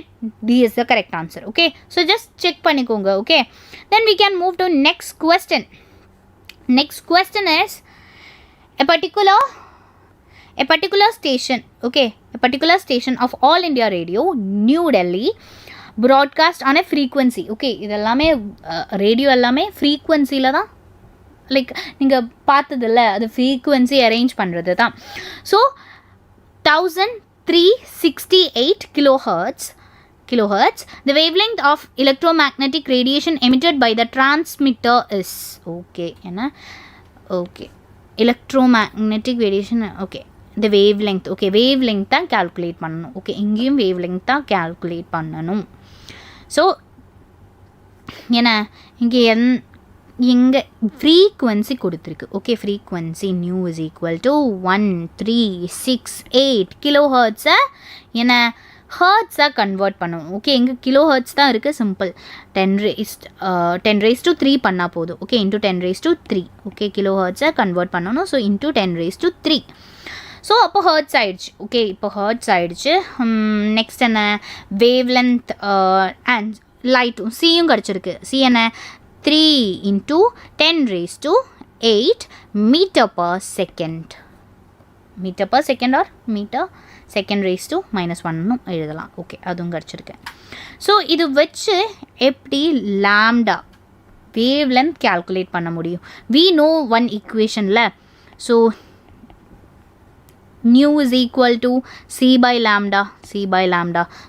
D is the correct answer. Okay, so just check பண்ணிக்கோங்க. okay, then we can move to next question. Next question is a particular station, okay, a particular station of All India Radio New Delhi broadcast on a frequency. okay, இதெல்லாமே radio எல்லாமே ஃப்ரீக்வன்சியில் தான், like நீங்கள் பார்த்ததில்ல, அது frequency arrange பண்ணுறது தான். So 1368 kilohertz. The wavelength of electromagnetic radiation emitted by the transmitter is okay. Electromagnetic radiation. Okay, the wavelength. Okay, wavelength தான் calculate பண்ணணும். okay, இங்கேயும் wavelength தான் calculate பண்ணணும். ஸோ இங்கே ஃப்ரீக்வன்சி கொடுத்துருக்கு. Okay, frequency nu is equal to 1368 கிலோஹர்ட்ஸை ஹர்ட்ஸாக convert பண்ணணும். ஓகே, இங்கே கிலோஹர்ட்ஸ் தான் இருக்குது, சிம்பிள். 10 raised to 3 பண்ணால் போதும். Okay, into 10 raised to 3. Okay, கிலோஹர்ட்ஸை கன்வெர்ட் பண்ணணும். So into 10 raised to 3. So அப்போ ஹர்ட்ஸ் ஆயிடுச்சு. ஓகே, இப்போ ஹர்ட்ஸ் ஆயிடுச்சு. நெக்ஸ்ட் என்ன, வேவ் லென்த் அண்ட் லைட்டும் சியும் கிடச்சிருக்கு. சி என்ன, 3 into 10 raised to 8 meter per second. meter per second or meter second raised to -1 எழுதலாம். ஓகே, அதுவும் கிடச்சிருக்கு. ஸோ இது வச்சு எப்படி லாம்டா வேவ் லென்த் calculate பண்ண முடியும்? we know one equationல. So nu is equal to c by lambda.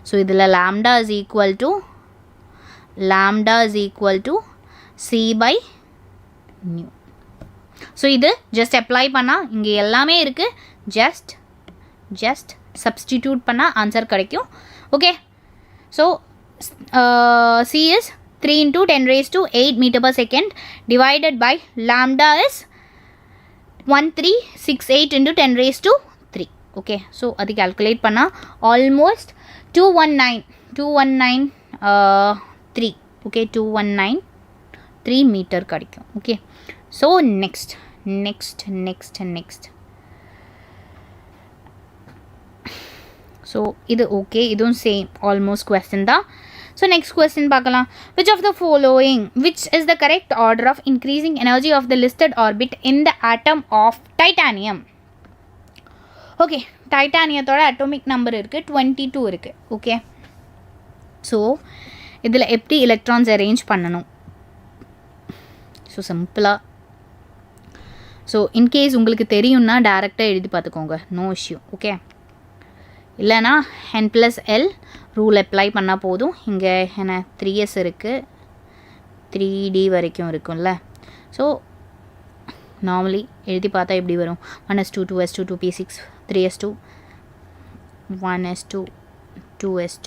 So இதில் lambda is equal to c by nu. So இது ஜஸ்ட் அப்ளை பண்ணால் இங்கே எல்லாமே இருக்குது, ஜஸ்ட் சப்ஸ்டிடியூட் பண்ணால் ஆன்சர் கிடைக்கும். Okay, so c is 3 into 10 raised to 8 meter per second divided by lambda is 1368 into 10 raised to 3. Okay, so அது calculate பண்ணால் almost 2193. Okay, 2193 metre கிடைக்கும். ஓகே, ஸோ நெக்ஸ்ட் ஸோ இது ஓகே, இதுவும் same almost question தான். So next question பார்க்கலாம். which of the following is the correct order of increasing energy of the listed orbit in the atom of titanium? Okay, டைட்டானியத்தோட atomic number இருக்குது 22 இருக்குது. Okay, so இதில் எப்படி electrons arrange பண்ணணும்? So சிம்பிளாக, so in case உங்களுக்கு தெரியும்னா டேரெக்டாக எழுதி பார்த்துக்கோங்க, நோ இஷ்யூ. ஓகே, இல்லைனா n+l ரூல் அப்ளை பண்ணால் போதும். இங்கே என்ன 3s இருக்குது, 3d வரைக்கும் இருக்கும்ல. ஸோ நார்மலி எழுதி பார்த்தா எப்படி வரும்? 1s2 2s2 2p6 3s2 1s2 2s2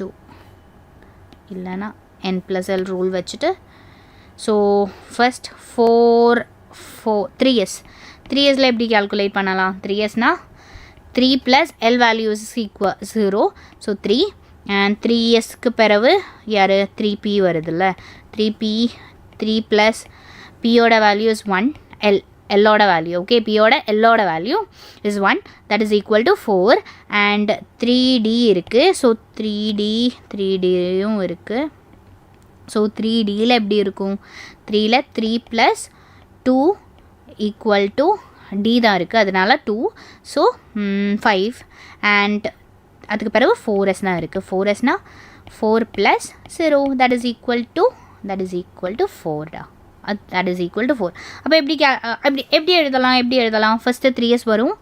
இல்லைனா n+l ரூல் வச்சுட்டு So first 3s 3sல எப்படி calculate பண்ணலாம் 3sனா 3 plus L value is equal 0 so 3 and 3sக்கு பிறகு யாரு 3p வருதுல்ல 3p 3 plus p ஓட value is 1 L ஓட value okay p ஓட L ஓட value is 1 that is equal to 4 and 3d இருக்கு so 3d யும் இருக்கு so 3d ல எப்படி இருக்கும் 3 ல 3 plus 2 equal to d தான் இருக்கு அதனால 2 so 5 and அதுக்கு பிறகு 4s தான் இருக்கு 4s னா 4 plus 0 that is equal to 4 டா that is equal to 4 அப்ப எப்படி எழுதலாம் first 3s வரும்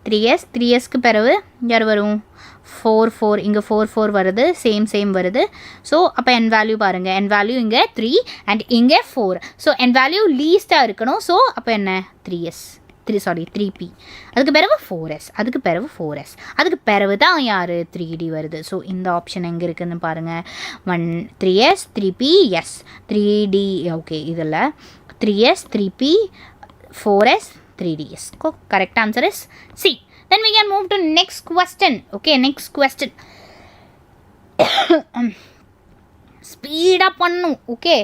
3s க்கு பிறகு யார் வரும் 4 இங்க 4 வருது சேம் வருது so அப்ப n வேல்யூ பாருங்க n வேல்யூ இங்க 3 and இங்க 4 so n வேல்யூ லீஸ்டா இருக்கணும் so அப்ப என்ன 3p அதுக்கு பிறகு 4s அதுக்கு பிறகு தான் யாரு 3d வருது so இந்த ஆப்ஷன் எங்க இருக்குன்னு பாருங்க 3s 3p yes 3d okay இதல 3s 3p 4s 3d yes correct answer is C. Then we can move to next question. Okay, next question. Speed up பண்ணனும். Okay.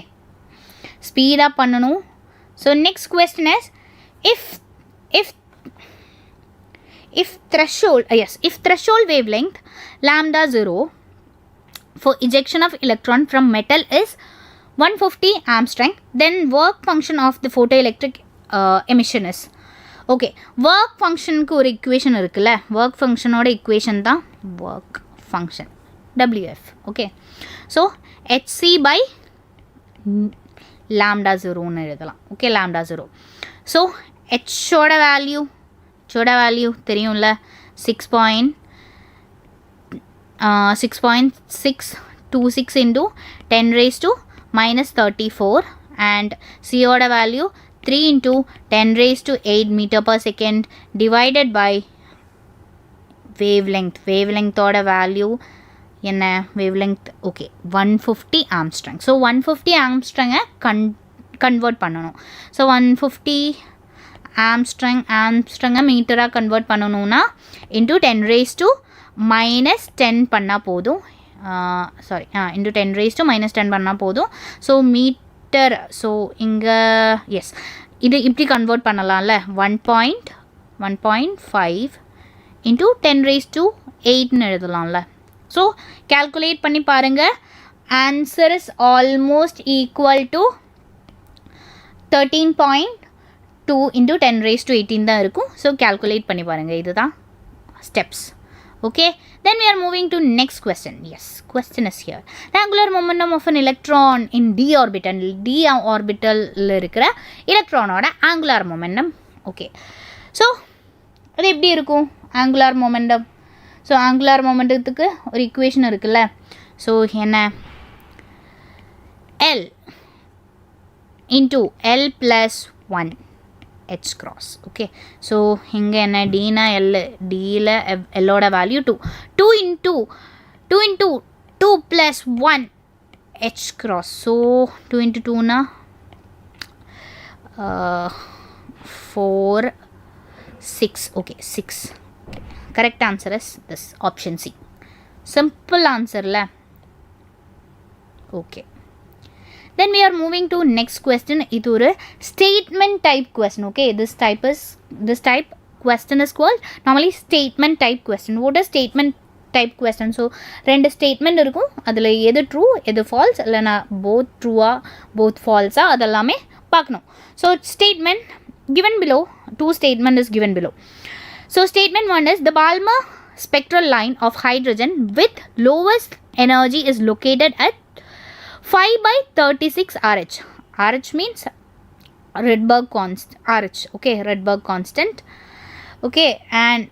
Speed up பண்ணனும். So next question is if threshold wavelength lambda 0 for ejection of electron from metal is 150 Armstrong, then work function of the photoelectric emission is okay work ஃபங்க்ஷனுக்கு ஒரு equation இருக்குல்ல work ஃபங்க்ஷனோட equation தான் work function WF okay so HC by lambda 0ன்னு எழுதலாம் okay lambda 0 so ஹெச்சோட value தெரியும்ல 6.626 into 10 raised to minus 34 and C ஓட value 3 into 10 raised to 8 meter per second divided by wavelength ஓட value என்ன wavelength okay 150 Armstrong so 150 Armstrong convert பண்ணனும் so 150 Armstrong மீட்டரா convert பண்ணனும்னா into 10 raised to minus 10 பண்ணா போதும் into 10 raised to minus 10 பண்ணா போதும் so metre so இங்க yes இது இப்படி கன்வர்ட் பண்ணலாம்ல 1.5 into 10 raised to 8 ன்னு எழுதலாம்ல so calculate பண்ணி பாருங்க answer is almost equal to 13.2 into 10 raised to 18 தான் இருக்கும் so calculate பண்ணி பாருங்க இதுதான் steps okay then we are moving to next question yes question is here the angular momentum of an electron in d orbital ல இருக்கிற எலக்ட்ரானோட angular momentum okay so அது எப்படி இருக்கும் angular momentum so angular momentumத்துக்கு ஒரு equation இருக்குல்ல so என்ன L into L plus 1 H cross okay so இங்க என்ன D னா L D ல L ஓட value 2 into 2 plus 1 H cross so 2 into 2 னா 4 6 okay 6 correct answer is this option C simple answer la okay then we are moving to next question இது ஒரு statement type question okay this type question is called normally statement type question what is statement type question so ரெண்டு statement இருக்கும் அதுல எது true எது false இல்லனா both true both false அதெல்லாமே பார்க்கணும் so statement given below two statement is given below so statement 1 is the Balmer spectral line of hydrogen with lowest energy is located at 5/36 RH. RH means Rydberg constant. RH, okay, Rydberg constant. Okay, and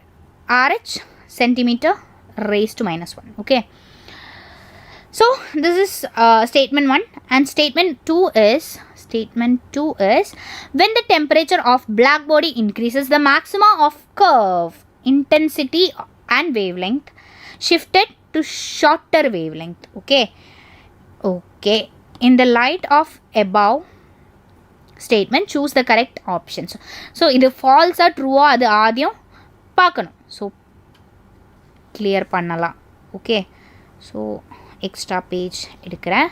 RH centimeter raised to -1. Okay. So this is statement 1, and statement 2 is when the temperature of black body increases, the maxima of curve intensity and wavelength shifted to shorter wavelength. Okay. Okay, in the light of above statement, choose the correct options. So இது false ஆ true ஆ அது ஆதியம் பார்க்கணும். So clear பண்ணலாம். Okay. So extra page எடுக்கிறேன்.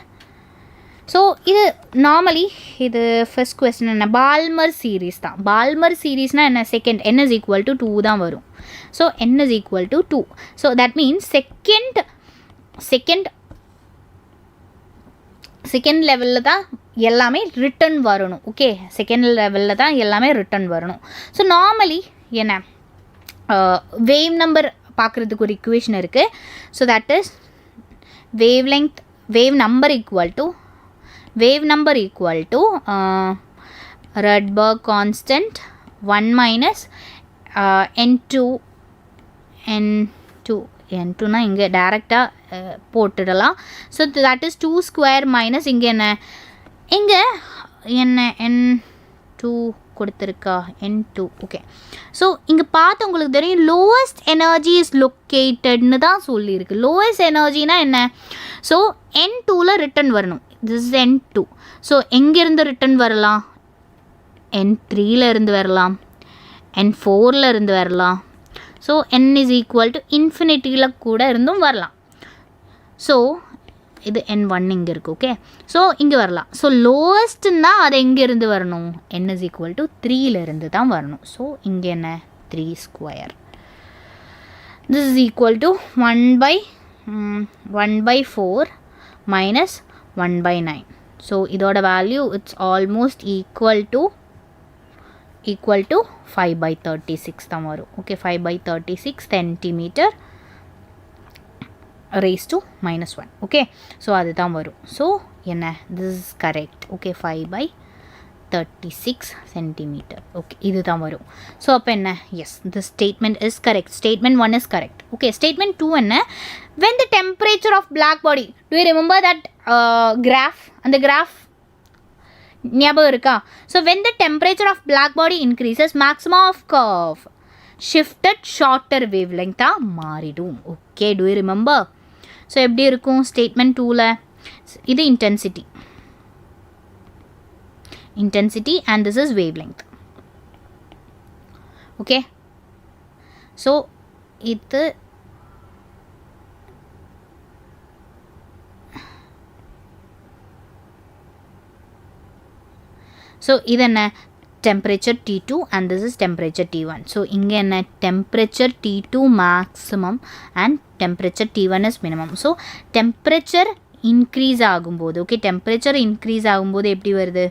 So இது normally இது first question என்ன Balmer series தான். Balmer seriesனா என்ன second n is equal to 2 தான் வரும். So n is equal to 2. So that means second level தான் எல்லாமே ரிட்டர்ன் வரணும். ஓகே செகண்ட் லெவலில் தான் எல்லாமே ரிட்டர்ன் வரணும். ஸோ நார்மலி என்ன வேவ் நம்பர் பார்க்குறதுக்கு ஒரு இக்குவேஷன் இருக்குது. So that is wave number equal to Rydberg constant 1 minus n2னா இங்கே டேரெக்டாக போட்டுடலாம். So that is 2 square minus இங்கே என்ன n2 கொடுத்துருக்கா n2. ஓகே ஸோ இங்கே பார்த்து உங்களுக்கு தெரியும் லோவஸ்ட் எனர்ஜி இஸ் லொக்கேட்டட்னு தான் சொல்லியிருக்கு. லோவஸ்ட் எனர்ஜினா என்ன? ஸோ n2ல் ரிட்டன் வரணும். This is n2. ஸோ எங்கேருந்து ரிட்டன் வரலாம்? n3ல் இருந்து வரலாம், n4ல் இருந்து வரலாம். So n is equal to இன்ஃபினிட்டியில் கூட இருந்தும் வரலாம். ஸோ இது n1 இங்கே இருக்குது. ஓகே ஸோ இங்கே வரலாம். ஸோ லோவஸ்ட்னா அது எங்கேருந்து வரணும்? n இஸ் ஈக்குவல் டு 3லேருந்து தான் வரணும். ஸோ இங்கே என்ன 3 square. This is equal to 1/4 minus 1/9. So இதோட value it's almost equal to 5/36 தான் வரும். Okay 5/36 centimetre raised to -1. Okay so அதுதான் வரும். ஸோ என்ன this is correct. Okay 5/36 centimetre. Okay இதுதான் வரும். ஸோ அப்போ என்ன yes this statement is correct. Statement 1 is correct. Okay statement 2 என்ன when the temperature of black body, do you remember that graph? அந்த graph ஞாபகம் இருக்கா? So when the temperature of black body increases, maximum of curve shifted shorter wavelength மாறிடும். Okay do you remember? So எப்படி இருக்கும் statement 2ல்? இது intensity and this is wavelength. Okay so இது so இது என்ன temperature T2 and this is temperature T1. So இங்கே என்ன temperature T2 maximum and temperature T1 is minimum. So temperature increase ஆகும்போது ஓகே temperature increase ஆகும்போது எப்படி வருது?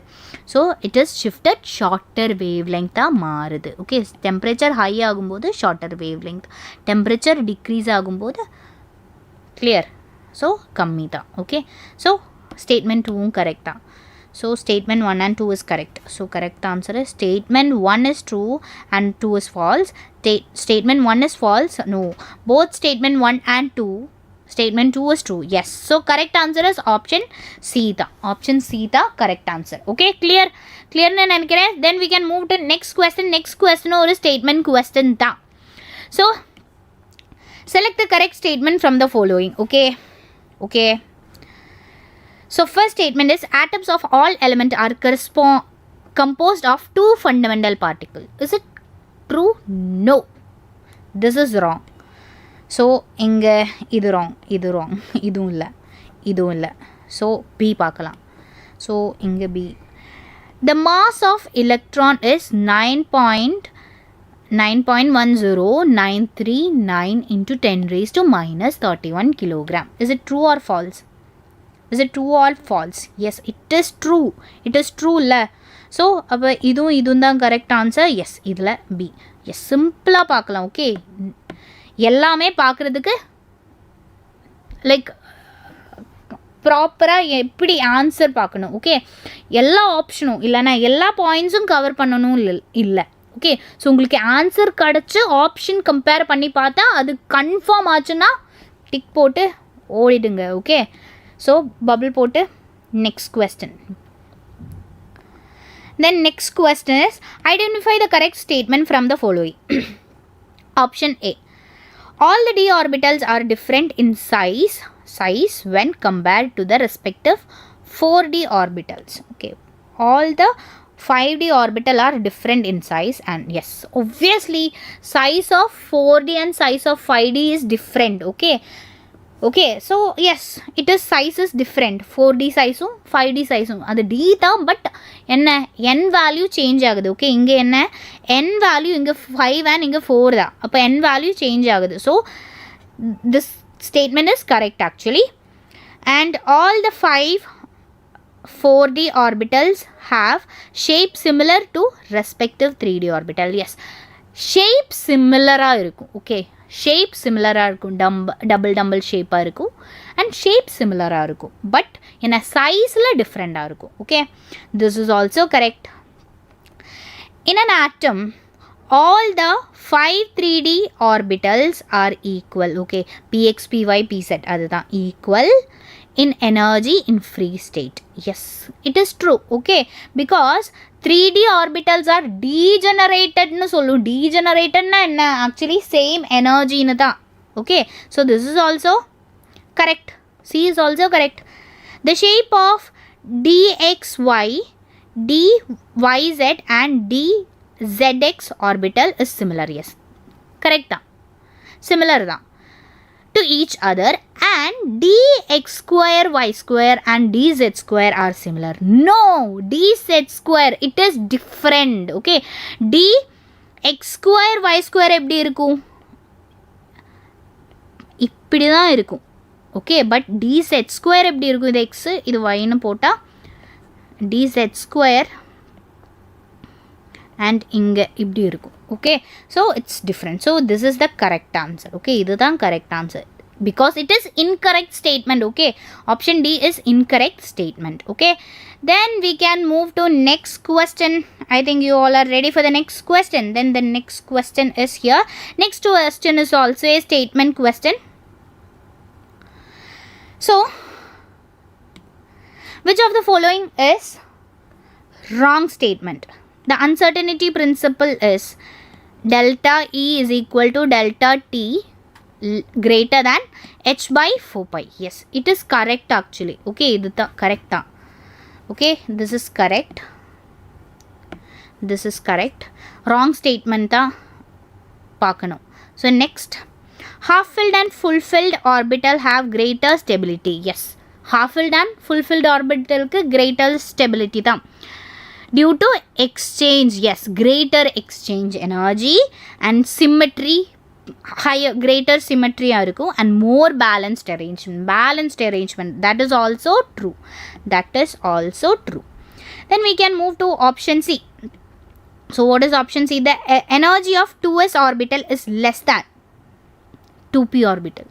So it is shifted shorter wavelength மாறுது. ஓகே temperature high ஆகும்போது shorter wavelength, temperature decrease ஆகும்போது clear. So கம்மி தான். ஓகே ஸோ statement 2 கரெக்ட் தான். So statement 1 and 2 is correct. So correct answer is statement 1 is true and 2 is false. Statement 1 is false. No. Both statement 1 and 2. Statement 2 is true. Yes. So correct answer is option C. Option C the correct answer. Okay. Clear. Clear na nenikren. Then we can move to next question. Next question or statement question da. So select the correct statement from the following. Okay. Okay. So first statement is atoms of all elements are composed of 2 fundamental particles. Is it true? No. This is wrong. So இங்கே இது wrong, இதுவும் இல்லை. So B பார்க்கலாம். So இங்கே B. The mass of electron is 9.10939 into 10 raised to minus 31 kilogram. Is it true or false? Is it true or false? Yes, it is true. It is true இல்ல. So அப்போ இதுவும் தான் correct answer. S இதில் B. S சிம்பிளாக பார்க்கலாம். Okay எல்லாமே பார்க்குறதுக்கு like ப்ராப்பராக எப்படி ஆன்சர் பார்க்கணும். ஓகே எல்லா ஆப்ஷனும் இல்லைனா எல்லா பாயிண்ட்ஸும் கவர் பண்ணணும் இல்லை. ஓகே ஸோ உங்களுக்கு ஆன்சர் கிடச்சி ஆப்ஷன் கம்பேர் பண்ணி பார்த்தா அது கன்ஃபார்ம் ஆச்சுன்னா டிக் போட்டு ஓடிடுங்க. ஓகே ஸோ பபிள் போட்டு next question. Then next question is identify the correct statement from the following. Option A. All the d orbitals are different in size when compared to the respective 4d orbitals. Okay. All the 5D orbital are different in size, and yes, obviously size of 4D and size of 5D is different. Okay, so yes, it is size is different. 4D size 5D size அது D தான், but என்ன n value change ஆகுது. Okay, இங்கே என்ன n value இங்கே 5 and இங்கே 4 தான், அப்போ n வேல்யூ சேஞ்ச் ஆகுது. So this statement is correct actually. And all the 5 4D orbitals have shape similar to respective 3D orbital. Yes, shape similar இருக்கும். Okay, shape similar இருக்கும், double shape இருக்கும், and shape similar இருக்கும், but என்ன sizeல different இருக்கும். Okay, this is also correct. In an atom, all the 5 3D orbitals are equal. Okay, px, py, pz அதுதான் equal in energy in free state. Yes, it is true. Okay, because 3D orbitals are degenerated nu sollu. Degenerated na enna, actually same energy nu da. Okay, so this is also correct. C is also correct. The shape of dxy, dyz and dzx orbital is similar. Yes, correct da, similar da to each other, and dx square, y square and dz square are similar. No, dz square, it is different. Okay, dx square y square எப்படி இருக்கும், இப்படி தான் இருக்கும். Okay, but dz square எப்படி இருக்கும், இது x இது y ன்னு போட்டால் dz square and இங்கே இப்படி இருக்கும். Okay, so it's different. So this is the correct answer. Okay, இதுதான் correct answer because it is incorrect statement. Okay, option D is incorrect statement. Okay, then we can move to next question. I think you all are ready for the next question. Then the next question is here. Next question is also a statement question. So which of the following is wrong statement? The uncertainty principle is delta E is equal to delta T greater than h by 4 pi. Yes, it is correct actually. Okay, இது தான் correct தான். Okay, this is correct. This is correct. Wrong statement தான் பார்க்கணும். So next, half-filled and full-filled orbital have greater stability. Yes, half-filled and full-filled orbitalக்கு greater stability தான். Due to exchange, yes, greater exchange energy and symmetry, higher, greater symmetry இருக்கும், and more balanced arrangement. That is also true. That is also true. Then we can move to option C. So what is option C? The energy of 2s orbital is less than 2p orbital.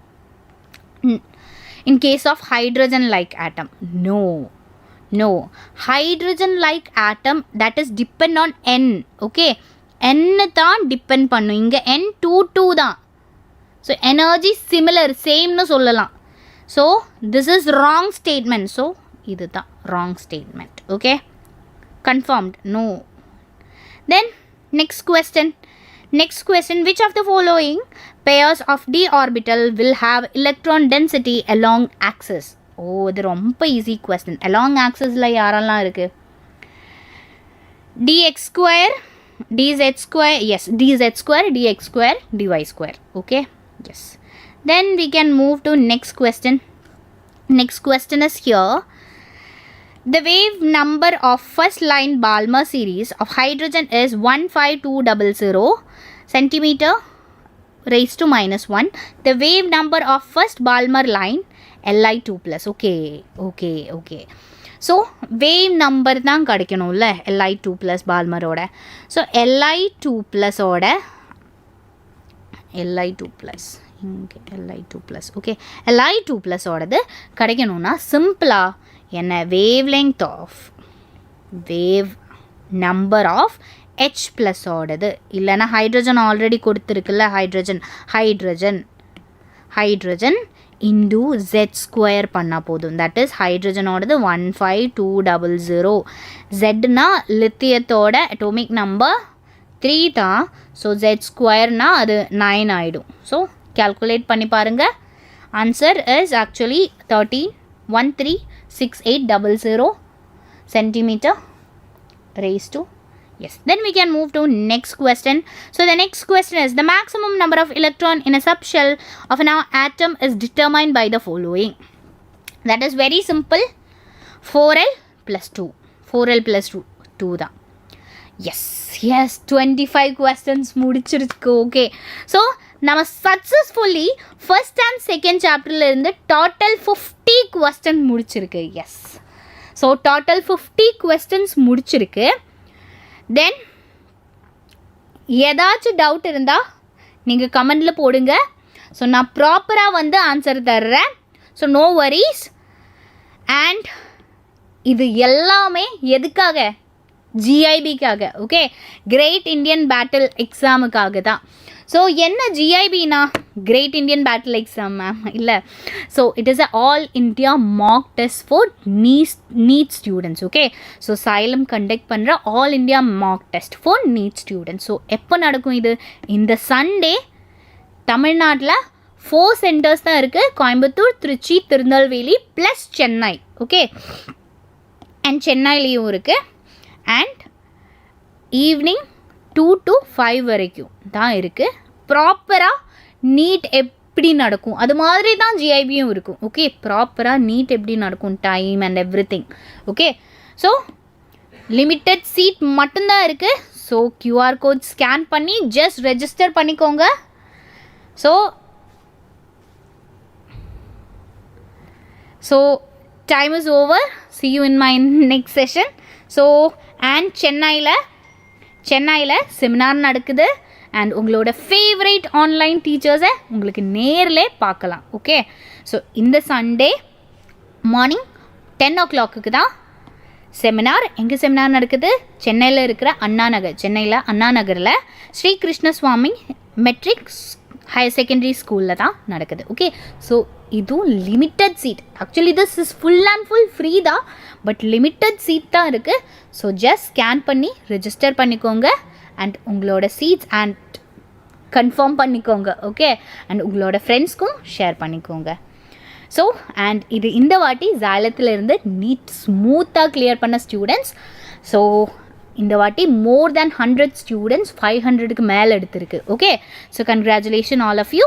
In case of hydrogen like atom, no, hydrogen like atom, that is depend on n. Okay, n தான் depend பண்ணும், இங்க n 2 தான். So energy similar, same னு சொல்லலாம். So this is wrong statement. So இது தான் wrong statement. Okay, confirmed, no. Then next question, which of the following pairs of d orbital will have electron density along axis? Oh, இது ரொம்ப easy question. Along axisல யாரெல்லாம் இருக்கு? dx square, dz square, yes, dz square, dx square, dy square. Okay, yes. Then we can move to next question. Next question is here. The wave number of first line Balmer series of hydrogen is 15200 centimeter raised to -1. The wave number of first Balmer line Li2 plus. Okay. So wave number தான் கிடைக்கணும்ல Li2 plus Balmer-ஓட. So Li2 plus ஓட Li2 plus இங்கே Li2 plus. Okay, Li2 plus ஓடது கிடைக்கணும்னா சிம்பிளா என்ன wave length of wave number of H plus ஓடது, இல்லைனா hydrogen already கொடுத்துருக்குல்ல, hydrogen into z square பண்ணா போதும். that is hydrogen ஓடது 15200. z னா லித்தியத்தோட atomic number 3 தான். so z square னா அது 9 ஆயிடும். so calculate பண்ணி பாருங்க. answer is actually 13,136,800 centimeter raised to, yes. Then we can move to next question. So the next question is, the maximum number of electron in a subshell of an atom is determined by the following. That is very simple. 4l plus 2. 4l plus 2 தான். Yes, 25 questions முடிச்சிருக்கு. Okay. So நம்ம successfully first and second chapterல இருந்து total 50 question முடிச்சிருக்கு. Yes. So total 50 questions முடிச்சிருக்கு. Then ஏதாச்சும் doubt இருந்தால் நீங்கள் கமெண்டில் போடுங்க. So நான் ப்ராப்பராக வந்து ஆன்சர் தர்றேன். So no worries. அண்ட் இது எல்லாமே எதுக்காக? GIBக்காக. ஓகே, கிரேட் இண்டியன் பேட்டில் எக்ஸாமுக்காக தான். ஸோ என்ன GIBனா? Great Indian battle exam ma'am இல்லை. So it is a all India mock test for NEET students. Okay, so Xylem conduct பண்ணுற all India mock test for NEET students. So எப்போ நடக்கும் இது? இந்த சண்டே. தமிழ்நாட்டில் 4 சென்டர்ஸ் தான் இருக்குது. Coimbatore, Trichy, Tirunelveli plus Chennai. Okay, and சென்னையிலையும் இருக்குது. அண்ட் ஈவினிங் 2 to 5 வரைக்கும் தான் இருக்குது. ப்ராப்பராக நீட் எப்படி நடக்கும் அது மாதிரி தான் GIBயும் இருக்கும். ஓகே, ப்ராப்பராக நீட் எப்படி நடக்கும், time and everything. Okay, so limited seat மட்டும்தான் இருக்குது. ஸோ QR கோட் ஸ்கேன் பண்ணி ஜஸ்ட் ரெஜிஸ்டர் பண்ணிக்கோங்க. So time is over. see you in my next session. So and சென்னையில் செமினார் நடக்குது. அண்ட் உங்களோட ஃபேவரட் ஆன்லைன் டீச்சர்ஸை உங்களுக்கு நேரில் பார்க்கலாம். ஓகே, ஸோ இந்த சண்டே மார்னிங் 10 o'clock தான் செமினார். எங்கே செமினார் நடக்குது? சென்னையில் இருக்கிற சென்னையில் அண்ணா நகரில் Sri Krishnaswamy matric higher secondary ஸ்கூலில் தான் நடக்குது. ஓகே, ஸோ இதுவும் limited seat. Actually this is full and full free தான், பட் லிமிட்டட் சீட் தான் இருக்குது. ஸோ ஜஸ்ட் ஸ்கேன் பண்ணி ரெஜிஸ்டர் பண்ணிக்கோங்க. அண்ட் உங்களோட சீட்ஸ் அண்ட் கன்ஃபார்ம் பண்ணிக்கோங்க. ஓகே, அண்ட் உங்களோட ஃப்ரெண்ட்ஸ்க்கும் ஷேர் பண்ணிக்கோங்க. ஸோ அண்ட் இது இந்த வாட்டி Xylemத்திலிருந்து நீட் ஸ்மூத்தாக கிளியர் பண்ண ஸ்டூடெண்ட்ஸ். ஸோ இந்த வாட்டி மோர் தேன் 100 ஸ்டூடெண்ட்ஸ் 500க்கு மேலே எடுத்திருக்கு. Okay, so congratulation all of you.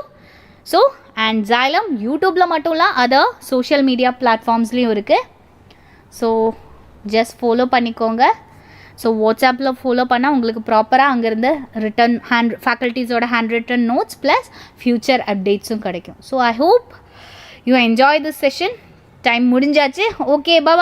So and Xylem யூடியூப்பில் மட்டும் இல்லை, அதர் சோஷியல் மீடியா பிளாட்ஃபார்ம்ஸ்லேயும் இருக்குது. ஸோ ஜஸ்ட் ஃபாலோ பண்ணிக்கோங்க. ஸோ வாட்ஸ்அப்பில் ஃபாலோ பண்ணால் உங்களுக்கு ப்ராப்பராக அங்கேருந்து ரிட்டன் ஃபேக்கல்ட்டிஸோட hand written notes plus future அப்டேட்ஸும் கிடைக்கும். So I hope you enjoy this session. Time முடிஞ்சாச்சு. ஓகே, பாய்.